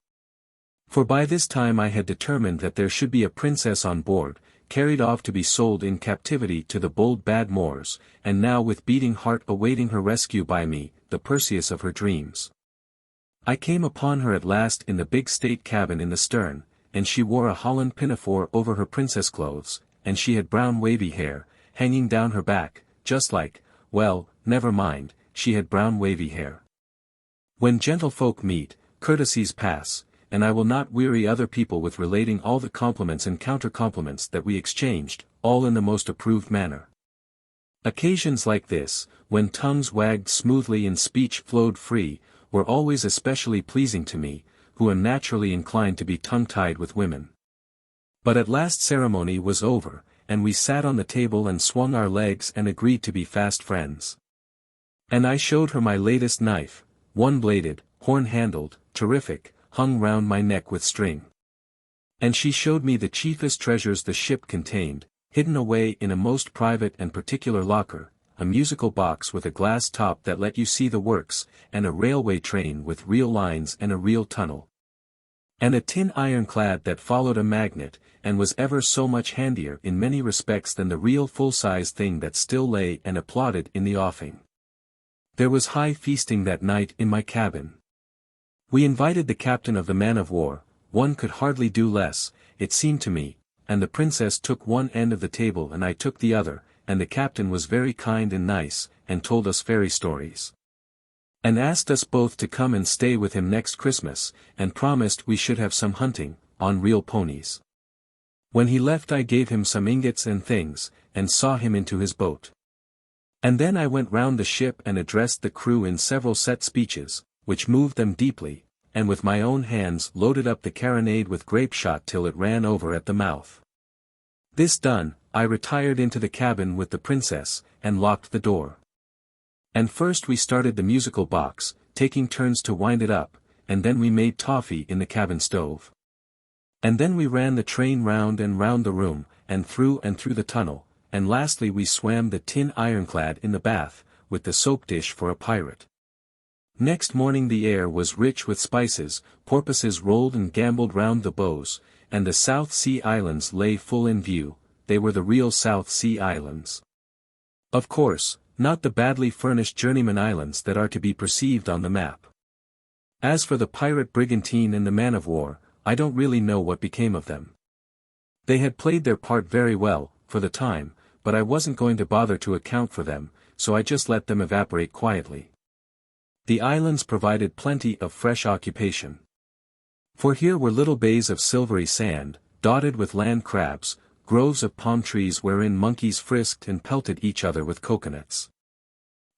For by this time I had determined that there should be a princess on board, carried off to be sold in captivity to the bold bad Moors, and now with beating heart awaiting her rescue by me, the Perseus of her dreams. I came upon her at last in the big state cabin in the stern, and she wore a holland pinafore over her princess clothes, and she had brown wavy hair, hanging down her back, just like, well, never mind, she had brown wavy hair. When gentlefolk meet, courtesies pass, and I will not weary other people with relating all the compliments and counter-compliments that we exchanged, all in the most approved manner. Occasions like this, when tongues wagged smoothly and speech flowed free, were always especially pleasing to me, who am naturally inclined to be tongue-tied with women. But at last ceremony was over, and we sat on the table and swung our legs and agreed to be fast friends. And I showed her my latest knife, one-bladed, horn-handled, terrific, hung round my neck with string. And she showed me the chiefest treasures the ship contained, hidden away in a most private and particular locker, a musical box with a glass top that let you see the works, and a railway train with real lines and a real tunnel. And a tin ironclad that followed a magnet, and was ever so much handier in many respects than the real full-size thing that still lay and applauded in the offing. There was high feasting that night in my cabin. We invited the captain of the man-of-war, one could hardly do less, it seemed to me, and the princess took one end of the table and I took the other, and the captain was very kind and nice, and told us fairy stories. And asked us both to come and stay with him next Christmas, and promised we should have some hunting, on real ponies. When he left I gave him some ingots and things, and saw him into his boat. And then I went round the ship and addressed the crew in several set speeches, which moved them deeply, and with my own hands loaded up the carronade with grape shot till it ran over at the mouth. This done, I retired into the cabin with the princess, and locked the door. And first we started the musical box, taking turns to wind it up, and then we made toffee in the cabin stove. And then we ran the train round and round the room, and through the tunnel, and lastly we swam the tin ironclad in the bath, with the soap dish for a pirate. Next morning the air was rich with spices, porpoises rolled and gambolled round the bows, and the South Sea Islands lay full in view. They were the real South Sea Islands. Of course, not the badly furnished journeyman islands that are to be perceived on the map. As for the pirate brigantine and the man-of-war, I don't really know what became of them. They had played their part very well, for the time, but I wasn't going to bother to account for them, so I just let them evaporate quietly. The islands provided plenty of fresh occupation. For here were little bays of silvery sand, dotted with land crabs, groves of palm trees wherein monkeys frisked and pelted each other with coconuts.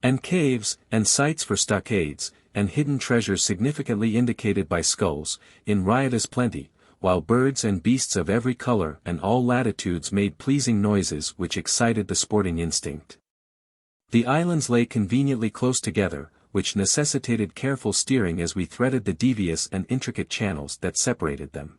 And caves, and sites for stockades, and hidden treasures significantly indicated by skulls, in riotous plenty, while birds and beasts of every color and all latitudes made pleasing noises which excited the sporting instinct. The islands lay conveniently close together, which necessitated careful steering as we threaded the devious and intricate channels that separated them.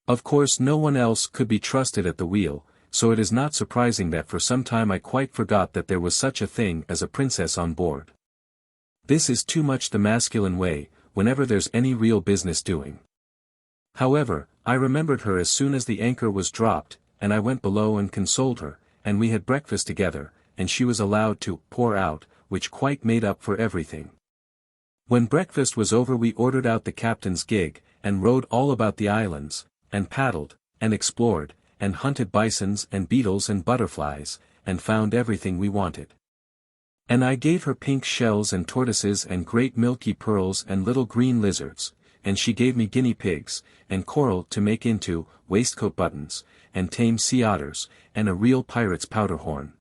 Of course no one else could be trusted at the wheel, so it is not surprising that for some time I quite forgot that there was such a thing as a princess on board. This is too much the masculine way, whenever there's any real business doing. However, I remembered her as soon as the anchor was dropped, and I went below and consoled her, and we had breakfast together, and she was allowed to pour out, which quite made up for everything. When breakfast was over we ordered out the captain's gig, and rode all about the islands, and paddled, and explored, and hunted bisons and beetles and butterflies, and found everything we wanted. And I gave her pink shells and tortoises and great milky pearls and little green lizards, and she gave me guinea pigs, and coral to make into waistcoat buttons, and tame sea otters, and a real pirate's powder horn.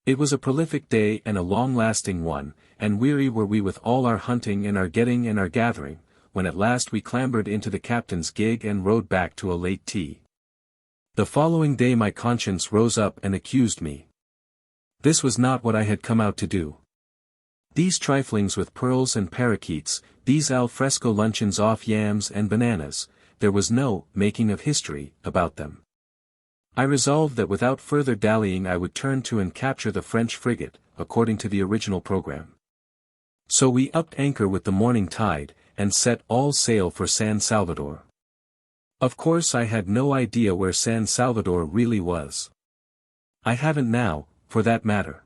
It was a prolific day and a long-lasting one, and weary were we with all our hunting and our getting and our gathering, when at last we clambered into the captain's gig and rode back to a late tea. The following day my conscience rose up and accused me. This was not what I had come out to do. These triflings with pearls and parakeets, these al fresco luncheons off yams and bananas, there was no making of history about them. I resolved that without further dallying I would turn to and capture the French frigate, according to the original program. So we upped anchor with the morning tide, and set all sail for San Salvador. Of course I had no idea where San Salvador really was. I haven't now, for that matter.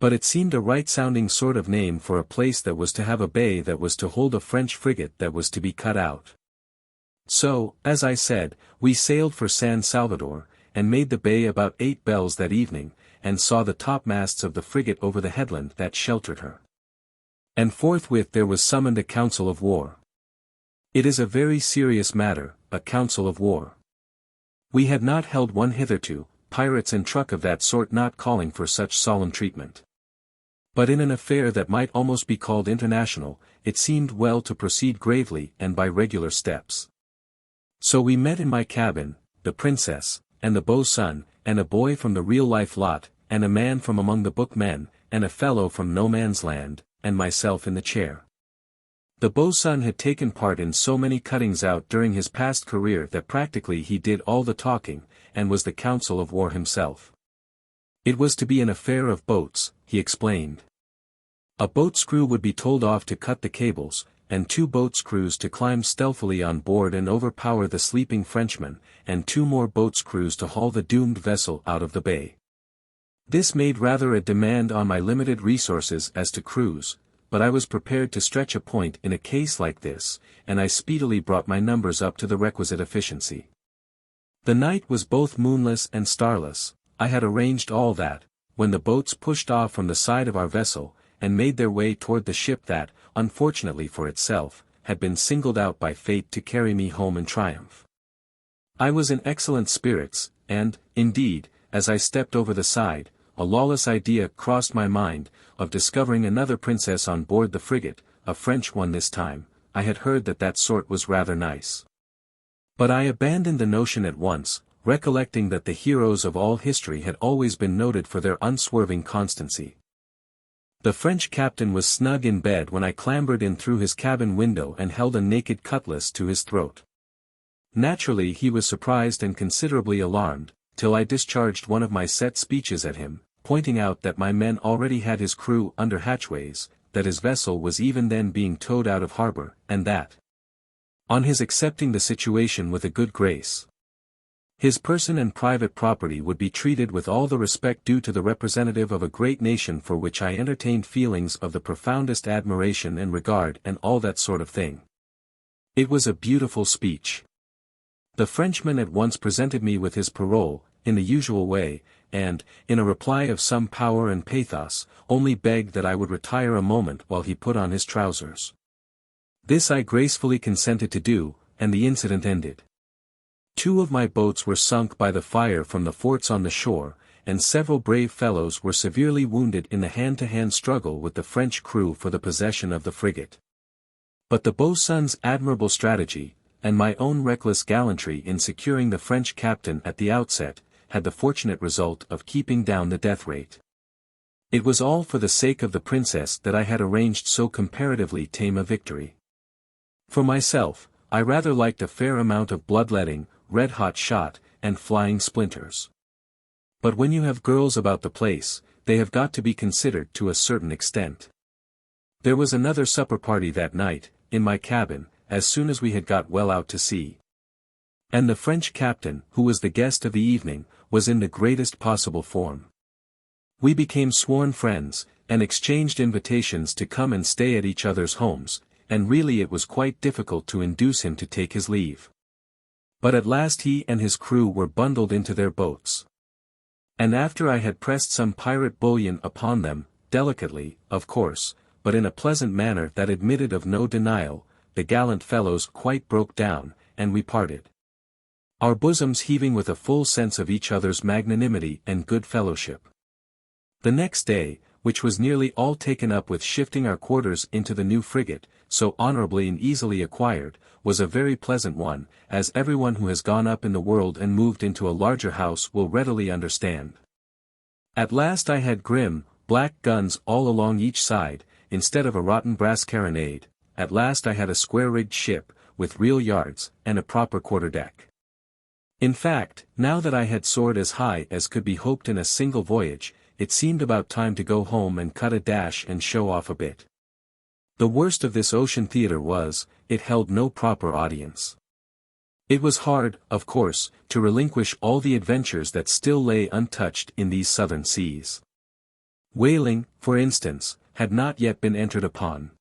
But it seemed a right-sounding sort of name for a place that was to have a bay that was to hold a French frigate that was to be cut out. So, as I said, we sailed for San Salvador, and made the bay about 8 bells that evening, and saw the topmasts of the frigate over the headland that sheltered her. And forthwith there was summoned a council of war. It is a very serious matter, a council of war. We had not held one hitherto, pirates and truck of that sort not calling for such solemn treatment. But in an affair that might almost be called international, it seemed well to proceed gravely and by regular steps. So we met in my cabin, the princess, and the boatswain, and a boy from the real-life lot, and a man from among the bookmen, and a fellow from no man's land, and myself in the chair. The boatswain had taken part in so many cuttings out during his past career that practically he did all the talking, and was the council of war himself. It was to be an affair of boats, he explained. A boat's crew would be told off to cut the cables, and 2 boats' crews to climb stealthily on board and overpower the sleeping Frenchmen, and 2 more boats' crews to haul the doomed vessel out of the bay. This made rather a demand on my limited resources as to crews, but I was prepared to stretch a point in a case like this, and I speedily brought my numbers up to the requisite efficiency. The night was both moonless and starless. I had arranged all that, when the boats pushed off from the side of our vessel, and made their way toward the ship that, unfortunately for itself, had been singled out by fate to carry me home in triumph. I was in excellent spirits, and, indeed, as I stepped over the side, a lawless idea crossed my mind, of discovering another princess on board the frigate, a French one this time. I had heard that sort was rather nice. But I abandoned the notion at once, recollecting that the heroes of all history had always been noted for their unswerving constancy. The French captain was snug in bed when I clambered in through his cabin window and held a naked cutlass to his throat. Naturally he was surprised and considerably alarmed, till I discharged one of my set speeches at him, pointing out that my men already had his crew under hatchways, that his vessel was even then being towed out of harbor, and that, on his accepting the situation with a good grace, his person and private property would be treated with all the respect due to the representative of a great nation for which I entertained feelings of the profoundest admiration and regard and all that sort of thing. It was a beautiful speech. The Frenchman at once presented me with his parole, in the usual way, and, in a reply of some power and pathos, only begged that I would retire a moment while he put on his trousers. This I gracefully consented to do, and the incident ended. 2 of my boats were sunk by the fire from the forts on the shore, and several brave fellows were severely wounded in the hand-to-hand struggle with the French crew for the possession of the frigate. But the boatswain's admirable strategy, and my own reckless gallantry in securing the French captain at the outset, had the fortunate result of keeping down the death rate. It was all for the sake of the princess that I had arranged so comparatively tame a victory. For myself, I rather liked a fair amount of bloodletting, red-hot shot, and flying splinters. But when you have girls about the place, they have got to be considered to a certain extent. There was another supper party that night, in my cabin, as soon as we had got well out to sea. And the French captain, who was the guest of the evening, was in the greatest possible form. We became sworn friends, and exchanged invitations to come and stay at each other's homes, and really it was quite difficult to induce him to take his leave. But at last he and his crew were bundled into their boats. And after I had pressed some pirate bullion upon them, delicately, of course, but in a pleasant manner that admitted of no denial, the gallant fellows quite broke down, and we parted. Our bosoms heaving with a full sense of each other's magnanimity and good fellowship. The next day, which was nearly all taken up with shifting our quarters into the new frigate, so honorably and easily acquired, was a very pleasant one, as everyone who has gone up in the world and moved into a larger house will readily understand. At last I had grim, black guns all along each side, instead of a rotten brass carronade. At last I had a square-rigged ship, with real yards, and a proper quarter-deck. In fact, now that I had soared as high as could be hoped in a single voyage, it seemed about time to go home and cut a dash and show off a bit. The worst of this ocean theater was, it held no proper audience. It was hard, of course, to relinquish all the adventures that still lay untouched in these southern seas. Whaling, for instance, had not yet been entered upon.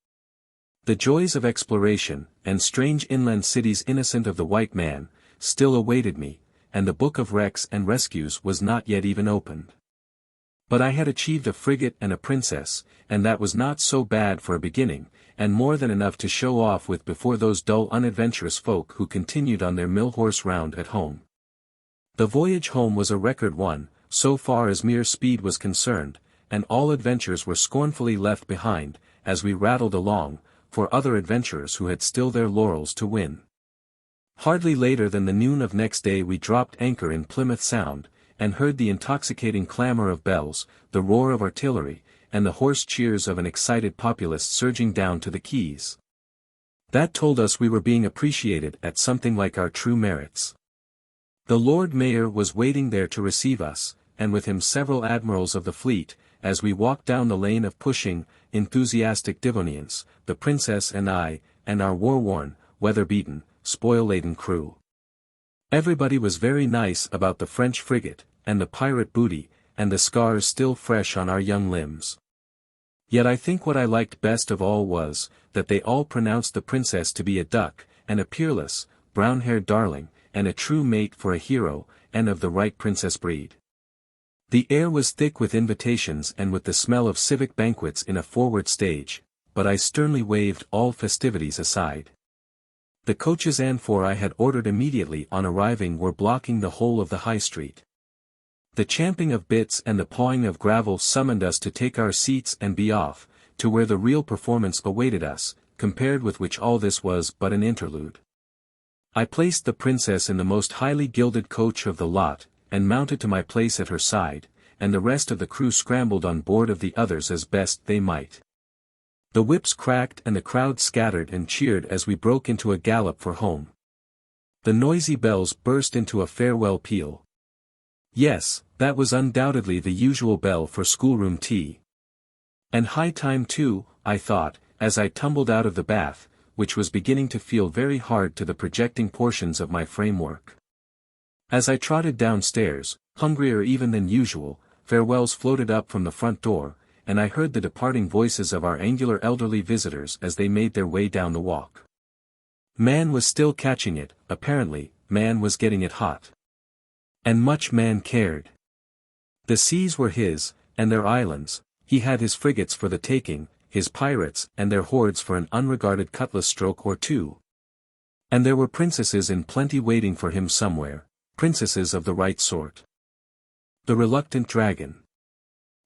The joys of exploration, and strange inland cities innocent of the white man, still awaited me, and the book of wrecks and rescues was not yet even opened. But I had achieved a frigate and a princess, and that was not so bad for a beginning, and more than enough to show off with before those dull unadventurous folk who continued on their mill-horse round at home. The voyage home was a record one, so far as mere speed was concerned, and all adventures were scornfully left behind, as we rattled along, for other adventurers who had still their laurels to win. Hardly later than the noon of next day we dropped anchor in Plymouth Sound, and heard the intoxicating clamor of bells, the roar of artillery, and the hoarse cheers of an excited populace surging down to the quays. That told us we were being appreciated at something like our true merits. The Lord Mayor was waiting there to receive us, and with him several admirals of the fleet, as we walked down the lane of pushing, enthusiastic Devonians, the princess and I, and our war-worn, weather-beaten, spoil-laden crew. Everybody was very nice about the French frigate, and the pirate booty, and the scars still fresh on our young limbs. Yet I think what I liked best of all was, that they all pronounced the princess to be a duck, and a peerless, brown-haired darling, and a true mate for a hero, and of the right princess breed. The air was thick with invitations and with the smell of civic banquets in a forward stage, but I sternly waved all festivities aside. The coaches and four I had ordered immediately on arriving were blocking the whole of the high street. The champing of bits and the pawing of gravel summoned us to take our seats and be off, to where the real performance awaited us, compared with which all this was but an interlude. I placed the princess in the most highly gilded coach of the lot, and mounted to my place at her side, and the rest of the crew scrambled on board of the others as best they might. The whips cracked and the crowd scattered and cheered as we broke into a gallop for home. The noisy bells burst into a farewell peal. Yes, that was undoubtedly the usual bell for schoolroom tea. And high time too, I thought, as I tumbled out of the bath, which was beginning to feel very hard to the projecting portions of my framework. As I trotted downstairs, hungrier even than usual, farewells floated up from the front door, and I heard the departing voices of our angular elderly visitors as they made their way down the walk. Man was still catching it, apparently, man was getting it hot. And much man cared. The seas were his, and their islands, he had his frigates for the taking, his pirates and their hordes for an unregarded cutlass stroke or two. And there were princesses in plenty waiting for him somewhere, princesses of the right sort. The reluctant dragon.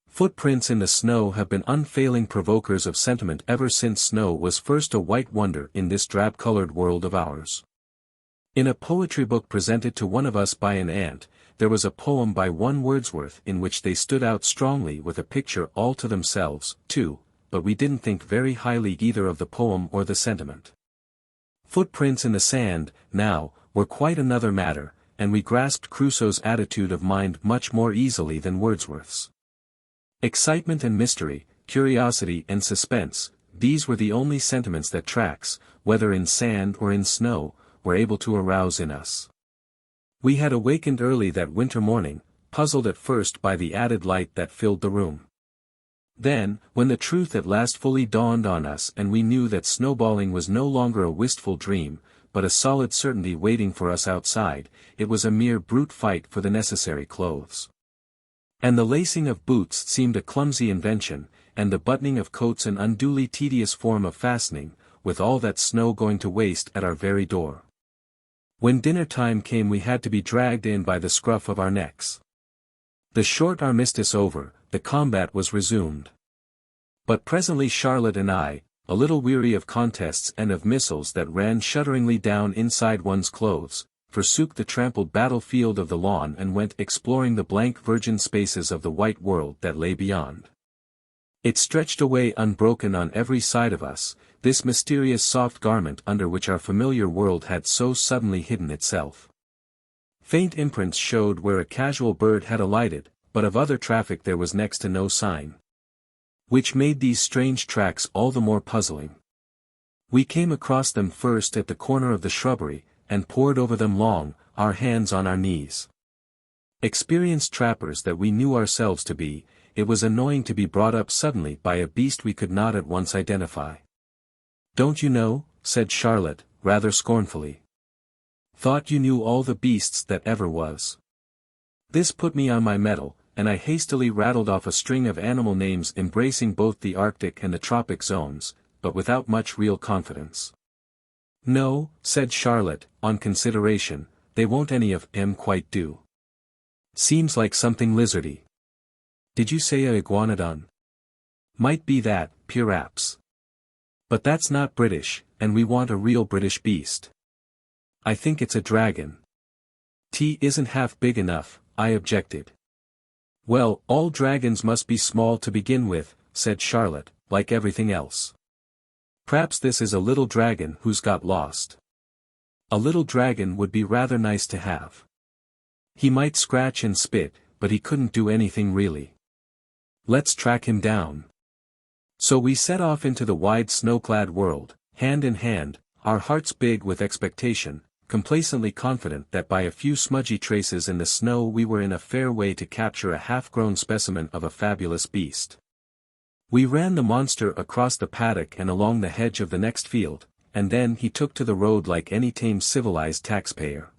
Footprints in the snow have been unfailing provokers of sentiment ever since snow was first a white wonder in this drab-colored world of ours. In a poetry book presented to one of us by an aunt, there was a poem by one Wordsworth in which they stood out strongly with a picture all to themselves, too, but we didn't think very highly either of the poem or the sentiment. Footprints in the sand, now, were quite another matter, and we grasped Crusoe's attitude of mind much more easily than Wordsworth's. Excitement and mystery, curiosity and suspense, these were the only sentiments that tracks, whether in sand or in snow, were able to arouse in us. We had awakened early that winter morning, puzzled at first by the added light that filled the room. Then, when the truth at last fully dawned on us and we knew that snowballing was no longer a wistful dream, but a solid certainty waiting for us outside, it was a mere brute fight for the necessary clothes. And the lacing of boots seemed a clumsy invention, and the buttoning of coats an unduly tedious form of fastening, with all that snow going to waste at our very door. When dinner time came we had to be dragged in by the scruff of our necks. The short armistice over, the combat was resumed. But presently Charlotte and I, a little weary of contests and of missiles that ran shudderingly down inside one's clothes, forsook the trampled battlefield of the lawn and went exploring the blank virgin spaces of the white world that lay beyond. It stretched away unbroken on every side of us, this mysterious soft garment under which our familiar world had so suddenly hidden itself. Faint imprints showed where a casual bird had alighted, but of other traffic there was next to no sign. which made these strange tracks all the more puzzling. We came across them first at the corner of the shrubbery, and pored over them long, our hands on our knees. Experienced trappers that we knew ourselves to be, it was annoying to be brought up suddenly by a beast we could not at once identify. "Don't you know?" said Charlotte, rather scornfully. "Thought you knew all the beasts that ever was." This put me on my mettle, and I hastily rattled off a string of animal names embracing both the Arctic and the tropic zones, but without much real confidence. "No," said Charlotte, on consideration, "they won't any of 'em quite do. Seems like something lizardy." "Did you say a iguanodon?" "Might be that, perhaps. But that's not British, and we want a real British beast." "I think it's a dragon." "T isn't half big enough," I objected. "Well, all dragons must be small to begin with," said Charlotte, "like everything else. Perhaps this is a little dragon who's got lost. A little dragon would be rather nice to have. He might scratch and spit, but he couldn't do anything really. Let's track him down." So we set off into the wide snow-clad world, hand in hand, our hearts big with expectation, complacently confident that by a few smudgy traces in the snow we were in a fair way to capture a half-grown specimen of a fabulous beast. We ran the monster across the paddock and along the hedge of the next field, and then he took to the road like any tame civilized taxpayer.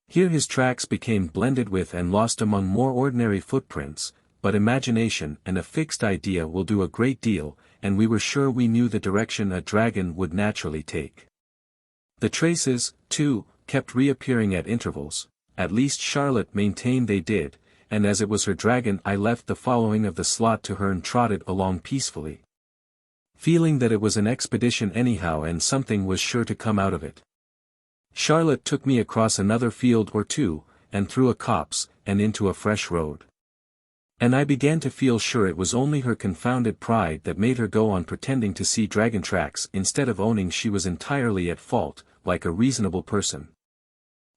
Here his tracks became blended with and lost among more ordinary footprints, but imagination and a fixed idea will do a great deal, and we were sure we knew the direction a dragon would naturally take. The traces, too, kept reappearing at intervals, at least Charlotte maintained they did, and as it was her dragon I left the following of the slot to her and trotted along peacefully, feeling that it was an expedition anyhow and something was sure to come out of it. Charlotte took me across another field or two, and through a copse, and into a fresh road. And I began to feel sure it was only her confounded pride that made her go on pretending to see dragon tracks instead of owning she was entirely at fault, like a reasonable person.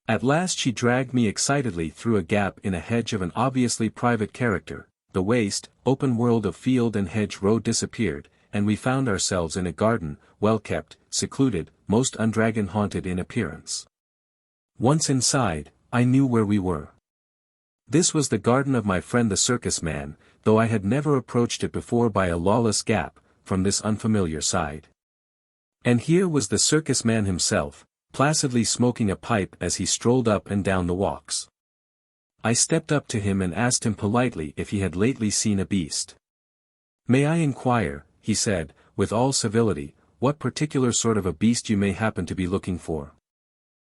At last she dragged me excitedly through a gap in a hedge of an obviously private character, the waste, open world of field and hedge road disappeared, and we found ourselves in a garden, well-kept, secluded, most undragon-haunted in appearance. Once inside, I knew where we were. This was the garden of my friend the circus man, though I had never approached it before by a lawless gap, from this unfamiliar side. And here was the circus man himself, placidly smoking a pipe as he strolled up and down the walks. I stepped up to him and asked him politely if he had lately seen a beast. "May I inquire," he said, with all civility, "what particular sort of a beast you may happen to be looking for?"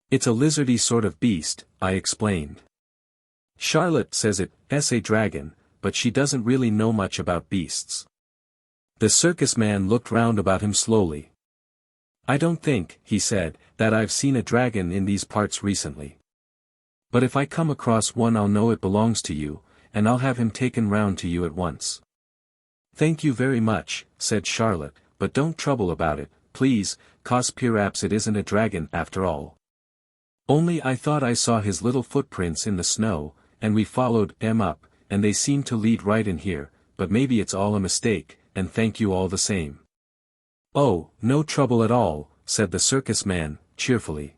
"It's a lizardy sort of beast," I explained. "Charlotte says it's a dragon, but she doesn't really know much about beasts." The circus man looked round about him slowly. "I don't think," he said, "that I've seen a dragon in these parts recently. But if I come across one I'll know it belongs to you, and I'll have him taken round to you at once." "Thank you very much," said Charlotte, "but don't trouble about it, please, 'cause perhaps it isn't a dragon after all. Only I thought I saw his little footprints in the snow, and we followed 'em up, and they seemed to lead right in here, but maybe it's all a mistake, and thank you all the same." "Oh, no trouble at all," said the circus man, cheerfully.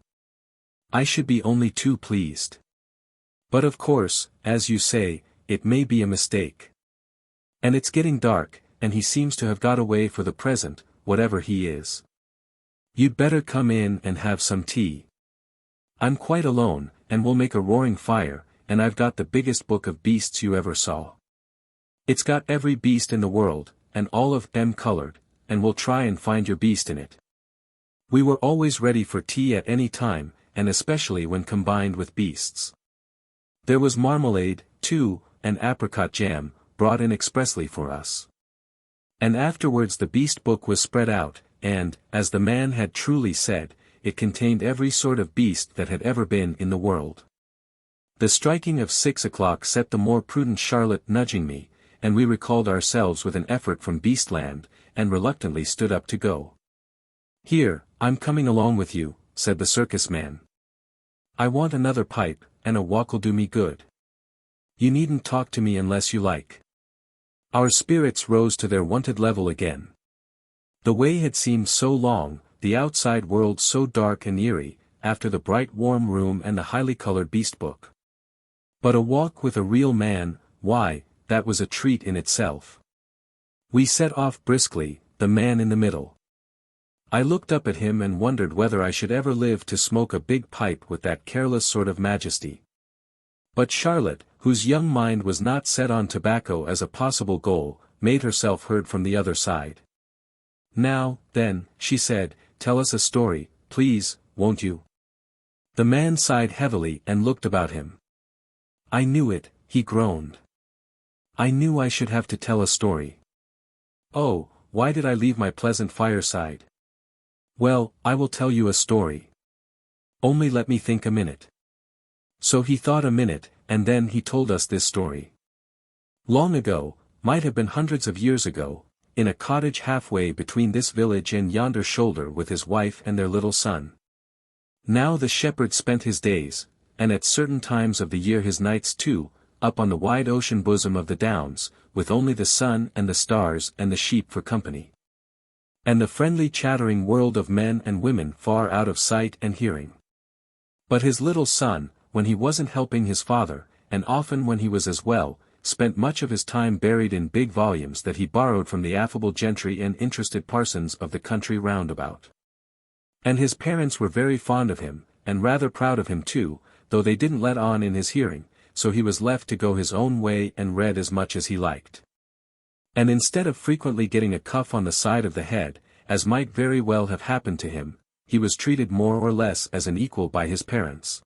"I should be only too pleased. But of course, as you say, it may be a mistake. And it's getting dark, and he seems to have got away for the present, whatever he is. You'd better come in and have some tea. I'm quite alone, and we'll make a roaring fire, and I've got the biggest book of beasts you ever saw. It's got every beast in the world, and all of 'em colored, and we'll try and find your beast in it." We were always ready for tea at any time, and especially when combined with beasts. There was marmalade, too, and apricot jam, brought in expressly for us. And afterwards the beast book was spread out, and, as the man had truly said, it contained every sort of beast that had ever been in the world. The striking of 6 o'clock set the more prudent Charlotte nudging me, and we recalled ourselves with an effort from Beastland, and reluctantly stood up to go. "Here, I'm coming along with you," said the circus man. "I want another pipe, and a walk'll do me good. You needn't talk to me unless you like." Our spirits rose to their wonted level again. The way had seemed so long, the outside world so dark and eerie, after the bright warm room and the highly colored beast book. But a walk with a real man, why, that was a treat in itself. We set off briskly, the man in the middle. I looked up at him and wondered whether I should ever live to smoke a big pipe with that careless sort of majesty. But Charlotte, whose young mind was not set on tobacco as a possible goal, made herself heard from the other side. "Now, then," she said, "tell us a story, please, won't you?" The man sighed heavily and looked about him. "I knew it," he groaned. "I knew I should have to tell a story. Oh, why did I leave my pleasant fireside? Well, I will tell you a story. Only let me think a minute." So he thought a minute, and then he told us this story. Long ago, might have been hundreds of years ago, in a cottage halfway between this village and yonder shoulder with his wife and their little son. Now the shepherd spent his days, and at certain times of the year his nights too, up on the wide ocean bosom of the downs, with only the sun and the stars and the sheep for company. And the friendly chattering world of men and women far out of sight and hearing. But his little son, when he wasn't helping his father, and often when he was as well, spent much of his time buried in big volumes that he borrowed from the affable gentry and interested parsons of the country round about. And his parents were very fond of him, and rather proud of him too, though they didn't let on in his hearing, so he was left to go his own way and read as much as he liked. And instead of frequently getting a cuff on the side of the head, as might very well have happened to him, he was treated more or less as an equal by his parents,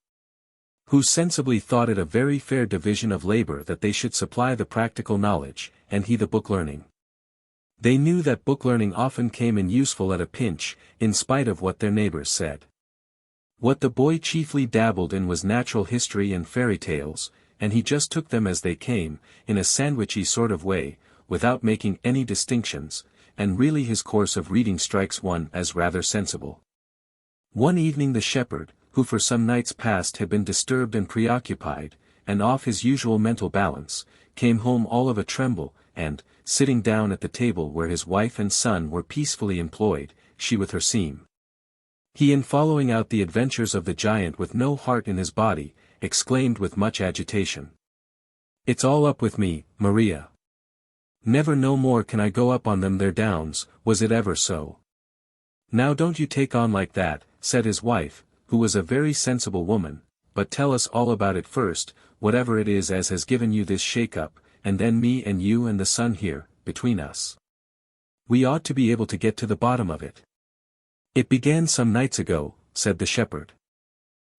who sensibly thought it a very fair division of labor that they should supply the practical knowledge, and he the book-learning. They knew that book-learning often came in useful at a pinch, in spite of what their neighbors said. What the boy chiefly dabbled in was natural history and fairy tales, and he just took them as they came, in a sandwichy sort of way, without making any distinctions, and really his course of reading strikes one as rather sensible. One evening the shepherd, who for some nights past had been disturbed and preoccupied, and off his usual mental balance, came home all of a tremble, and, sitting down at the table where his wife and son were peacefully employed, she with her seam, he in following out the adventures of the giant with no heart in his body, exclaimed with much agitation. "It's all up with me, Maria. Never no more can I go up on them there downs, was it ever so?" "Now don't you take on like that," said his wife, who was a very sensible woman, "but tell us all about it first, whatever it is as has given you this shake-up, and then me and you and the son here, between us. We ought to be able to get to the bottom of it." "It began some nights ago," said the shepherd.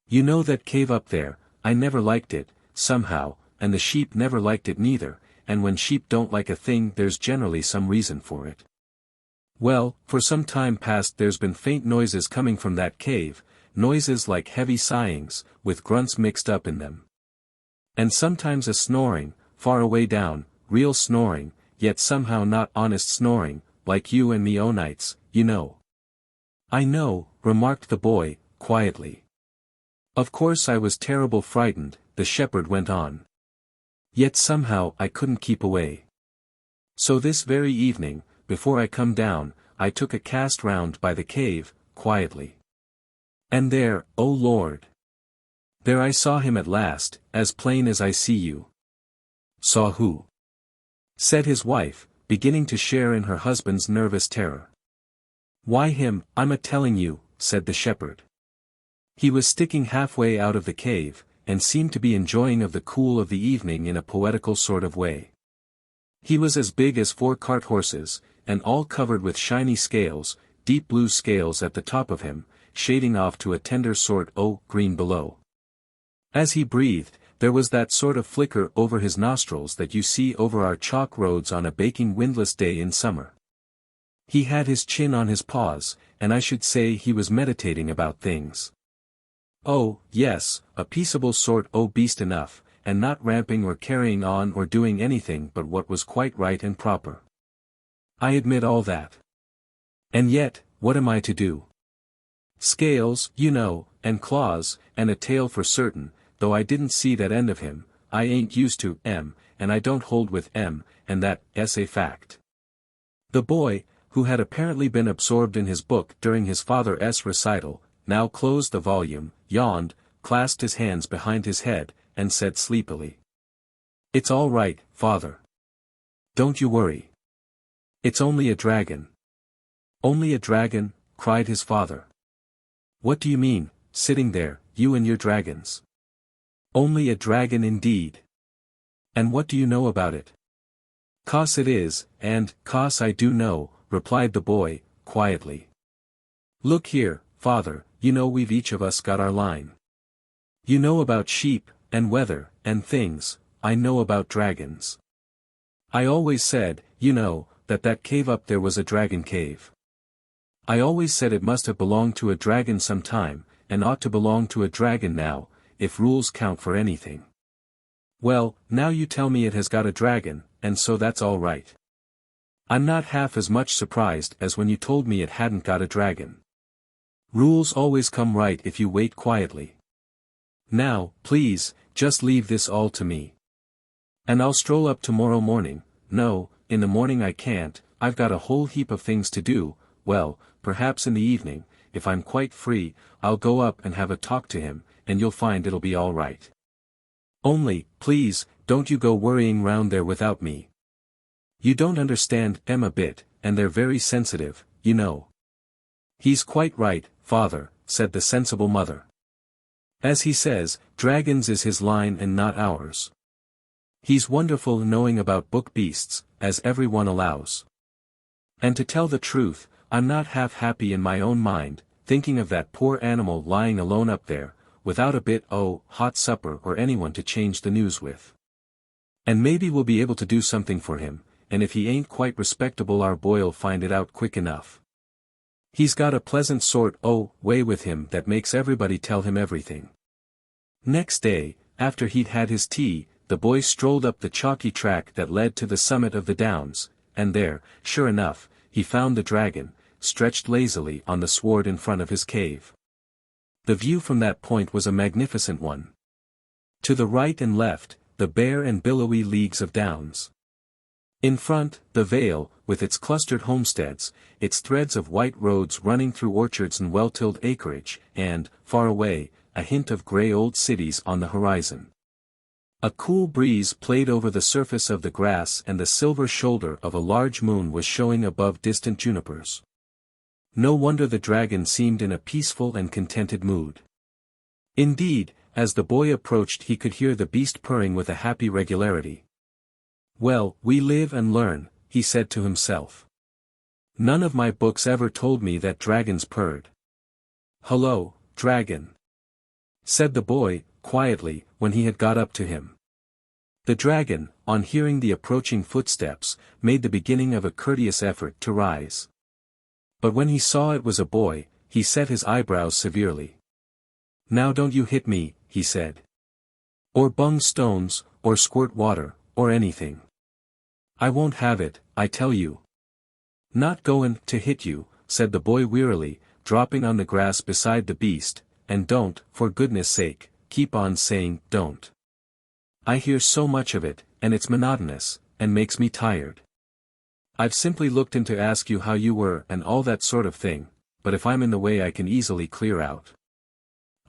"You know that cave up there, I never liked it, somehow, and the sheep never liked it neither, and when sheep don't like a thing there's generally some reason for it. Well, for some time past there's been faint noises coming from that cave, noises like heavy sighings, with grunts mixed up in them. And sometimes a snoring, far away down, real snoring, yet somehow not honest snoring, like you and me o' nights, you know." "I know," remarked the boy, quietly. "Of course I was terrible frightened," the shepherd went on. "Yet somehow I couldn't keep away. So this very evening, before I come down, I took a cast round by the cave, quietly. And there, oh Lord! There I saw him at last, as plain as I see you." "Saw who?" said his wife, beginning to share in her husband's nervous terror. "Why him, I'm a-telling you," said the shepherd. "He was sticking halfway out of the cave, and seemed to be enjoying of the cool of the evening in a poetical sort of way. He was as big as 4 cart horses, and all covered with shiny scales, deep blue scales at the top of him, shading off to a tender sort o' green below. As he breathed, there was that sort of flicker over his nostrils that you see over our chalk roads on a baking windless day in summer. He had his chin on his paws, and I should say he was meditating about things. Oh, yes, a peaceable sort o' beast enough, and not ramping or carrying on or doing anything but what was quite right and proper. I admit all that. And yet, what am I to do? Scales, you know, and claws, and a tail for certain, though I didn't see that end of him, I ain't used to and I don't hold with and that's a fact. The boy, who had apparently been absorbed in his book during his father's recital, now closed the volume, yawned, clasped his hands behind his head, and said sleepily. "It's all right, father. Don't you worry. It's only a dragon." "Only a dragon?" cried his father. "What do you mean, sitting there, you and your dragons?" "Only a dragon indeed. And what do you know about it?" "'Cause it is, and 'cause I do know," replied the boy, quietly. "Look here, father, you know we've each of us got our line. You know about sheep, and weather, and things, I know about dragons. I always said, you know, that cave up there was a dragon cave. I always said it must have belonged to a dragon sometime, and ought to belong to a dragon now, if rules count for anything. Well, now you tell me it has got a dragon, and so that's all right. I'm not half as much surprised as when you told me it hadn't got a dragon. Rules always come right if you wait quietly. Now, please, just leave this all to me. And I'll stroll up tomorrow morning. No, in the morning I can't, I've got a whole heap of things to do. Well, perhaps in the evening, if I'm quite free, I'll go up and have a talk to him, and you'll find it'll be all right. Only, please, don't you go worrying round there without me. You don't understand them a bit, and they're very sensitive, you know." "He's quite right, father," said the sensible mother. "As he says, dragons is his line and not ours. He's wonderful knowing about book beasts, as everyone allows. And to tell the truth, I'm not half happy in my own mind, thinking of that poor animal lying alone up there, without a bit hot supper or anyone to change the news with. And maybe we'll be able to do something for him, and if he ain't quite respectable our boy'll find it out quick enough. He's got a pleasant sort way with him that makes everybody tell him everything." Next day, after he'd had his tea, the boy strolled up the chalky track that led to the summit of the downs, and there, sure enough, he found the dragon, stretched lazily on the sward in front of his cave. The view from that point was a magnificent one. To the right and left, the bare and billowy leagues of downs. In front, the vale, with its clustered homesteads, its threads of white roads running through orchards and well-tilled acreage, and, far away, a hint of grey old cities on the horizon. A cool breeze played over the surface of the grass and the silver shoulder of a large moon was showing above distant junipers. No wonder the dragon seemed in a peaceful and contented mood. Indeed, as the boy approached he could hear the beast purring with a happy regularity. "Well, we live and learn," he said to himself. "None of my books ever told me that dragons purred." "Hullo, dragon," said the boy, quietly, when he had got up to him. The dragon, on hearing the approaching footsteps, made the beginning of a courteous effort to rise. But when he saw it was a boy, he set his eyebrows severely. "Now don't you hit me," he said. "Or bung stones, or squirt water, or anything. I won't have it, I tell you." "Not goin' to hit you," said the boy wearily, dropping on the grass beside the beast, "and don't, for goodness sake, keep on saying, don't. I hear so much of it, and it's monotonous, and makes me tired. I've simply looked in to ask you how you were and all that sort of thing, but if I'm in the way I can easily clear out.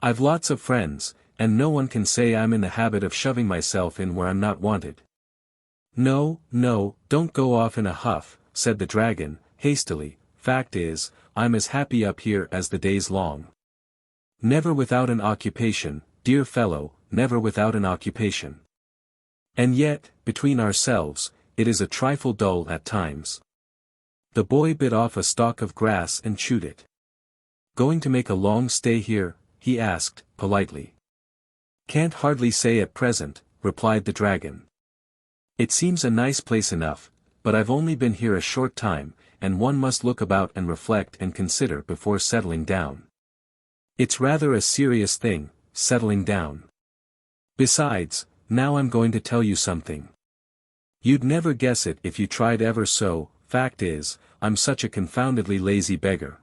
I've lots of friends, and no one can say I'm in the habit of shoving myself in where I'm not wanted." "No, don't go off in a huff," said the dragon, hastily, "fact is, I'm as happy up here as the day's long. Never without an occupation, dear fellow, never without an occupation. And yet, between ourselves, it is a trifle dull at times." The boy bit off a stalk of grass and chewed it. "Going to make a long stay here?" he asked, politely. "Can't hardly say at present," replied the dragon. "It seems a nice place enough, but I've only been here a short time, and one must look about and reflect and consider before settling down. It's rather a serious thing, settling down. Besides, now I'm going to tell you something. You'd never guess it if you tried ever so. Fact is, I'm such a confoundedly lazy beggar."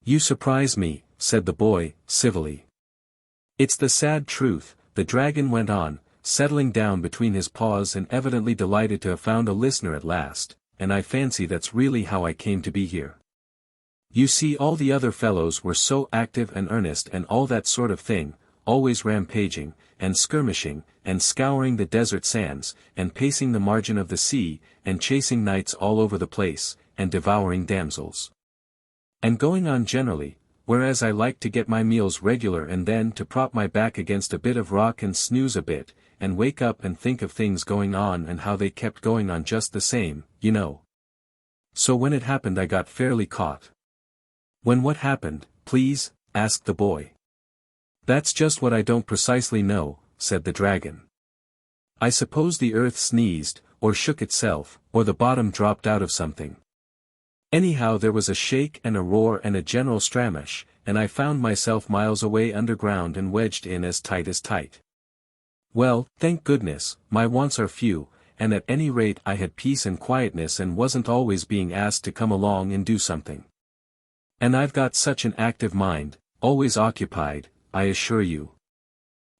"You surprise me," said the boy, civilly. "It's the sad truth," the dragon went on, settling down between his paws and evidently delighted to have found a listener at last, and I fancy that's really how I came to be here. You see, all the other fellows were so active and earnest and all that sort of thing, always rampaging, and skirmishing, and scouring the desert sands, and pacing the margin of the sea, and chasing knights all over the place, and devouring damsels. And going on generally, whereas I liked to get my meals regular and then to prop my back against a bit of rock and snooze a bit, and wake up and think of things going on and how they kept going on just the same, you know. So when it happened I got fairly caught. When what happened, please? Asked the boy. That's just what I don't precisely know, said the dragon. I suppose the earth sneezed, or shook itself, or the bottom dropped out of something. Anyhow there was a shake and a roar and a general stramish, and I found myself miles away underground and wedged in as tight as tight. Well, thank goodness, my wants are few, and at any rate I had peace and quietness and wasn't always being asked to come along and do something. And I've got such an active mind, always occupied, I assure you.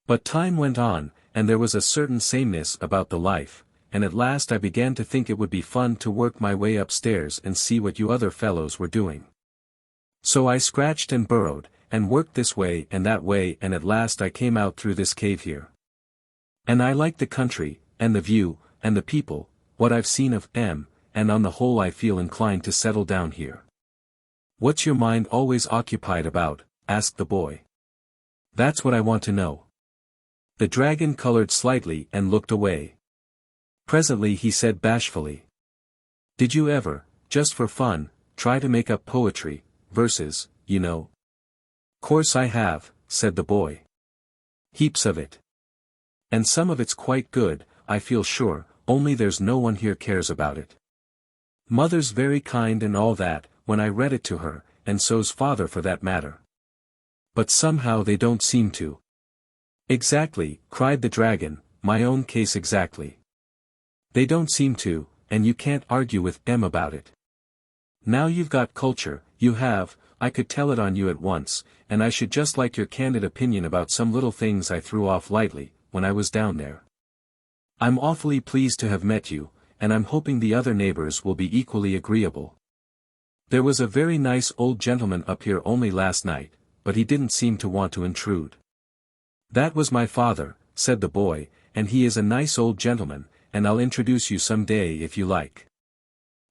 But time went on, and there was a certain sameness about the life, and at last I began to think it would be fun to work my way upstairs and see what you other fellows were doing. So I scratched and burrowed, and worked this way and that way, and at last I came out through this cave here. And I like the country, and the view, and the people, what I've seen of M, and on the whole I feel inclined to settle down here. What's your mind always occupied about? Asked the boy. That's what I want to know. The dragon colored slightly and looked away. Presently he said bashfully. Did you ever, just for fun, try to make up poetry, verses, you know? Course I have, said the boy. Heaps of it. And some of it's quite good, I feel sure, only there's no one here cares about it. Mother's very kind and all that, when I read it to her, and so's father for that matter. But somehow they don't seem to. Exactly, cried the dragon, my own case exactly. They don't seem to, and you can't argue with M about it. Now you've got culture, you have, I could tell it on you at once, and I should just like your candid opinion about some little things I threw off lightly, when I was down there. I'm awfully pleased to have met you, and I'm hoping the other neighbors will be equally agreeable. There was a very nice old gentleman up here only last night, but he didn't seem to want to intrude. That was my father, said the boy, and he is a nice old gentleman, and I'll introduce you some day if you like.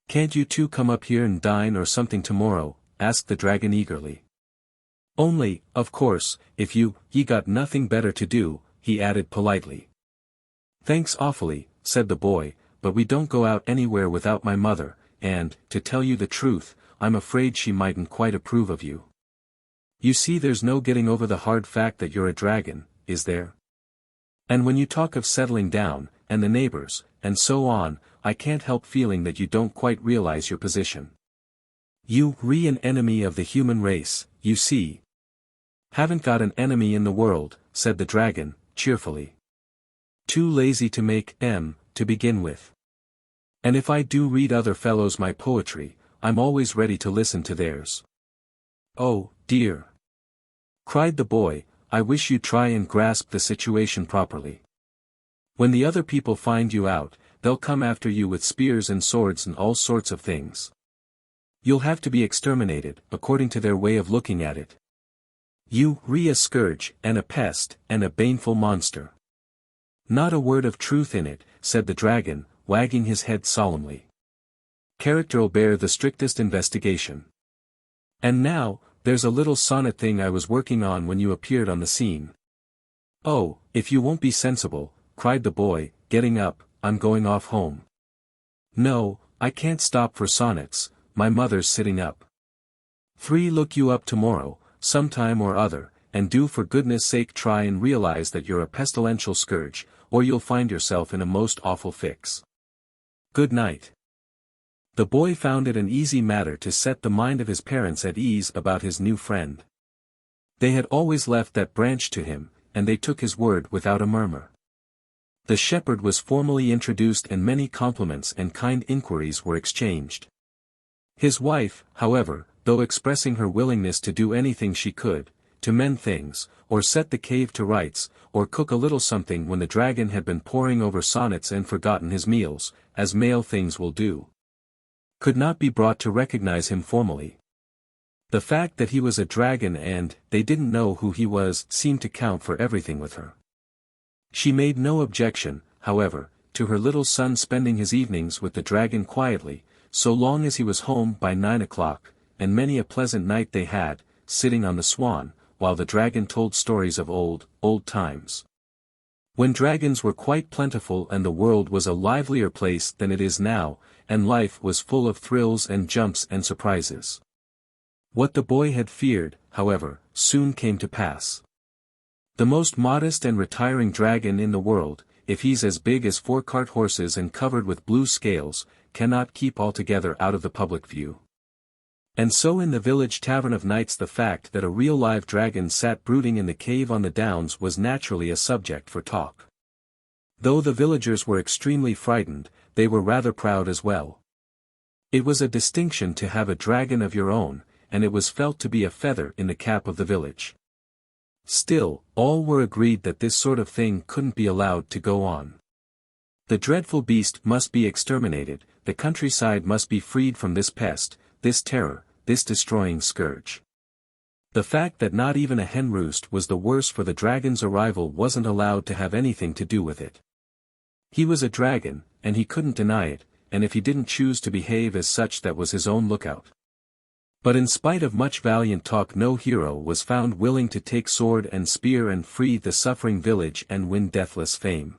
Can't you two come up here and dine or something tomorrow? Asked the dragon eagerly. Only, of course, if ye got nothing better to do, he added politely. Thanks awfully, said the boy, but we don't go out anywhere without my mother, and, to tell you the truth, I'm afraid she mightn't quite approve of you. You see, there's no getting over the hard fact that you're a dragon, is there? And when you talk of settling down, and the neighbors, and so on, I can't help feeling that you don't quite realize your position. You an enemy of the human race, you see. Haven't got an enemy in the world, said the dragon, cheerfully. Too lazy to make M, to begin with. And if I do read other fellows my poetry, I'm always ready to listen to theirs. Oh, dear! Cried the boy, I wish you'd try and grasp the situation properly. When the other people find you out, they'll come after you with spears and swords and all sorts of things. You'll have to be exterminated, according to their way of looking at it. You a scourge, and a pest, and a baneful monster. Not a word of truth in it, said the dragon, wagging his head solemnly. Character'll bear the strictest investigation. And now, there's a little sonnet thing I was working on when you appeared on the scene. Oh, if you won't be sensible, cried the boy, getting up, I'm going off home. No, I can't stop for sonnets, my mother's sitting up. Look you up tomorrow, sometime or other, and do for goodness sake try and realize that you're a pestilential scourge, or you'll find yourself in a most awful fix. Good night. The boy found it an easy matter to set the mind of his parents at ease about his new friend. They had always left that branch to him, and they took his word without a murmur. The shepherd was formally introduced and many compliments and kind inquiries were exchanged. His wife, however, though expressing her willingness to do anything she could, to mend things, or set the cave to rights, or cook a little something when the dragon had been poring over sonnets and forgotten his meals, as male things will do. Could not be brought to recognize him formally. The fact that he was a dragon and they didn't know who he was seemed to count for everything with her. She made no objection, however, to her little son spending his evenings with the dragon quietly, so long as he was home by 9 o'clock, and many a pleasant night they had, sitting on the swan, while the dragon told stories of old times. When dragons were quite plentiful and the world was a livelier place than it is now, and life was full of thrills and jumps and surprises. What the boy had feared, however, soon came to pass. The most modest and retiring dragon in the world, if he's as big as 4 cart horses and covered with blue scales, cannot keep altogether out of the public view. And so in the village tavern of nights the fact that a real live dragon sat brooding in the cave on the downs was naturally a subject for talk. Though the villagers were extremely frightened, they were rather proud as well. It was a distinction to have a dragon of your own, and it was felt to be a feather in the cap of the village. Still, all were agreed that this sort of thing couldn't be allowed to go on. The dreadful beast must be exterminated, the countryside must be freed from this pest, this terror, this destroying scourge. The fact that not even a hen roost was the worse for the dragon's arrival wasn't allowed to have anything to do with it. He was a dragon, and he couldn't deny it, and if he didn't choose to behave as such that was his own lookout. But in spite of much valiant talk no hero was found willing to take sword and spear and free the suffering village and win deathless fame.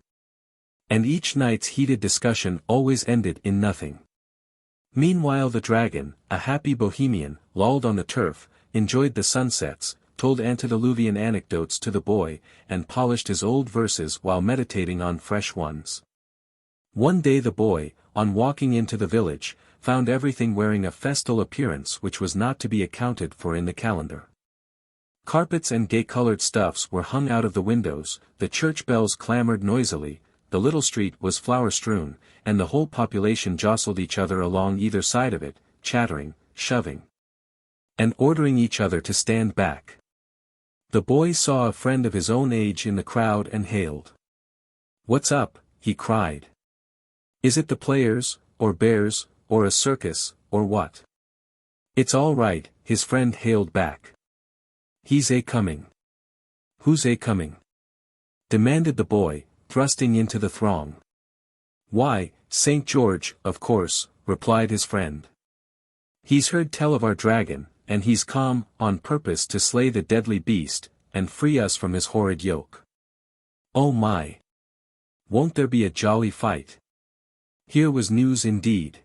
And each night's heated discussion always ended in nothing. Meanwhile the dragon, a happy bohemian, lolled on the turf, enjoyed the sunsets, told antediluvian anecdotes to the boy, and polished his old verses while meditating on fresh ones. One day the boy, on walking into the village, found everything wearing a festal appearance which was not to be accounted for in the calendar. Carpets and gay-colored stuffs were hung out of the windows, the church bells clamored noisily, the little street was flower-strewn, and the whole population jostled each other along either side of it, chattering, shoving, and ordering each other to stand back. The boy saw a friend of his own age in the crowd and hailed. "What's up?" he cried. "Is it the players, or bears, or a circus, or what?" "It's all right," his friend hailed back. "He's a-coming." "Who's a-coming?" demanded the boy, thrusting into the throng. "Why, St. George, of course," replied his friend. "He's heard tell of our dragon, and he's come, on purpose to slay the deadly beast, and free us from his horrid yoke." "Oh my! Won't there be a jolly fight?" Here was news indeed.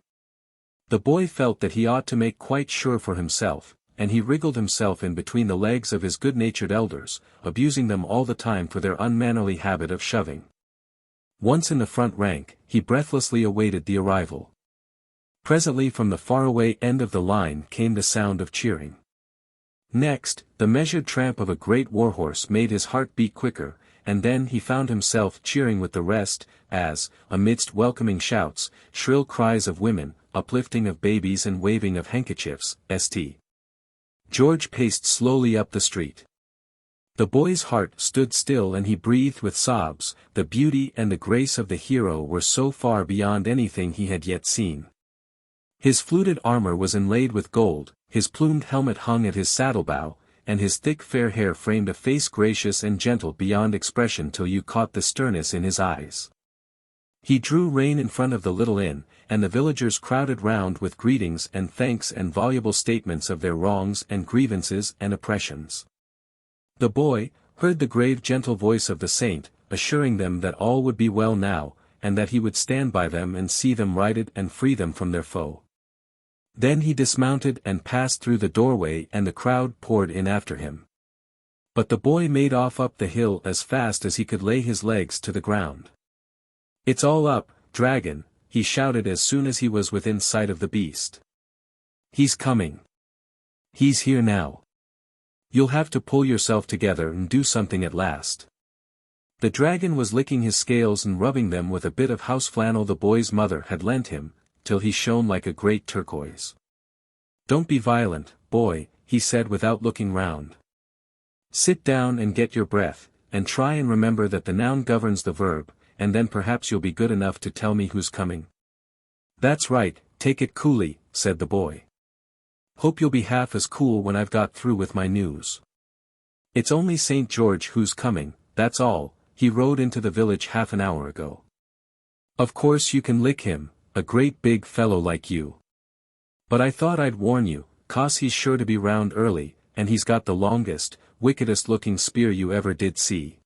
The boy felt that he ought to make quite sure for himself, and he wriggled himself in between the legs of his good-natured elders, abusing them all the time for their unmannerly habit of shoving. Once in the front rank, he breathlessly awaited the arrival. Presently from the faraway end of the line came the sound of cheering. Next, the measured tramp of a great warhorse made his heart beat quicker, and then he found himself cheering with the rest, as, amidst welcoming shouts, shrill cries of women, uplifting of babies and waving of handkerchiefs, St. George paced slowly up the street. The boy's heart stood still and he breathed with sobs, the beauty and the grace of the hero were so far beyond anything he had yet seen. His fluted armor was inlaid with gold, his plumed helmet hung at his saddle-bow, and his thick fair hair framed a face gracious and gentle beyond expression till you caught the sternness in his eyes. He drew rein in front of the little inn, and the villagers crowded round with greetings and thanks and voluble statements of their wrongs and grievances and oppressions. The boy heard the grave gentle voice of the saint, assuring them that all would be well now, and that he would stand by them and see them righted and free them from their foe. Then he dismounted and passed through the doorway and the crowd poured in after him. But the boy made off up the hill as fast as he could lay his legs to the ground. "It's all up, dragon," he shouted as soon as he was within sight of the beast. "He's coming. He's here now. You'll have to pull yourself together and do something at last." The dragon was licking his scales and rubbing them with a bit of house flannel the boy's mother had lent him, till he shone like a great turquoise. "Don't be violent, boy," he said without looking round. Sit down and get your breath, and try and remember that the noun governs the verb, and then perhaps you'll be good enough to tell me who's coming. That's right, take it coolly, said the boy. Hope you'll be half as cool when I've got through with my news. It's only St. George who's coming, that's all. He rode into the village half an hour ago. Of course you can lick him, a great big fellow like you. But I thought I'd warn you, 'cause he's sure to be round early, and he's got the longest, wickedest looking spear you ever did see.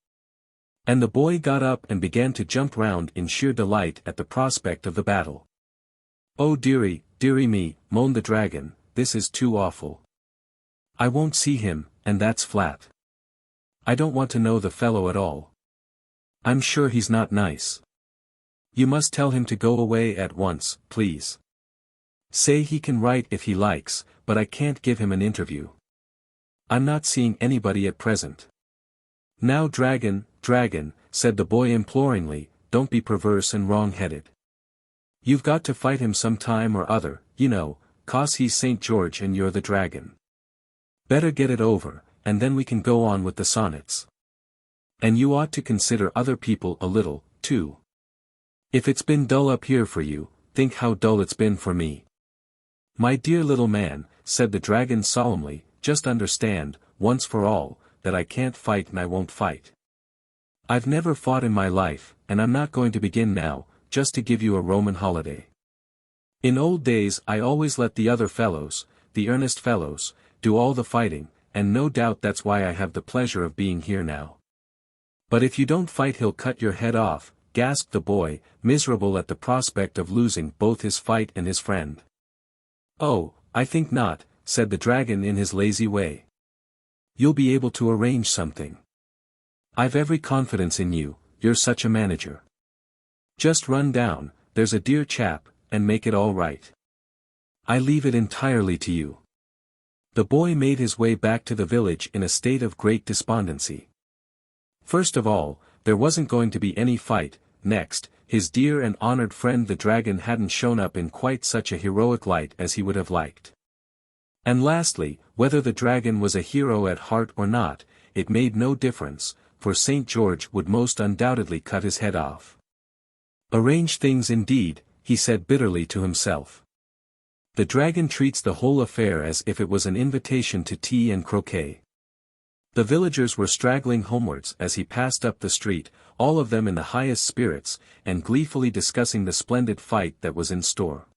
And the boy got up and began to jump round in sheer delight at the prospect of the battle. Oh dearie, dearie me, moaned the dragon, this is too awful. I won't see him, and that's flat. I don't want to know the fellow at all. I'm sure he's not nice. You must tell him to go away at once, please. Say he can write if he likes, but I can't give him an interview. I'm not seeing anybody at present. Now dragon, dragon, said the boy imploringly, don't be perverse and wrong-headed. You've got to fight him some time or other, you know, 'cause he's St. George and you're the dragon. Better get it over, and then we can go on with the sonnets. And you ought to consider other people a little, too. If it's been dull up here for you, think how dull it's been for me. My dear little man, said the dragon solemnly, just understand, once for all, that I can't fight and I won't fight. I've never fought in my life, and I'm not going to begin now, just to give you a Roman holiday. In old days I always let the other fellows, the earnest fellows, do all the fighting, and no doubt that's why I have the pleasure of being here now. But if you don't fight he'll cut your head off, gasped the boy, miserable at the prospect of losing both his fight and his friend. Oh, I think not, said the dragon in his lazy way. You'll be able to arrange something. I've every confidence in you, you're such a manager. Just run down, there's a dear chap, and make it all right. I leave it entirely to you. The boy made his way back to the village in a state of great despondency. First of all, there wasn't going to be any fight. Next, his dear and honored friend the dragon hadn't shown up in quite such a heroic light as he would have liked. And lastly, whether the dragon was a hero at heart or not, it made no difference, for St. George would most undoubtedly cut his head off. Arrange things indeed, he said bitterly to himself. The dragon treats the whole affair as if it was an invitation to tea and croquet. The villagers were straggling homewards as he passed up the street, all of them in the highest spirits, and gleefully discussing the splendid fight that was in store.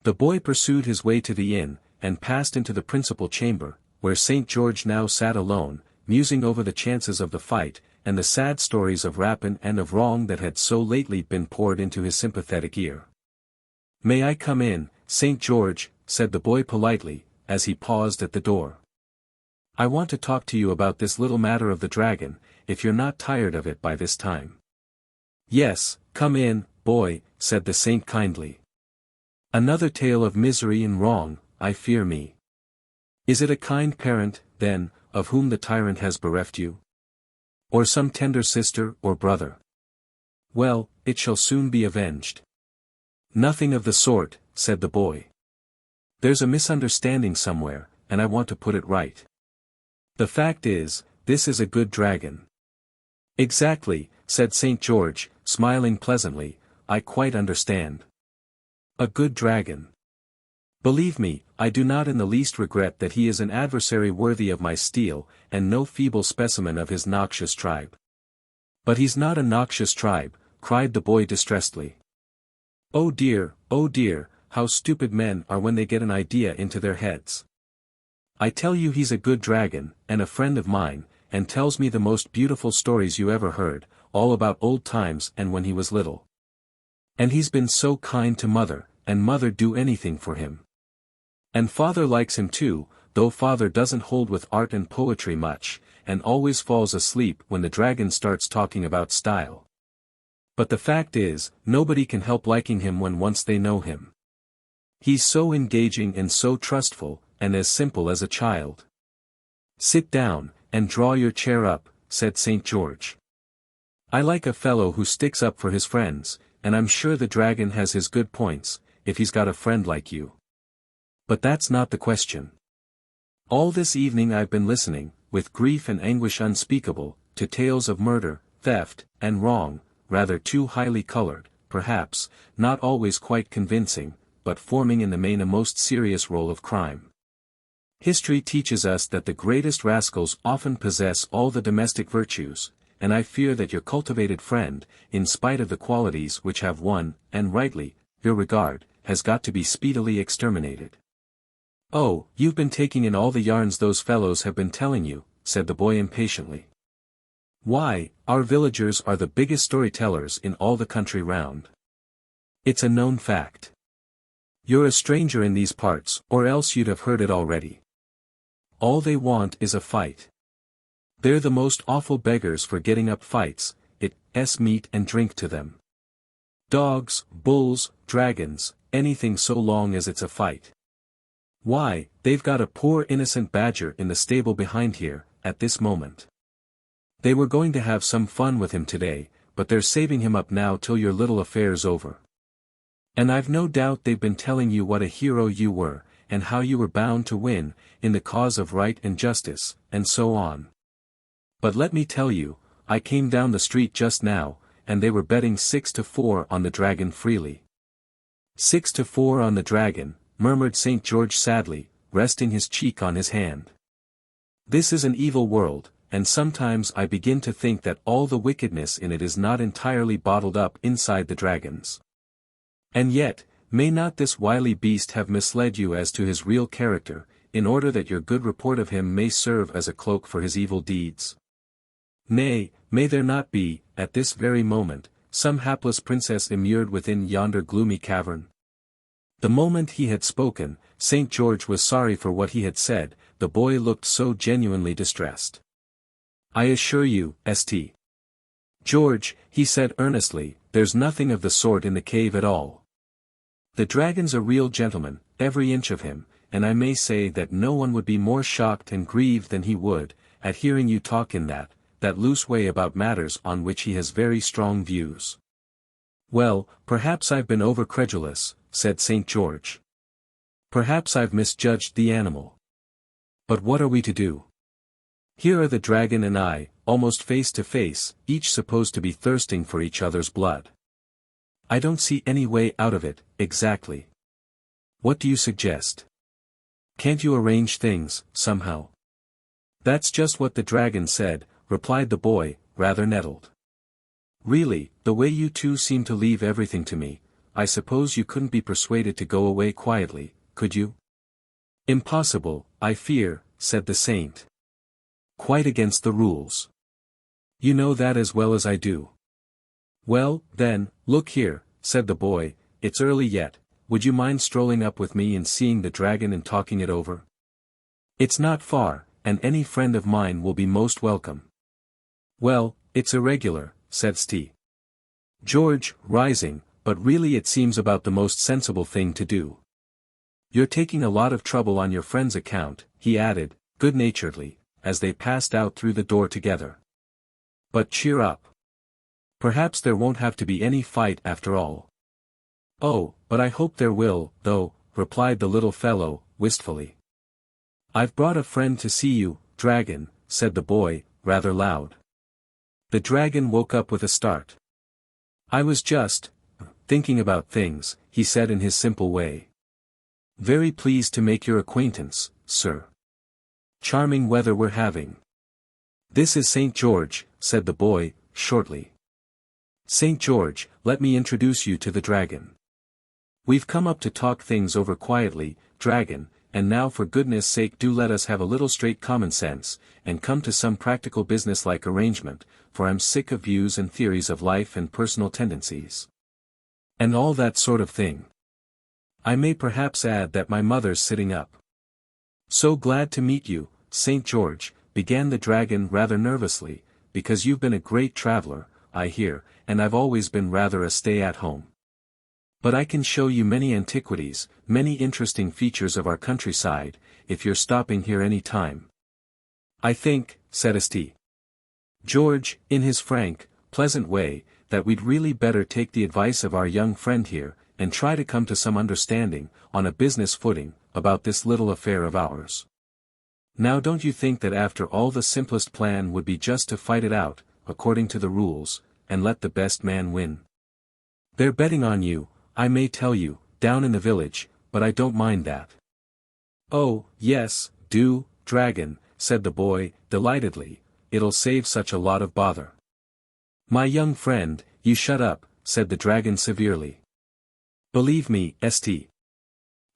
The boy pursued his way to the inn, and passed into the principal chamber, where St. George now sat alone, musing over the chances of the fight, and the sad stories of rapine and of wrong that had so lately been poured into his sympathetic ear. May I come in, St. George, said the boy politely, as he paused at the door. I want to talk to you about this little matter of the dragon, if you're not tired of it by this time. Yes, come in, boy, said the saint kindly. Another tale of misery and wrong, I fear me. Is it a kind parent, then, of whom the tyrant has bereft you? Or some tender sister or brother? Well, it shall soon be avenged. Nothing of the sort, said the boy. There's a misunderstanding somewhere, and I want to put it right. The fact is, this is a good dragon. Exactly, said St. George, smiling pleasantly, I quite understand. A good dragon. Believe me, I do not in the least regret that he is an adversary worthy of my steel, and no feeble specimen of his noxious tribe. But he's not a noxious tribe, cried the boy distressedly. Oh dear, how stupid men are when they get an idea into their heads. I tell you he's a good dragon, and a friend of mine, and tells me the most beautiful stories you ever heard, all about old times and when he was little. And he's been so kind to mother, and mother do anything for him. And father likes him too, though father doesn't hold with art and poetry much, and always falls asleep when the dragon starts talking about style. But the fact is, nobody can help liking him when once they know him. He's so engaging and so trustful, and as simple as a child. Sit down, and draw your chair up, said St. George. I like a fellow who sticks up for his friends, and I'm sure the dragon has his good points, if he's got a friend like you. But that's not the question. All this evening I've been listening, with grief and anguish unspeakable, to tales of murder, theft, and wrong, rather too highly colored, perhaps, not always quite convincing, but forming in the main a most serious role of crime. History teaches us that the greatest rascals often possess all the domestic virtues, and I fear that your cultivated friend, in spite of the qualities which have won, and rightly, your regard, has got to be speedily exterminated. "Oh, you've been taking in all the yarns those fellows have been telling you," said the boy impatiently. "Why, our villagers are the biggest storytellers in all the country round. It's a known fact. You're a stranger in these parts, or else you'd have heard it already. All they want is a fight. They're the most awful beggars for getting up fights, it's meat and drink to them. Dogs, bulls, dragons, anything so long as it's a fight. Why, they've got a poor innocent badger in the stable behind here, at this moment. They were going to have some fun with him today, but they're saving him up now till your little affair's over. And I've no doubt they've been telling you what a hero you were, and how you were bound to win, in the cause of right and justice, and so on. But let me tell you, I came down the street just now, and they were betting 6-4 on the dragon freely." 6-4 on the dragon, murmured St. George sadly, resting his cheek on his hand. "This is an evil world, and sometimes I begin to think that all the wickedness in it is not entirely bottled up inside the dragons. And yet, may not this wily beast have misled you as to his real character, in order that your good report of him may serve as a cloak for his evil deeds? Nay, may there not be, at this very moment, some hapless princess immured within yonder gloomy cavern?" The moment he had spoken, St. George was sorry for what he had said, the boy looked so genuinely distressed. "I assure you, St. George," he said earnestly, "there's nothing of the sort in the cave at all. The dragon's a real gentleman, every inch of him, and I may say that no one would be more shocked and grieved than he would, at hearing you talk in that loose way about matters on which he has very strong views." "Well, perhaps I've been over-credulous," said St. George. "Perhaps I've misjudged the animal. But what are we to do? Here are the dragon and I, almost face to face, each supposed to be thirsting for each other's blood. I don't see any way out of it, exactly. What do you suggest? Can't you arrange things, somehow?" "That's just what the dragon said," replied the boy, rather nettled. "Really, the way you two seem to leave everything to me, I suppose you couldn't be persuaded to go away quietly, could you?" "Impossible, I fear," said the saint. "Quite against the rules. You know that as well as I do." "Well, then, look here," said the boy, "it's early yet, would you mind strolling up with me and seeing the dragon and talking it over? It's not far, and any friend of mine will be most welcome." "Well, it's irregular," said St. George, rising, "but really it seems about the most sensible thing to do. You're taking a lot of trouble on your friend's account," he added, good-naturedly, as they passed out through the door together. "But cheer up. Perhaps there won't have to be any fight after all." "Oh, but I hope there will, though," replied the little fellow, wistfully. "I've brought a friend to see you, dragon," said the boy, rather loud. The dragon woke up with a start. "I was just thinking about things," he said in his simple way. "Very pleased to make your acquaintance, sir. Charming weather we're having." "This is St. George," said the boy, shortly. "St. George, let me introduce you to the dragon. We've come up to talk things over quietly, dragon, and now for goodness sake do let us have a little straight common sense, and come to some practical business-like arrangement, for I'm sick of views and theories of life and personal tendencies. And all that sort of thing. I may perhaps add that my mother's sitting up." "So glad to meet you, St. George," began the dragon rather nervously, "because you've been a great traveler, I hear, and I've always been rather a stay-at-home. But I can show you many antiquities, many interesting features of our countryside, if you're stopping here any time." "I think," said St. George, in his frank, pleasant way, "that we'd really better take the advice of our young friend here, and try to come to some understanding, on a business footing, about this little affair of ours. Now don't you think that after all the simplest plan would be just to fight it out, according to the rules, and let the best man win? They're betting on you, I may tell you, down in the village, but I don't mind that. Oh, yes, do, dragon, said the boy, delightedly, it'll save such a lot of bother. My young friend, you shut up, said the dragon severely. Believe me, St.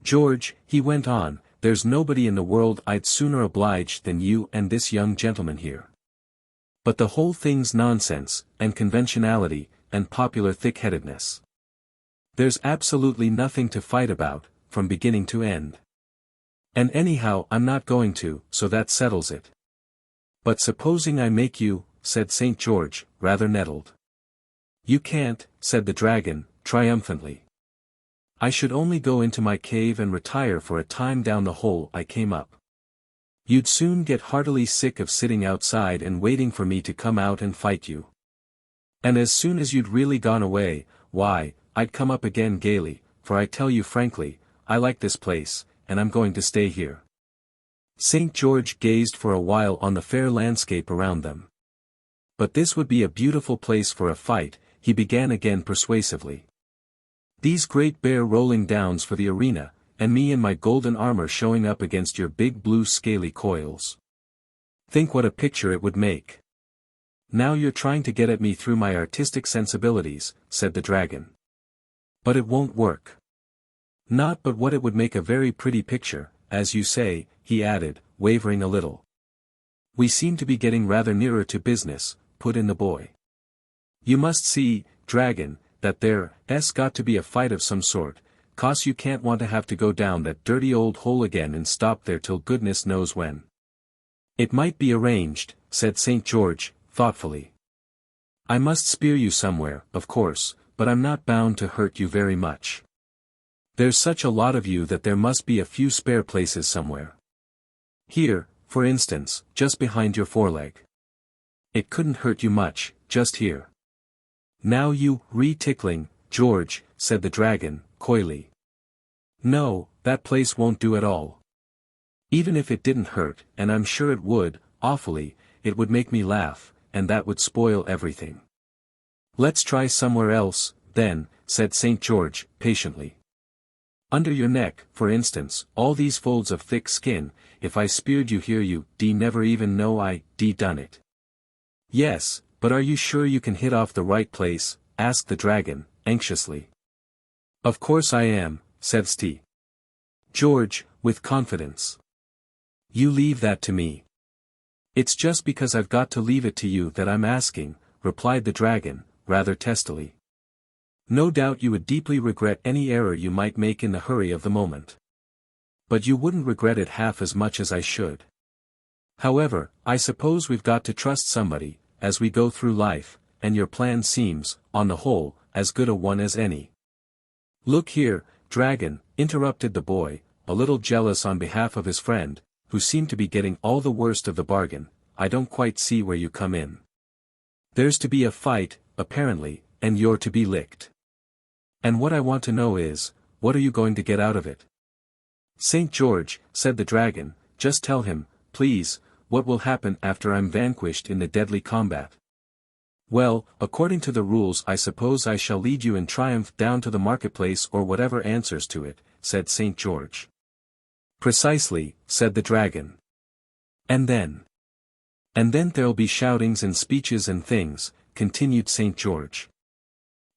George, he went on, there's nobody in the world I'd sooner oblige than you and this young gentleman here. But the whole thing's nonsense, and conventionality, and popular thick-headedness. There's absolutely nothing to fight about, from beginning to end. And anyhow I'm not going to, so that settles it. But supposing I make you, said St. George, rather nettled. You can't, said the dragon, triumphantly. I should only go into my cave and retire for a time down the hole I came up. You'd soon get heartily sick of sitting outside and waiting for me to come out and fight you. And as soon as you'd really gone away, why, I'd come up again gaily, for I tell you frankly, I like this place, and I'm going to stay here. St. George gazed for a while on the fair landscape around them. But this would be a beautiful place for a fight, he began again persuasively. These great bare rolling downs for the arena, and me in my golden armor showing up against your big blue scaly coils. Think what a picture it would make. Now you're trying to get at me through my artistic sensibilities, said the dragon. But it won't work. Not but what it would make a very pretty picture, as you say, he added, wavering a little. We seem to be getting rather nearer to business, put in the boy. You must see, dragon, that there's got to be a fight of some sort, 'cause you can't want to have to go down that dirty old hole again and stop there till goodness knows when. It might be arranged, said St. George, thoughtfully. I must spear you somewhere, of course, but I'm not bound to hurt you very much. There's such a lot of you that there must be a few spare places somewhere. Here, for instance, just behind your foreleg. It couldn't hurt you much, just here. Now you, re-tickling, George, said the dragon, coyly. No, that place won't do at all. Even if it didn't hurt, and I'm sure it would, awfully, it would make me laugh, and that would spoil everything. Let's try somewhere else, then, said St. George, patiently. Under your neck, for instance, all these folds of thick skin, if I speared you here you never even know I done it. Yes, but are you sure you can hit off the right place, asked the dragon, anxiously. Of course I am, said St. George, with confidence. You leave that to me. It's just because I've got to leave it to you that I'm asking, replied the dragon, rather testily. No doubt you would deeply regret any error you might make in the hurry of the moment. But you wouldn't regret it half as much as I should. However, I suppose we've got to trust somebody, as we go through life, and your plan seems, on the whole, as good a one as any. Look here, dragon, interrupted the boy, a little jealous on behalf of his friend, who seemed to be getting all the worst of the bargain, I don't quite see where you come in. There's to be a fight, apparently, and you're to be licked. And what I want to know is, what are you going to get out of it? St. George, said the dragon, just tell him, please, what will happen after I'm vanquished in the deadly combat? Well, according to the rules I suppose I shall lead you in triumph down to the marketplace or whatever answers to it, said St. George. Precisely, said the dragon. And then? And then there'll be shoutings and speeches and things, continued St. George.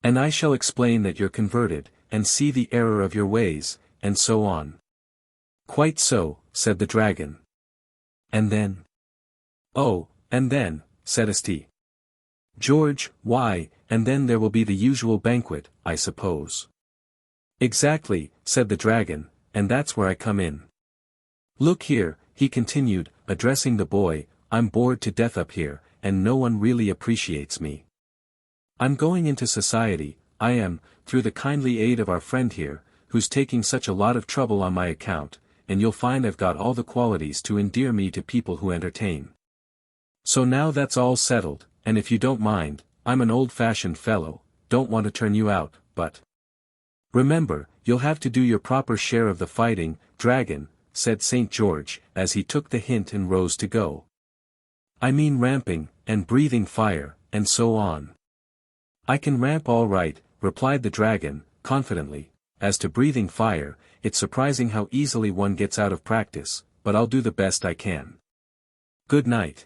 And I shall explain that you're converted, and see the error of your ways, and so on. Quite so, said the dragon. And then? Oh, and then, said St. George, why, and then there will be the usual banquet, I suppose. Exactly, said the dragon, and that's where I come in. Look here, he continued, addressing the boy, I'm bored to death up here, and no one really appreciates me. I'm going into society, I am, through the kindly aid of our friend here, who's taking such a lot of trouble on my account, and you'll find I've got all the qualities to endear me to people who entertain. So now that's all settled, and if you don't mind, I'm an old-fashioned fellow, don't want to turn you out, but remember, you'll have to do your proper share of the fighting, dragon, said St. George, as he took the hint and rose to go. I mean ramping, and breathing fire, and so on. I can ramp all right, replied the dragon, confidently. As to breathing fire, it's surprising how easily one gets out of practice, but I'll do the best I can. Good night.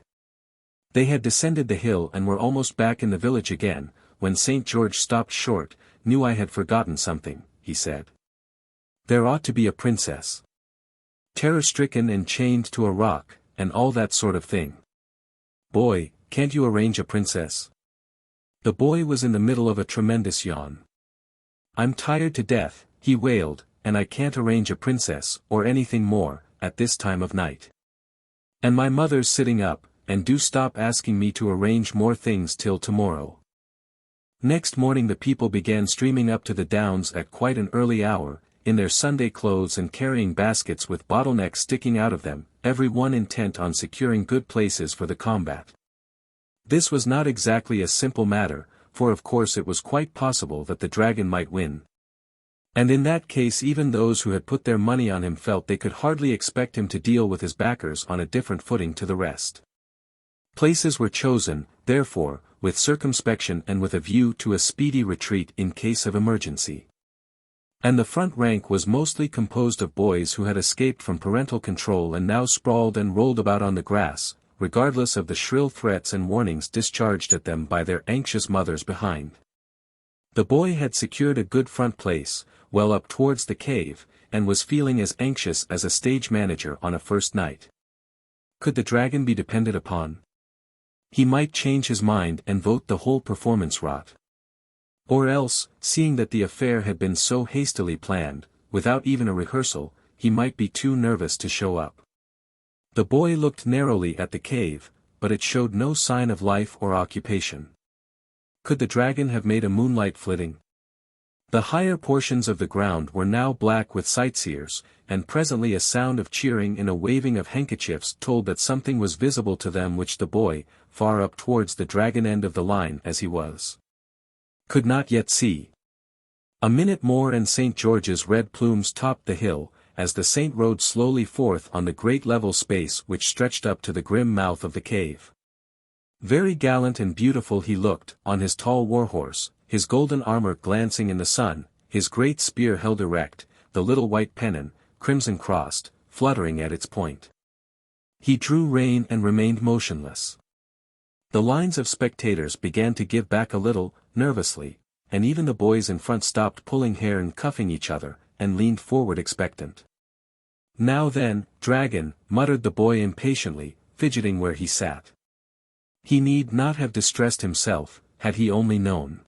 They had descended the hill and were almost back in the village again, when St. George stopped short. Knew I had forgotten something, he said. There ought to be a princess. Terror-stricken and chained to a rock, and all that sort of thing. Boy, can't you arrange a princess? The boy was in the middle of a tremendous yawn. I'm tired to death, he wailed, and I can't arrange a princess, or anything more, at this time of night. And my mother's sitting up, and do stop asking me to arrange more things till tomorrow. Next morning the people began streaming up to the downs at quite an early hour, in their Sunday clothes and carrying baskets with bottlenecks sticking out of them, every one intent on securing good places for the combat. This was not exactly a simple matter, for of course it was quite possible that the dragon might win. And in that case even those who had put their money on him felt they could hardly expect him to deal with his backers on a different footing to the rest. Places were chosen, therefore, with circumspection and with a view to a speedy retreat in case of emergency. And the front rank was mostly composed of boys who had escaped from parental control and now sprawled and rolled about on the grass, regardless of the shrill threats and warnings discharged at them by their anxious mothers behind. The boy had secured a good front place, well up towards the cave, and was feeling as anxious as a stage manager on a first night. Could the dragon be depended upon? He might change his mind and vote the whole performance rot. Or else, seeing that the affair had been so hastily planned, without even a rehearsal, he might be too nervous to show up. The boy looked narrowly at the cave, but it showed no sign of life or occupation. Could the dragon have made a moonlight flitting? The higher portions of the ground were now black with sightseers, and presently a sound of cheering and a waving of handkerchiefs told that something was visible to them which the boy, far up towards the dragon end of the line as he was, could not yet see. A minute more and St. George's red plumes topped the hill, as the saint rode slowly forth on the great level space which stretched up to the grim mouth of the cave. Very gallant and beautiful he looked, on his tall warhorse, his golden armor glancing in the sun, his great spear held erect, the little white pennon, crimson-crossed, fluttering at its point. He drew rein and remained motionless. The lines of spectators began to give back a little, nervously, and even the boys in front stopped pulling hair and cuffing each other, and leaned forward expectant. Now then, dragon, muttered the boy impatiently, fidgeting where he sat. He need not have distressed himself, had he only known.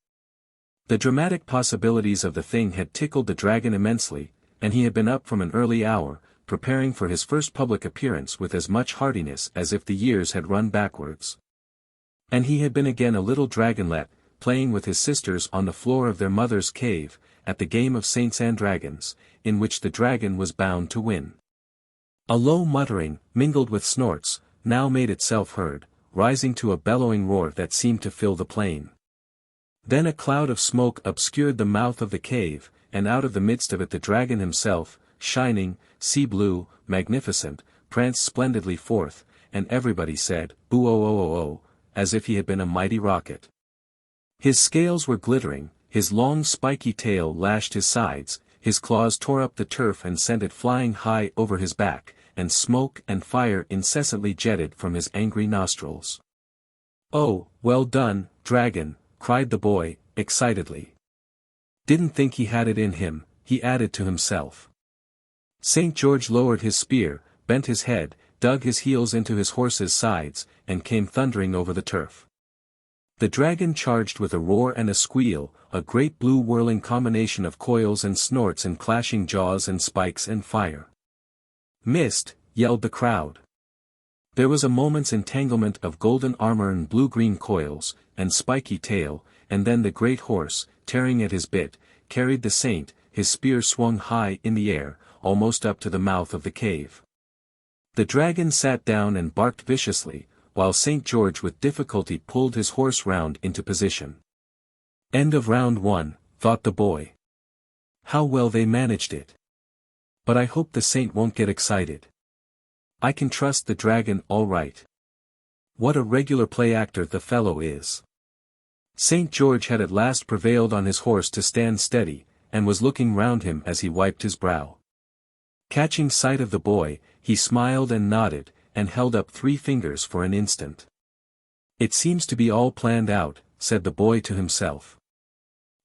The dramatic possibilities of the thing had tickled the dragon immensely, and he had been up from an early hour, preparing for his first public appearance with as much heartiness as if the years had run backwards. And he had been again a little dragonlet, playing with his sisters on the floor of their mother's cave, at the game of saints and dragons, in which the dragon was bound to win. A low muttering, mingled with snorts, now made itself heard, rising to a bellowing roar that seemed to fill the plain. Then a cloud of smoke obscured the mouth of the cave, and out of the midst of it the dragon himself, shining, sea-blue, magnificent, pranced splendidly forth, and everybody said, "Boo-oh-oh-oh-oh," as if he had been a mighty rocket. His scales were glittering, his long spiky tail lashed his sides, his claws tore up the turf and sent it flying high over his back, and smoke and fire incessantly jetted from his angry nostrils. "Oh, well done, dragon," cried the boy, excitedly. "Didn't think he had it in him," he added to himself. St. George lowered his spear, bent his head, dug his heels into his horse's sides, and came thundering over the turf. The dragon charged with a roar and a squeal, a great blue whirling combination of coils and snorts and clashing jaws and spikes and fire. "Missed," yelled the crowd. There was a moment's entanglement of golden armor and blue-green coils, and spiky tail, and then the great horse, tearing at his bit, carried the saint, his spear swung high in the air, almost up to the mouth of the cave. The dragon sat down and barked viciously, while St. George with difficulty pulled his horse round into position. End of round 1, thought the boy. How well they managed it. But I hope the saint won't get excited. I can trust the dragon all right. What a regular play actor the fellow is. St. George had at last prevailed on his horse to stand steady, and was looking round him as he wiped his brow. Catching sight of the boy, he smiled and nodded, and held up 3 fingers for an instant. It seems to be all planned out, said the boy to himself.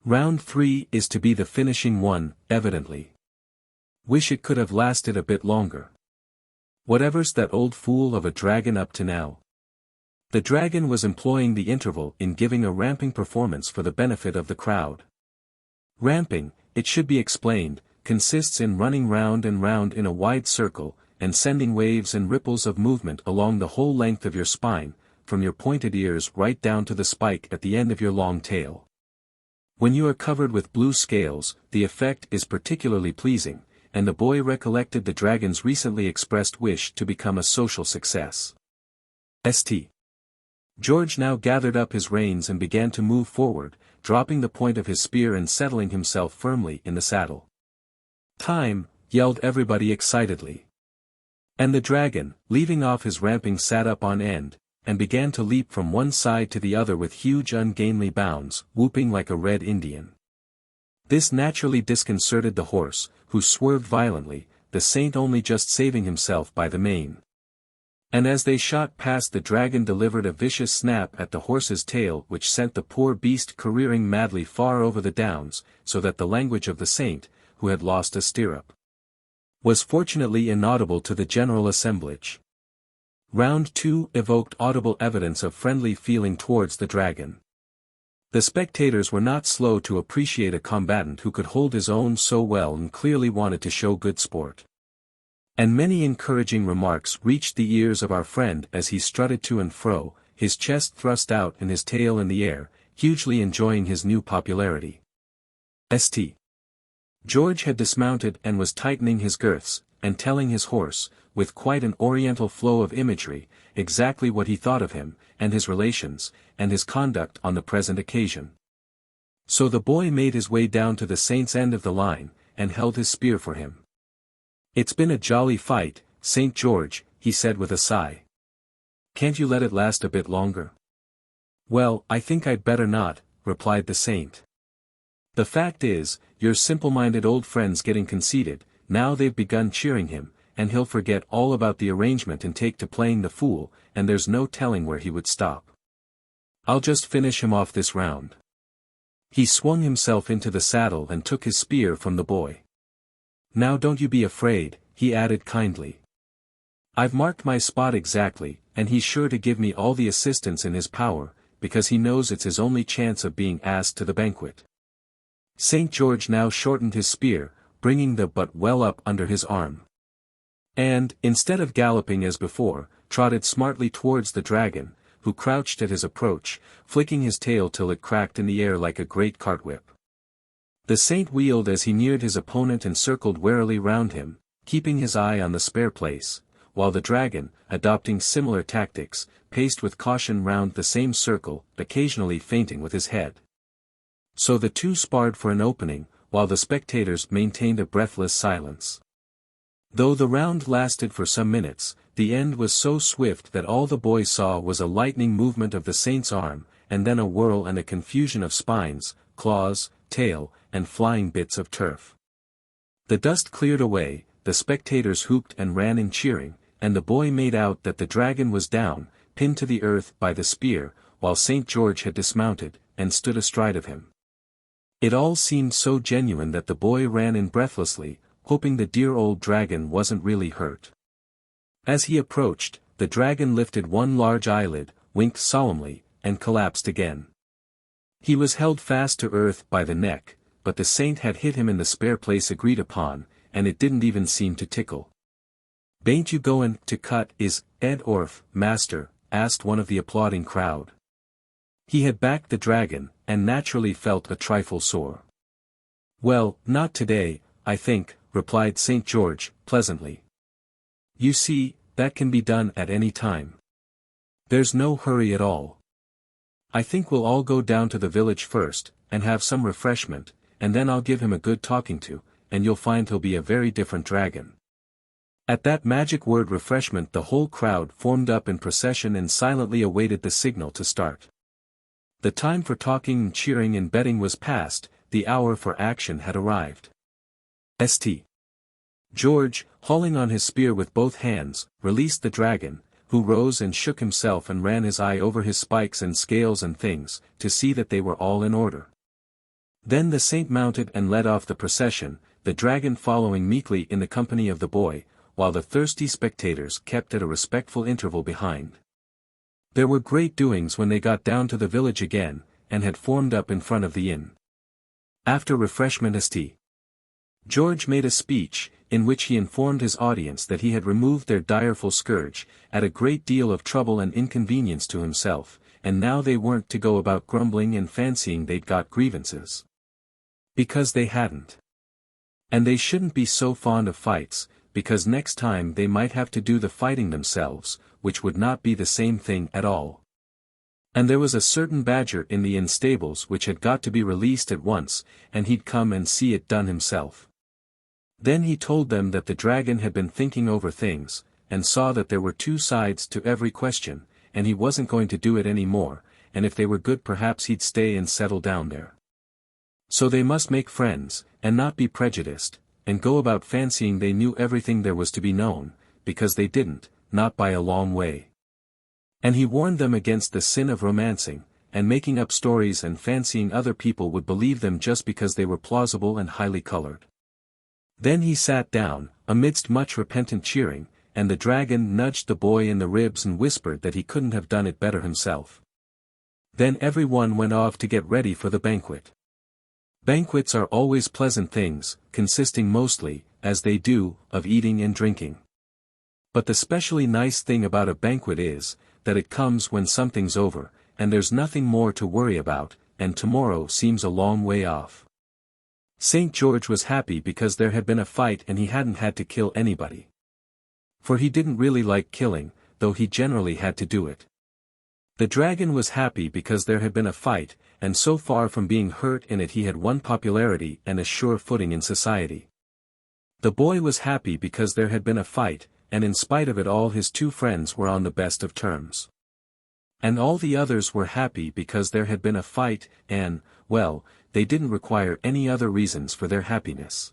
Round 3 is to be the finishing one, evidently. Wish it could have lasted a bit longer. Whatever's that old fool of a dragon up to now? The dragon was employing the interval in giving a ramping performance for the benefit of the crowd. Ramping, it should be explained, consists in running round and round in a wide circle, and sending waves and ripples of movement along the whole length of your spine, from your pointed ears right down to the spike at the end of your long tail. When you are covered with blue scales, the effect is particularly pleasing, and the boy recollected the dragon's recently expressed wish to become a social success. St. George now gathered up his reins and began to move forward, dropping the point of his spear and settling himself firmly in the saddle. Time, yelled everybody excitedly. And the dragon, leaving off his ramping, sat up on end, and began to leap from one side to the other with huge ungainly bounds, whooping like a red Indian. This naturally disconcerted the horse, who swerved violently, the saint only just saving himself by the mane. And as they shot past, the dragon delivered a vicious snap at the horse's tail which sent the poor beast careering madly far over the downs, so that the language of the saint, who had lost a stirrup, was fortunately inaudible to the general assemblage. Round 2 evoked audible evidence of friendly feeling towards the dragon. The spectators were not slow to appreciate a combatant who could hold his own so well and clearly wanted to show good sport. And many encouraging remarks reached the ears of our friend as he strutted to and fro, his chest thrust out and his tail in the air, hugely enjoying his new popularity. St. George had dismounted and was tightening his girths, and telling his horse, with quite an oriental flow of imagery, exactly what he thought of him, and his relations, and his conduct on the present occasion. So the boy made his way down to the saint's end of the line, and held his spear for him. "It's been a jolly fight, St. George," he said with a sigh. "Can't you let it last a bit longer?" "Well, I think I'd better not," replied the saint. "The fact is, your simple-minded old friend's getting conceited, now they've begun cheering him, and he'll forget all about the arrangement and take to playing the fool, and there's no telling where he would stop. I'll just finish him off this round." He swung himself into the saddle and took his spear from the boy. "Now don't you be afraid," he added kindly. "I've marked my spot exactly, and he's sure to give me all the assistance in his power, because he knows it's his only chance of being asked to the banquet." St. George now shortened his spear, bringing the butt well up under his arm. And, instead of galloping as before, trotted smartly towards the dragon, who crouched at his approach, flicking his tail till it cracked in the air like a great cartwhip. The saint wheeled as he neared his opponent and circled warily round him, keeping his eye on the spare place, while the dragon, adopting similar tactics, paced with caution round the same circle, occasionally feinting with his head. So the two sparred for an opening, while the spectators maintained a breathless silence. Though the round lasted for some minutes, the end was so swift that all the boy saw was a lightning movement of the saint's arm, and then a whirl and a confusion of spines, claws, tail, and flying bits of turf. The dust cleared away, the spectators whooped and ran in cheering, and the boy made out that the dragon was down, pinned to the earth by the spear, while St. George had dismounted, and stood astride of him. It all seemed so genuine that the boy ran in breathlessly, hoping the dear old dragon wasn't really hurt. As he approached, the dragon lifted one large eyelid, winked solemnly, and collapsed again. He was held fast to earth by the neck, but the saint had hit him in the spare place agreed upon, and it didn't even seem to tickle. "Bain't you goin' to cut is Ed Orf, master?" asked one of the applauding crowd. He had backed the dragon, and naturally felt a trifle sore. "Well, not today, I think," replied St. George, pleasantly. "You see, that can be done at any time. There's no hurry at all. I think we'll all go down to the village first, and have some refreshment, and then I'll give him a good talking to, and you'll find he'll be a very different dragon. At that magic word refreshment, the whole crowd formed up in procession and silently awaited the signal to start. The time for talking and cheering and betting was past, the hour for action had arrived. St. George, hauling on his spear with both hands, released the dragon, who rose and shook himself and ran his eye over his spikes and scales and things, to see that they were all in order. Then the saint mounted and led off the procession, the dragon following meekly in the company of the boy, while the thirsty spectators kept at a respectful interval behind. There were great doings when they got down to the village again, and had formed up in front of the inn. After refreshment St. George made a speech, in which he informed his audience that he had removed their direful scourge, at a great deal of trouble and inconvenience to himself, and now they weren't to go about grumbling and fancying they'd got grievances. Because they hadn't. And they shouldn't be so fond of fights, because next time they might have to do the fighting themselves, which would not be the same thing at all. And there was a certain badger in the inn stables which had got to be released at once, and he'd come and see it done himself. Then he told them that the dragon had been thinking over things, and saw that there were two sides to every question, and he wasn't going to do it any more, and if they were good perhaps he'd stay and settle down there. So they must make friends, and not be prejudiced, and go about fancying they knew everything there was to be known, because they didn't, not by a long way. And he warned them against the sin of romancing, and making up stories and fancying other people would believe them just because they were plausible and highly colored. Then he sat down, amidst much repentant cheering, and the dragon nudged the boy in the ribs and whispered that he couldn't have done it better himself. Then every one went off to get ready for the banquet. Banquets are always pleasant things, consisting mostly, as they do, of eating and drinking. But the specially nice thing about a banquet is, that it comes when something's over, and there's nothing more to worry about, and tomorrow seems a long way off. St. George was happy because there had been a fight and he hadn't had to kill anybody. For he didn't really like killing, though he generally had to do it. The dragon was happy because there had been a fight, and so far from being hurt in it he had won popularity and a sure footing in society. The boy was happy because there had been a fight, and in spite of it all his two friends were on the best of terms. And all the others were happy because there had been a fight, and, well, they didn't require any other reasons for their happiness.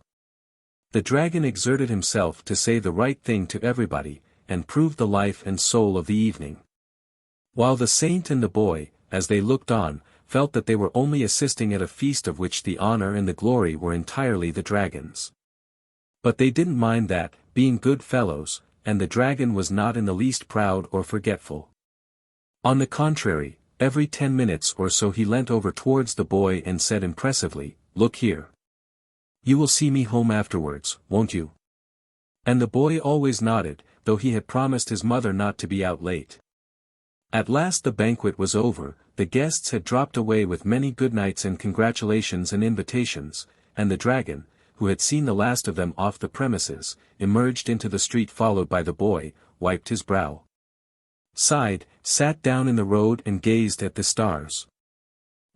The dragon exerted himself to say the right thing to everybody, and proved the life and soul of the evening. While the saint and the boy, as they looked on, felt that they were only assisting at a feast of which the honor and the glory were entirely the dragon's. But they didn't mind that, being good fellows, and the dragon was not in the least proud or forgetful. On the contrary, every 10 minutes or so he leant over towards the boy and said impressively, "Look here. You will see me home afterwards, won't you?" And the boy always nodded, though he had promised his mother not to be out late. At last the banquet was over, the guests had dropped away with many good nights and congratulations and invitations, and the dragon, who had seen the last of them off the premises, emerged into the street followed by the boy, wiped his brow, sighed, sat down in the road and gazed at the stars.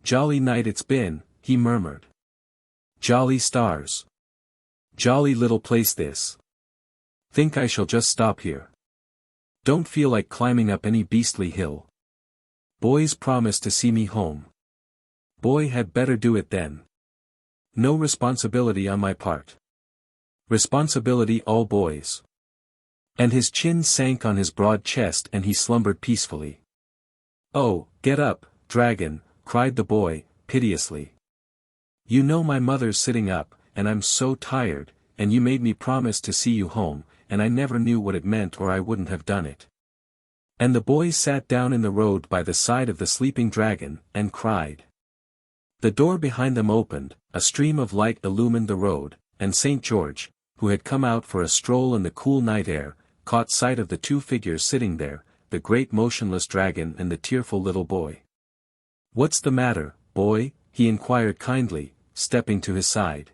"Jolly night it's been," he murmured. "Jolly stars. Jolly little place this. Think I shall just stop here. Don't feel like climbing up any beastly hill. Boys promised to see me home. Boy had better do it then. No responsibility on my part. Responsibility all boys." And his chin sank on his broad chest and he slumbered peacefully. "Oh, get up, dragon," cried the boy, piteously. "You know my mother's sitting up, and I'm so tired, and you made me promise to see you home, and I never knew what it meant or I wouldn't have done it." And the boy sat down in the road by the side of the sleeping dragon, and cried. The door behind them opened, a stream of light illumined the road, and St. George, who had come out for a stroll in the cool night air, caught sight of the two figures sitting there, the great motionless dragon and the tearful little boy. "What's the matter, boy?" he inquired kindly, stepping to his side.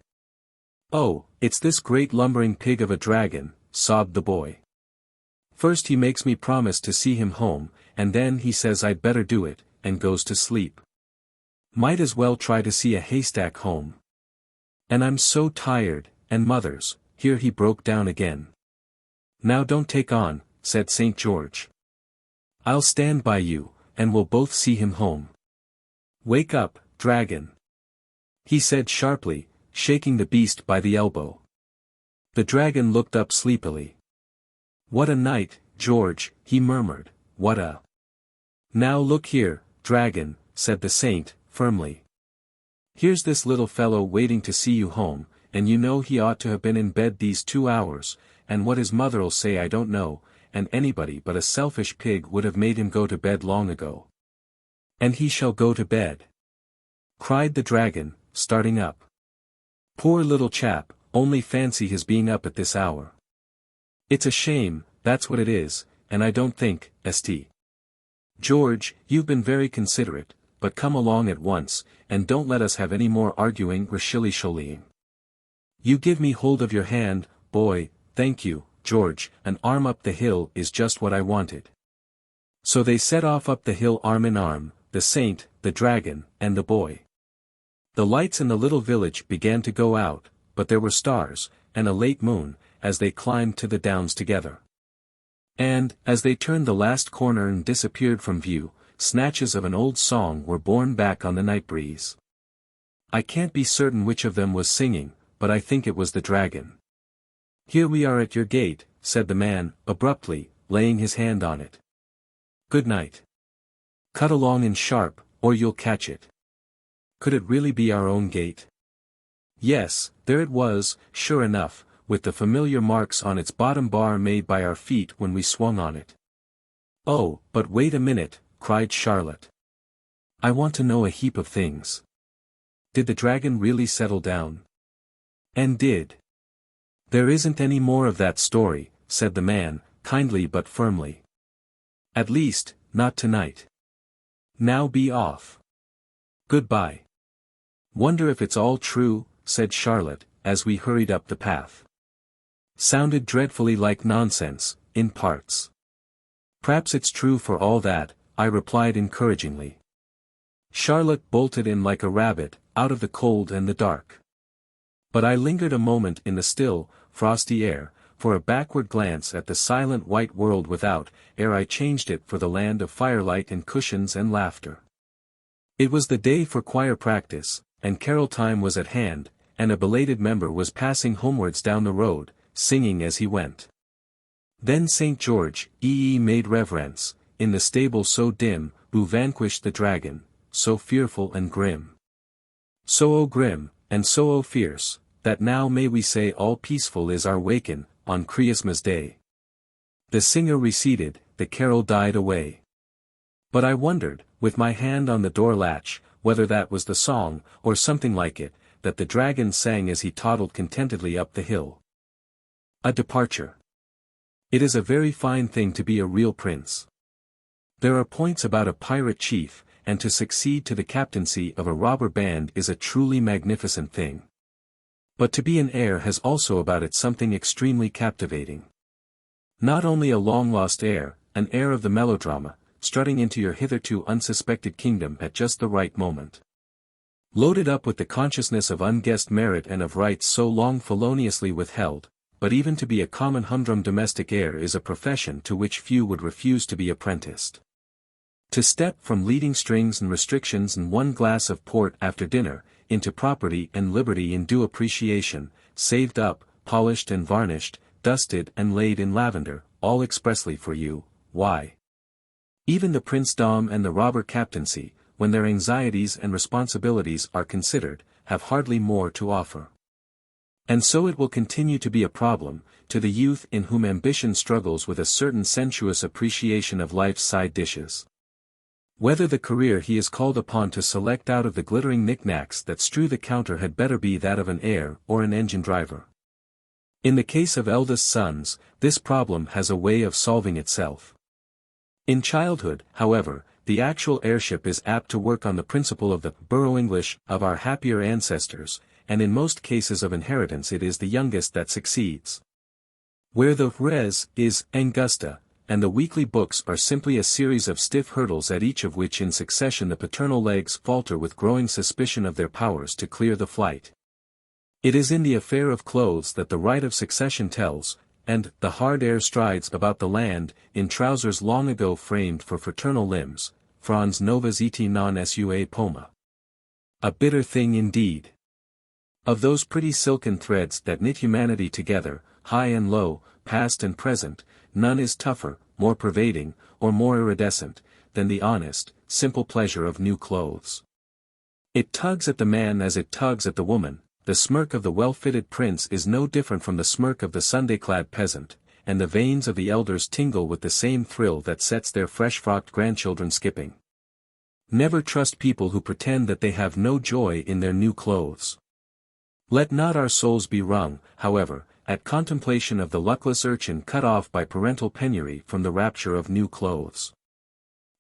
"Oh, it's this great lumbering pig of a dragon," sobbed the boy. "First he makes me promise to see him home, and then he says I'd better do it, and goes to sleep. Might as well try to see a haystack home. And I'm so tired, and mothers, here he broke down again. Now don't take on, said St. George. I'll stand by you, and we'll both see him home. Wake up, dragon, he said sharply, shaking the beast by the elbow. The dragon looked up sleepily. What a night, George, he murmured, what a... Now look here, dragon, said the saint, firmly. Here's this little fellow waiting to see you home, and you know he ought to have been in bed these 2 hours, and what his mother'll say I don't know, and anybody but a selfish pig would have made him go to bed long ago. And he shall go to bed, cried the dragon, starting up. Poor little chap, only fancy his being up at this hour. It's a shame, that's what it is, and I don't think, St. George, you've been very considerate, but come along at once, and don't let us have any more arguing or shilly-shollying. You give me hold of your hand, boy, thank you, George, an arm up the hill is just what I wanted. So they set off up the hill arm in arm, the saint, the dragon, and the boy. The lights in the little village began to go out, but there were stars, and a late moon, as they climbed to the downs together. And, as they turned the last corner and disappeared from view, snatches of an old song were borne back on the night breeze. I can't be certain which of them was singing, but I think it was the dragon. Here we are at your gate, said the man, abruptly, laying his hand on it. Good night. Cut along in sharp, or you'll catch it. Could it really be our own gate? Yes, there it was, sure enough, with the familiar marks on its bottom bar made by our feet when we swung on it. Oh, but wait a minute, cried Charlotte. I want to know a heap of things. Did the dragon really settle down? And did? There isn't any more of that story, said the man, kindly but firmly. At least, not tonight. Now be off. Goodbye. Wonder if it's all true, said Charlotte, as we hurried up the path. Sounded dreadfully like nonsense, in parts. P'raps it's true for all that, I replied encouragingly. Charlotte bolted in like a rabbit, out of the cold and the dark. But I lingered a moment in the still, frosty air, for a backward glance at the silent white world without, ere I changed it for the land of firelight and cushions and laughter. It was the day for choir practice, and carol time was at hand, and a belated member was passing homewards down the road, singing as he went. Then St. George, made reverence, in the stable so dim, who vanquished the dragon, so fearful and grim. So grim, and so fierce, that now may we say all peaceful is our waken, on Christmas Day. The singer receded, the carol died away. But I wondered, with my hand on the door latch, whether that was the song, or something like it, that the dragon sang as he toddled contentedly up the hill. A departure. It is a very fine thing to be a real prince. There are points about a pirate chief, and to succeed to the captaincy of a robber band is a truly magnificent thing. But to be an heir has also about it something extremely captivating. Not only a long-lost heir, an heir of the melodrama, strutting into your hitherto unsuspected kingdom at just the right moment. Loaded up with the consciousness of unguessed merit and of rights so long feloniously withheld, but even to be a common humdrum domestic heir is a profession to which few would refuse to be apprenticed. To step from leading strings and restrictions and one glass of port after dinner, into property and liberty in due appreciation, saved up, polished and varnished, dusted and laid in lavender, all expressly for you, why? Even the princedom and the robber captaincy, when their anxieties and responsibilities are considered, have hardly more to offer. And so it will continue to be a problem, to the youth in whom ambition struggles with a certain sensuous appreciation of life's side dishes. Whether the career he is called upon to select out of the glittering knickknacks that strew the counter had better be that of an heir or an engine driver. In the case of eldest sons, this problem has a way of solving itself. In childhood, however, the actual heirship is apt to work on the principle of the Borough English of our happier ancestors, and in most cases of inheritance it is the youngest that succeeds. Where the res is angusta, and the weekly books are simply a series of stiff hurdles at each of which in succession the paternal legs falter with growing suspicion of their powers to clear the flight. It is in the affair of clothes that the right of succession tells, and the hard air strides about the land, in trousers long ago framed for fraternal limbs, frons novas et non sua poma. A bitter thing indeed. Of those pretty silken threads that knit humanity together, high and low, past and present, none is tougher, more pervading, or more iridescent, than the honest, simple pleasure of new clothes. It tugs at the man as it tugs at the woman. The smirk of the well-fitted prince is no different from the smirk of the Sunday-clad peasant, and the veins of the elders tingle with the same thrill that sets their fresh-frocked grandchildren skipping. Never trust people who pretend that they have no joy in their new clothes. Let not our souls be wrung, however, at contemplation of the luckless urchin cut off by parental penury from the rapture of new clothes.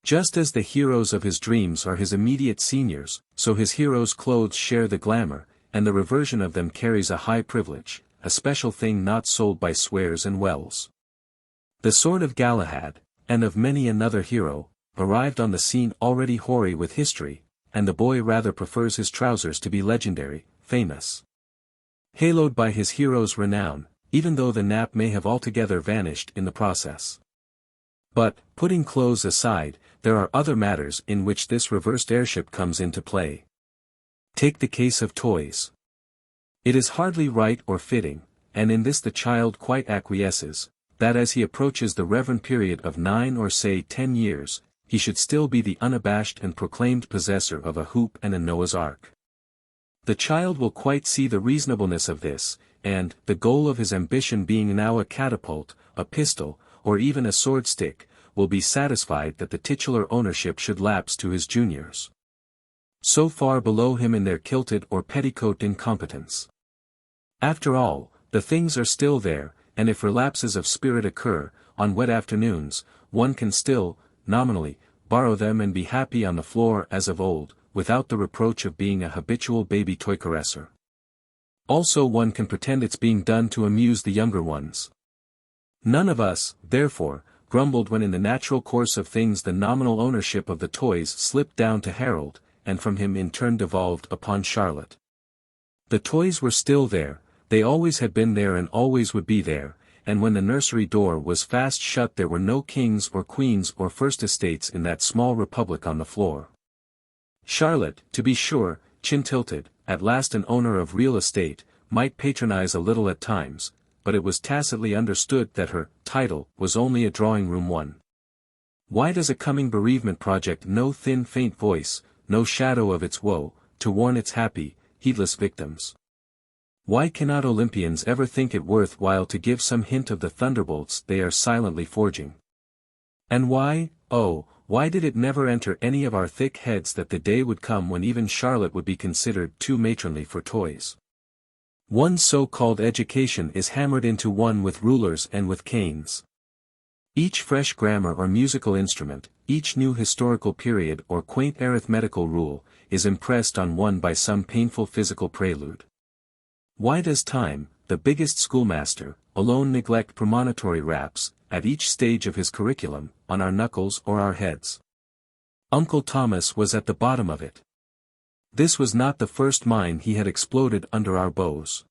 Just as the heroes of his dreams are his immediate seniors, so his heroes' clothes share the glamour, and the reversion of them carries a high privilege, a special thing not sold by Swears and Wells. The sword of Galahad, and of many another hero, arrived on the scene already hoary with history, and the boy rather prefers his trousers to be legendary, famous. Haloed by his hero's renown, even though the nap may have altogether vanished in the process. But, putting clothes aside, there are other matters in which this reversed heirship comes into play. Take the case of toys. It is hardly right or fitting, and in this the child quite acquiesces, that as he approaches the reverend period of 9 or say 10 years, he should still be the unabashed and proclaimed possessor of a hoop and a Noah's Ark. The child will quite see the reasonableness of this, and, the goal of his ambition being now a catapult, a pistol, or even a sword stick, will be satisfied that the titular ownership should lapse to his juniors, so far below him in their kilted or petticoat incompetence. After all, the things are still there, and if relapses of spirit occur, on wet afternoons, one can still, nominally, borrow them and be happy on the floor as of old, without the reproach of being a habitual baby toy caresser. Also one can pretend it's being done to amuse the younger ones. None of us, therefore, grumbled when in the natural course of things the nominal ownership of the toys slipped down to Harold, and from him in turn devolved upon Charlotte. The toys were still there, they always had been there and always would be there, and when the nursery door was fast shut there were no kings or queens or first estates in that small republic on the floor. Charlotte, to be sure, chin-tilted, at last an owner of real estate, might patronize a little at times, but it was tacitly understood that her title was only a drawing-room one. Why does a coming bereavement project no thin faint voice, no shadow of its woe, to warn its happy, heedless victims? Why cannot Olympians ever think it worth while to give some hint of the thunderbolts they are silently forging? And why, oh, why did it never enter any of our thick heads that the day would come when even Charlotte would be considered too matronly for toys? One so-called education is hammered into one with rulers and with canes. Each fresh grammar or musical instrument, each new historical period or quaint arithmetical rule, is impressed on one by some painful physical prelude. Why does time, the biggest schoolmaster, alone neglect premonitory raps, at each stage of his curriculum, on our knuckles or our heads? Uncle Thomas was at the bottom of it. This was not the first mine he had exploded under our bows.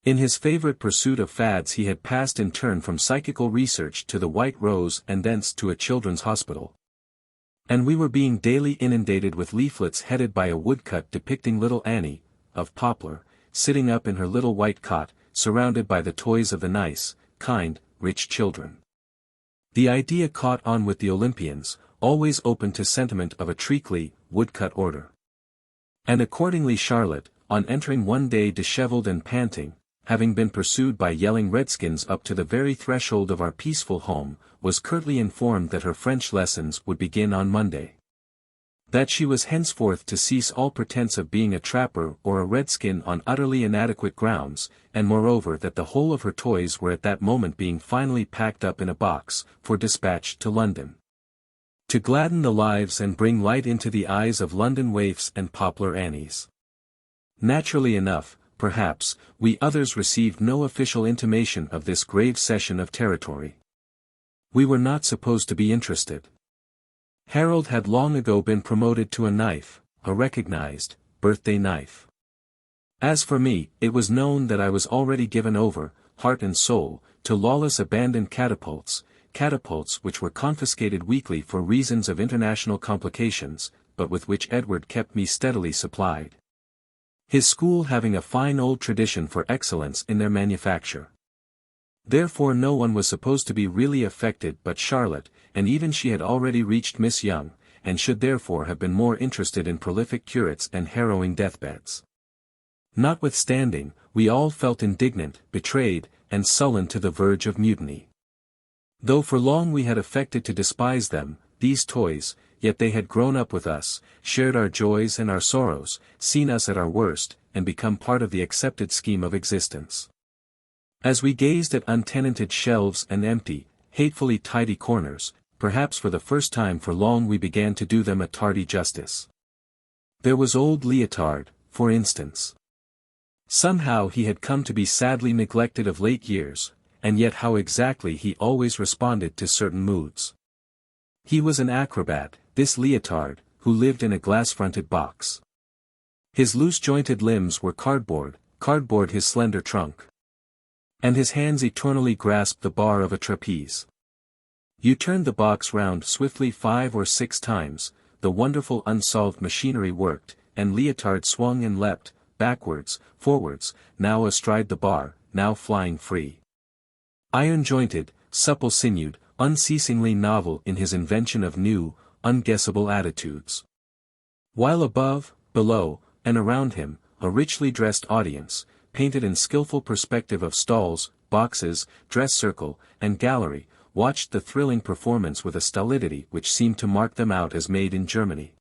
In his favorite pursuit of fads he had passed in turn from psychical research to the White Rose and thence to a children's hospital. And we were being daily inundated with leaflets headed by a woodcut depicting little Annie, of Poplar, sitting up in her little white cot, surrounded by the toys of the nice, kind, rich children. The idea caught on with the Olympians, always open to sentiment of a treacly, woodcut order. And accordingly Charlotte, on entering one day dishevelled and panting, having been pursued by yelling redskins up to the very threshold of our peaceful home, was curtly informed that her French lessons would begin on Monday. That she was henceforth to cease all pretense of being a trapper or a redskin on utterly inadequate grounds, and moreover that the whole of her toys were at that moment being finally packed up in a box, for dispatch to London. To gladden the lives and bring light into the eyes of London waifs and Poplar Annies. Naturally enough, perhaps, we others received no official intimation of this grave cession of territory. We were not supposed to be interested. Harold had long ago been promoted to a knife, a recognized, birthday knife. As for me, it was known that I was already given over, heart and soul, to lawless abandoned catapults which were confiscated weekly for reasons of international complications, but with which Edward kept me steadily supplied. His school having a fine old tradition for excellence in their manufacture. Therefore no one was supposed to be really affected but Charlotte, and even she had already reached Miss Young, and should therefore have been more interested in prolific curates and harrowing deathbeds. Notwithstanding, we all felt indignant, betrayed, and sullen to the verge of mutiny. Though for long we had affected to despise them, these toys, yet they had grown up with us, shared our joys and our sorrows, seen us at our worst, and become part of the accepted scheme of existence. As we gazed at untenanted shelves and empty, hatefully tidy corners, perhaps for the first time for long we began to do them a tardy justice. There was old Leotard, for instance. Somehow he had come to be sadly neglected of late years, and yet how exactly he always responded to certain moods. He was an acrobat, this Leotard, who lived in a glass-fronted box. His loose-jointed limbs were cardboard his slender trunk. And his hands eternally grasped the bar of a trapeze. You turned the box round swiftly 5 or 6 times, the wonderful unsolved machinery worked, and Leotard swung and leapt, backwards, forwards, now astride the bar, now flying free. Iron-jointed, supple-sinewed, unceasingly novel in his invention of new, unguessable attitudes. While above, below, and around him, a richly dressed audience, painted in skillful perspective of stalls, boxes, dress circle, and gallery, watched the thrilling performance with a stolidity which seemed to mark them out as made in Germany.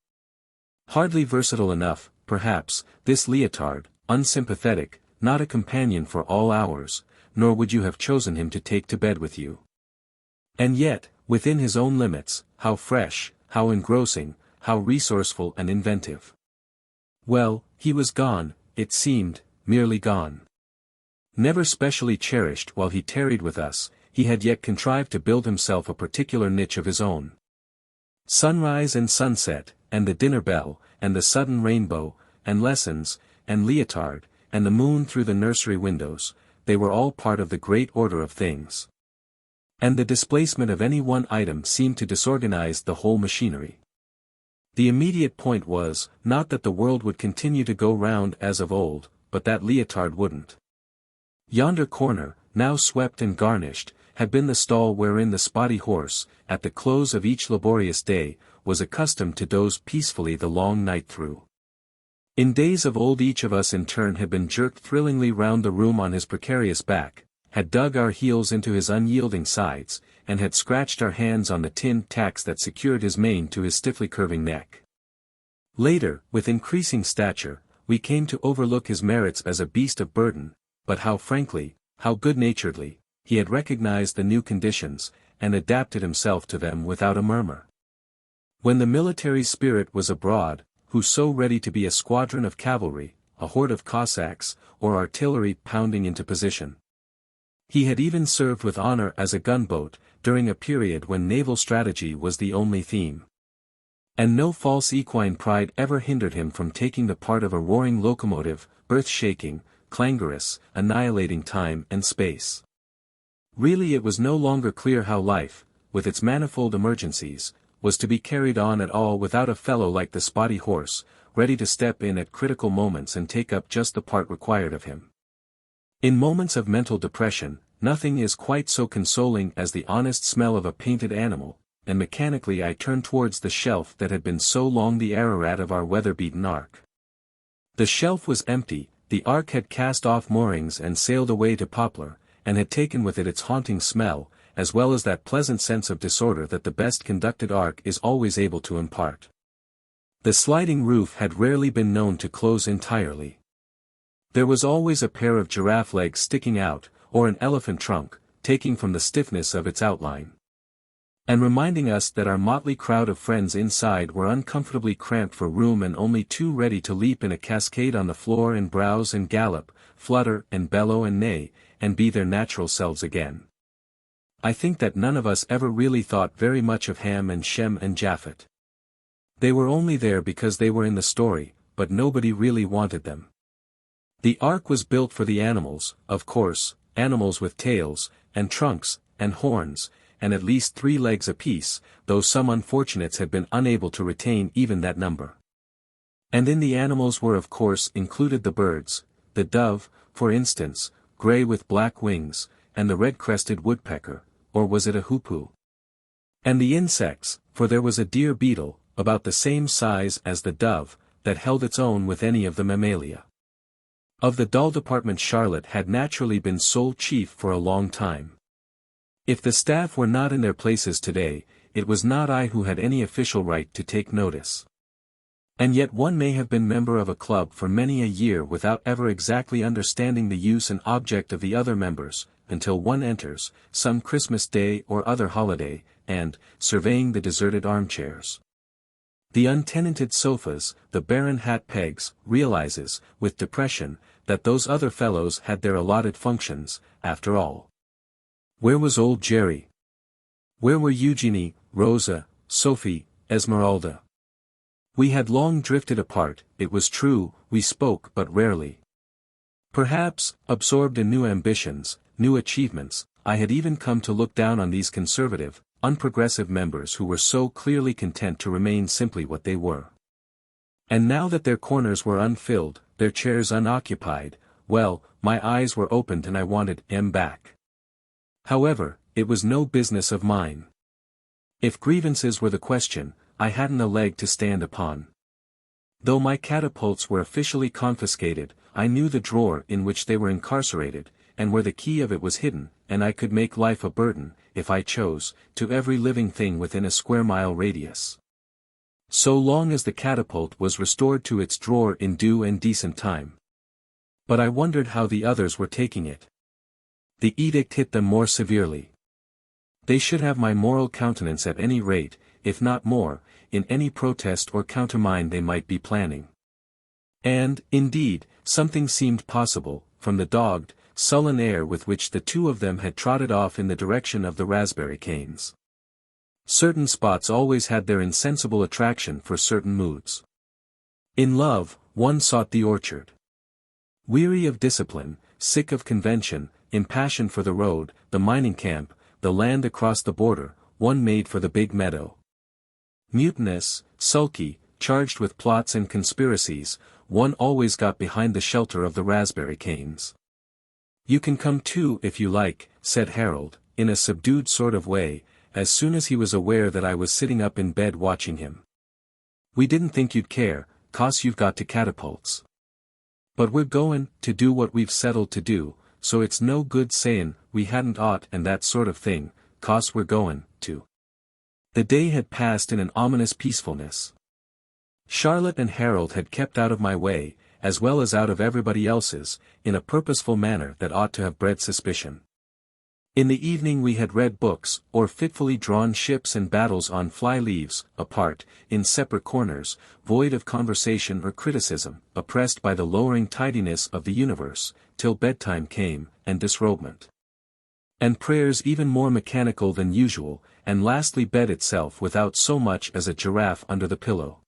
Hardly versatile enough, perhaps, this Leotard, unsympathetic, not a companion for all hours, nor would you have chosen him to take to bed with you. And yet, within his own limits, how fresh, how engrossing, how resourceful and inventive. Well, he was gone, it seemed, merely gone. Never specially cherished while he tarried with us, he had yet contrived to build himself a particular niche of his own. Sunrise and sunset, and the dinner bell, and the sudden rainbow, and lessons, and Leotard, and the moon through the nursery windows, they were all part of the great order of things. And the displacement of any one item seemed to disorganize the whole machinery. The immediate point was, not that the world would continue to go round as of old, but that Leotard wouldn't. Yonder corner, now swept and garnished, had been the stall wherein the spotty horse, at the close of each laborious day, was accustomed to doze peacefully the long night through. In days of old each of us in turn had been jerked thrillingly round the room on his precarious back, had dug our heels into his unyielding sides, and had scratched our hands on the tin tacks that secured his mane to his stiffly curving neck. Later, with increasing stature, we came to overlook his merits as a beast of burden, but how frankly, how good-naturedly, he had recognized the new conditions, and adapted himself to them without a murmur. When the military spirit was abroad, who so ready to be a squadron of cavalry, a horde of Cossacks, or artillery pounding into position? He had even served with honor as a gunboat, during a period when naval strategy was the only theme. And no false equine pride ever hindered him from taking the part of a roaring locomotive, earth-shaking, clangorous, annihilating time and space. Really it was no longer clear how life, with its manifold emergencies, was to be carried on at all without a fellow like the spotty horse, ready to step in at critical moments and take up just the part required of him. In moments of mental depression, nothing is quite so consoling as the honest smell of a painted animal, and mechanically I turned towards the shelf that had been so long the Ararat of our weather-beaten ark. The shelf was empty, the ark had cast off moorings and sailed away to Poplar, and had taken with it its haunting smell, as well as that pleasant sense of disorder that the best-conducted ark is always able to impart. The sliding roof had rarely been known to close entirely. There was always a pair of giraffe legs sticking out, or an elephant trunk, taking from the stiffness of its outline, and reminding us that our motley crowd of friends inside were uncomfortably cramped for room and only too ready to leap in a cascade on the floor and browse and gallop, flutter and bellow and neigh, and be their natural selves again. I think that none of us ever really thought very much of Ham and Shem and Japhet. They were only there because they were in the story, but nobody really wanted them. The ark was built for the animals, of course, animals with tails, and trunks, and horns, and at least 3 legs apiece, though some unfortunates had been unable to retain even that number. And in the animals were of course included the birds, the dove, for instance, grey with black wings, and the red-crested woodpecker, or was it a hoopoe? And the insects, for there was a deer beetle, about the same size as the dove, that held its own with any of the mammalia. Of the doll department Charlotte had naturally been sole chief for a long time. If the staff were not in their places today, it was not I who had any official right to take notice. And yet one may have been member of a club for many a year without ever exactly understanding the use and object of the other members, until one enters, some Christmas day or other holiday, and, surveying the deserted armchairs, the untenanted sofas, the barren hat pegs, realizes, with depression, that those other fellows had their allotted functions, after all. Where was old Jerry? Where were Eugenie, Rosa, Sophie, Esmeralda? We had long drifted apart, it was true, we spoke but rarely. Perhaps, absorbed in new ambitions, new achievements, I had even come to look down on these conservative, unprogressive members who were so clearly content to remain simply what they were. And now that their corners were unfilled, their chairs unoccupied, well, my eyes were opened and I wanted them back. However, it was no business of mine. If grievances were the question, I hadn't a leg to stand upon. Though my catapults were officially confiscated, I knew the drawer in which they were incarcerated, and where the key of it was hidden, and I could make life a burden, if I chose, to every living thing within a square-mile radius. So long as the catapult was restored to its drawer in due and decent time. But I wondered how the others were taking it. The edict hit them more severely. They should have my moral countenance at any rate, if not more, in any protest or countermine they might be planning. And, indeed, something seemed possible, from the dogged, sullen air with which the 2 of them had trotted off in the direction of the raspberry canes. Certain spots always had their insensible attraction for certain moods. In love, one sought the orchard. Weary of discipline, sick of convention, impassioned for the road, the mining camp, the land across the border, one made for the big meadow. Mutinous, sulky, charged with plots and conspiracies, one always got behind the shelter of the raspberry canes. "You can come too if you like," said Harold, in a subdued sort of way, as soon as he was aware that I was sitting up in bed watching him. "We didn't think you'd care, 'cause you've got to catapults. But we're goin' to do what we've settled to do, so it's no good sayin' we hadn't ought and that sort of thing, 'cause we're goin' to." The day had passed in an ominous peacefulness. Charlotte and Harold had kept out of my way, as well as out of everybody else's, in a purposeful manner that ought to have bred suspicion. In the evening we had read books, or fitfully drawn ships and battles on fly-leaves, apart, in separate corners, void of conversation or criticism, oppressed by the lowering tidiness of the universe, till bedtime came, and disrobement. And prayers even more mechanical than usual, and lastly bed itself without so much as a giraffe under the pillow.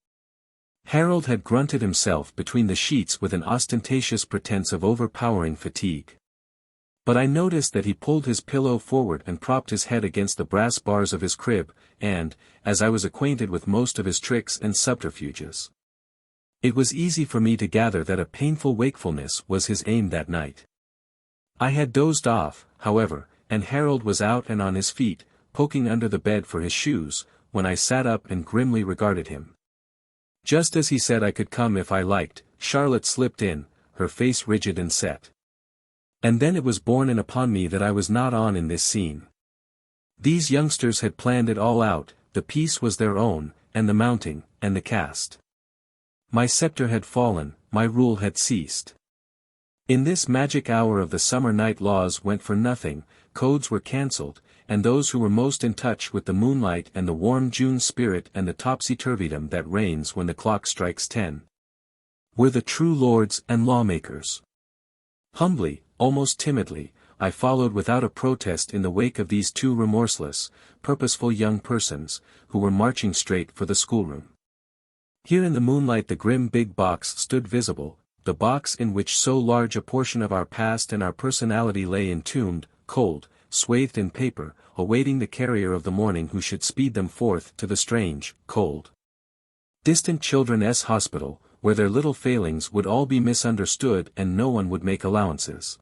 Harold had grunted himself between the sheets with an ostentatious pretense of overpowering fatigue. But I noticed that he pulled his pillow forward and propped his head against the brass bars of his crib, and, as I was acquainted with most of his tricks and subterfuges, it was easy for me to gather that a painful wakefulness was his aim that night. I had dozed off, however, and Harold was out and on his feet, poking under the bed for his shoes, when I sat up and grimly regarded him. Just as he said I could come if I liked, Charlotte slipped in, her face rigid and set. And then it was borne in upon me that I was not on in this scene. These youngsters had planned it all out, the piece was their own, and the mounting, and the cast. My scepter had fallen, my rule had ceased. In this magic hour of the summer night laws went for nothing, codes were cancelled, and those who were most in touch with the moonlight and the warm June spirit and the topsy-turvydom that reigns when the clock strikes 10, were the true lords and lawmakers. Humbly, almost timidly, I followed without a protest in the wake of these 2 remorseless, purposeful young persons, who were marching straight for the schoolroom. Here in the moonlight the grim big box stood visible, the box in which so large a portion of our past and our personality lay entombed, cold, swathed in paper, awaiting the carrier of the morning who should speed them forth to the strange, cold, distant children's hospital, where their little failings would all be misunderstood and no one would make allowances.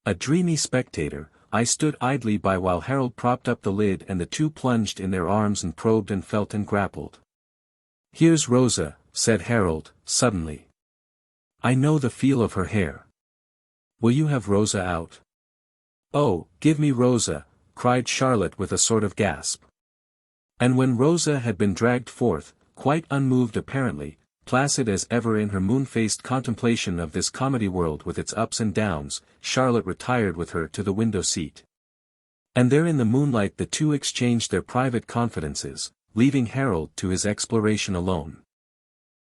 A dreamy spectator, I stood idly by while Harold propped up the lid and the two plunged in their arms and probed and felt and grappled. "Here's Rosa," said Harold, suddenly. "I know the feel of her hair. Will you have Rosa out?" "Oh, give me Rosa," cried Charlotte with a sort of gasp. And when Rosa had been dragged forth, quite unmoved apparently, placid as ever in her moon-faced contemplation of this comedy world with its ups and downs, Charlotte retired with her to the window seat. And there in the moonlight the two exchanged their private confidences, leaving Harold to his exploration alone.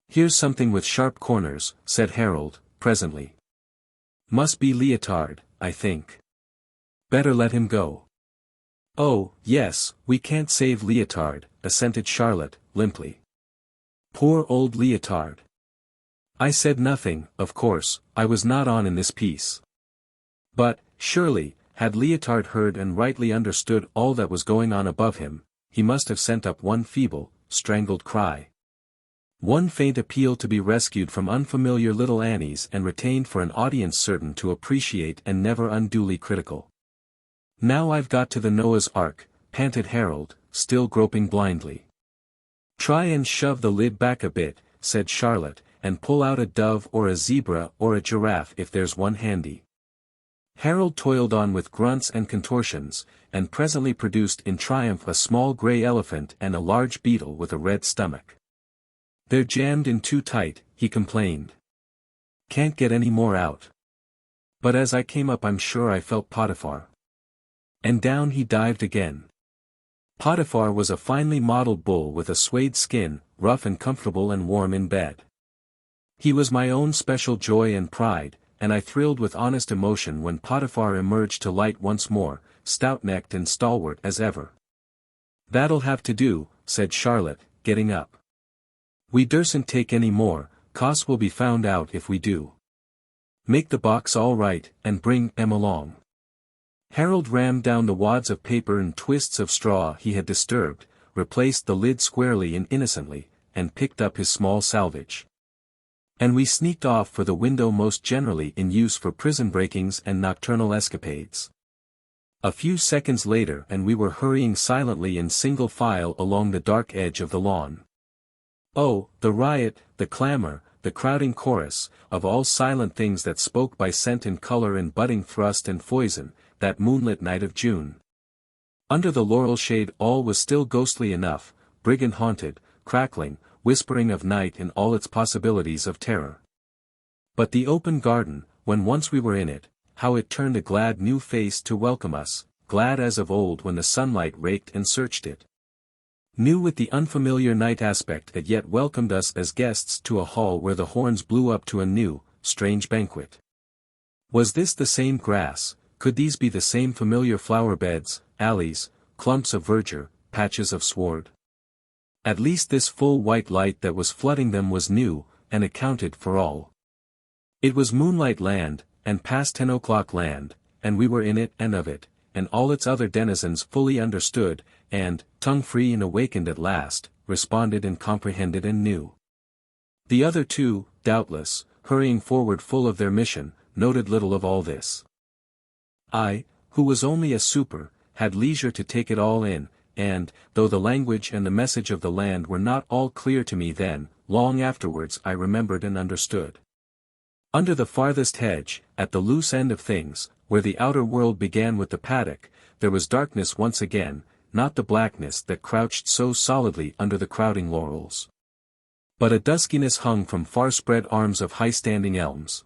"Here's something with sharp corners," said Harold, presently. "Must be Leotard, I think. Better let him go." "Oh, yes, we can't save Leotard," assented Charlotte, limply. "Poor old Leotard. I said nothing, of course, I was not on in this piece. But, surely, had Leotard heard and rightly understood all that was going on above him, he must have sent up one feeble, strangled cry. One faint appeal to be rescued from unfamiliar little Annies and retained for an audience certain to appreciate and never unduly critical. "Now I've got to the Noah's Ark," panted Harold, still groping blindly. "Try and shove the lid back a bit," said Charlotte, "and pull out a dove or a zebra or a giraffe if there's one handy." Harold toiled on with grunts and contortions, and presently produced in triumph a small grey elephant and a large beetle with a red stomach. "They're jammed in too tight," he complained. "Can't get any more out. But as I came up I'm sure I felt Potiphar." And down he dived again. Potiphar was a finely modelled bull with a suede skin, rough and comfortable and warm in bed. He was my own special joy and pride, and I thrilled with honest emotion when Potiphar emerged to light once more, stout-necked and stalwart as ever. "That'll have to do," said Charlotte, getting up. "We dursn't take any more, 'cause we'll be found out if we do. Make the box all right, and bring Em along." Harold rammed down the wads of paper and twists of straw he had disturbed, replaced the lid squarely and innocently, and picked up his small salvage. And we sneaked off for the window most generally in use for prison breakings and nocturnal escapades. A few seconds later and we were hurrying silently in single file along the dark edge of the lawn. Oh, the riot, the clamor, the crowding chorus, of all silent things that spoke by scent and color and budding thrust and foison, that moonlit night of June. Under the laurel shade all was still ghostly enough, brigand-haunted, crackling, whispering of night in all its possibilities of terror. But the open garden, when once we were in it, how it turned a glad new face to welcome us, glad as of old when the sunlight raked and searched it. New with the unfamiliar night aspect that yet welcomed us as guests to a hall where the horns blew up to a new, strange banquet. Was this the same grass? Could these be the same familiar flower beds, alleys, clumps of verdure, patches of sward? At least this full white light that was flooding them was new, and accounted for all. It was moonlight land, and past 10 o'clock land, and we were in it and of it, and all its other denizens fully understood, and, tongue-free and awakened at last, responded and comprehended and knew. The other two, doubtless, hurrying forward full of their mission, noted little of all this. I, who was only a super, had leisure to take it all in, and, though the language and the message of the land were not all clear to me then, long afterwards I remembered and understood. Under the farthest hedge, at the loose end of things, where the outer world began with the paddock, there was darkness once again, not the blackness that crouched so solidly under the crowding laurels. But a duskiness hung from far-spread arms of high-standing elms.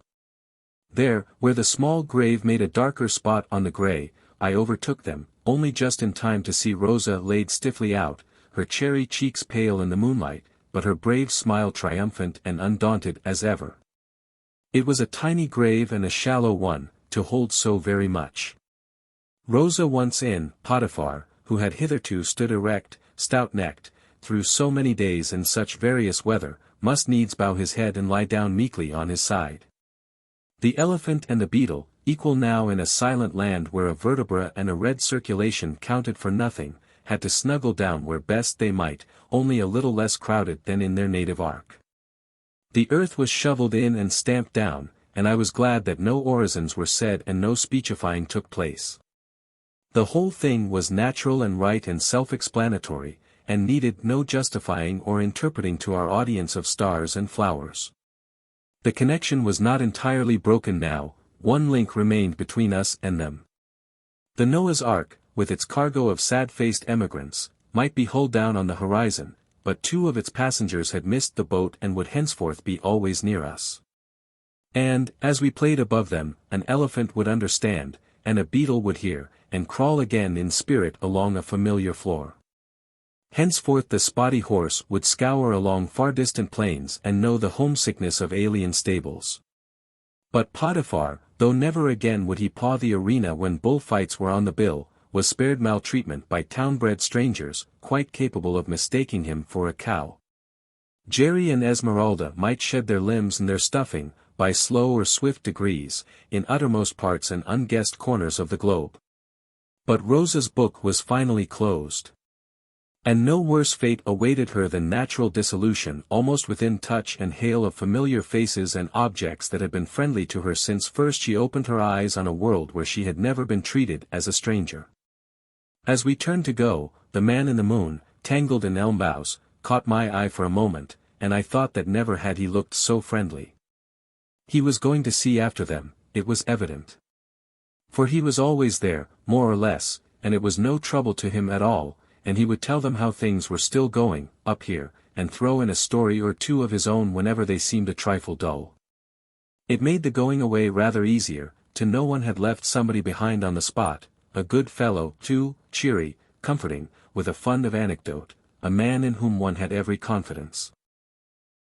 There, where the small grave made a darker spot on the grey, I overtook them, only just in time to see Rosa laid stiffly out, her cherry cheeks pale in the moonlight, but her brave smile triumphant and undaunted as ever. It was a tiny grave and a shallow one, to hold so very much. Rosa once in, Potiphar, who had hitherto stood erect, stout-necked, through so many days in such various weather, must needs bow his head and lie down meekly on his side. The elephant and the beetle, equal now in a silent land where a vertebra and a red circulation counted for nothing, had to snuggle down where best they might, only a little less crowded than in their native ark. The earth was shoveled in and stamped down, and I was glad that no orisons were said and no speechifying took place. The whole thing was natural and right and self-explanatory, and needed no justifying or interpreting to our audience of stars and flowers. The connection was not entirely broken now, one link remained between us and them. The Noah's Ark, with its cargo of sad-faced emigrants, might be hull down on the horizon, but 2 of its passengers had missed the boat and would henceforth be always near us. And, as we played above them, an elephant would understand, and a beetle would hear, and crawl again in spirit along a familiar floor. Henceforth the spotty horse would scour along far-distant plains and know the homesickness of alien stables. But Potiphar, though never again would he paw the arena when bullfights were on the bill, was spared maltreatment by town-bred strangers, quite capable of mistaking him for a cow. Jerry and Esmeralda might shed their limbs and their stuffing, by slow or swift degrees, in uttermost parts and unguessed corners of the globe. But Rosa's book was finally closed. And no worse fate awaited her than natural dissolution almost within touch and hail of familiar faces and objects that had been friendly to her since first she opened her eyes on a world where she had never been treated as a stranger. As we turned to go, the man in the moon, tangled in elm boughs, caught my eye for a moment, and I thought that never had he looked so friendly. He was going to see after them, it was evident. For he was always there, more or less, and it was no trouble to him at all, and he would tell them how things were still going, up here, and throw in a story or 2 of his own whenever they seemed a trifle dull. It made the going away rather easier, to know one had left somebody behind on the spot, a good fellow, too, cheery, comforting, with a fund of anecdote, a man in whom one had every confidence.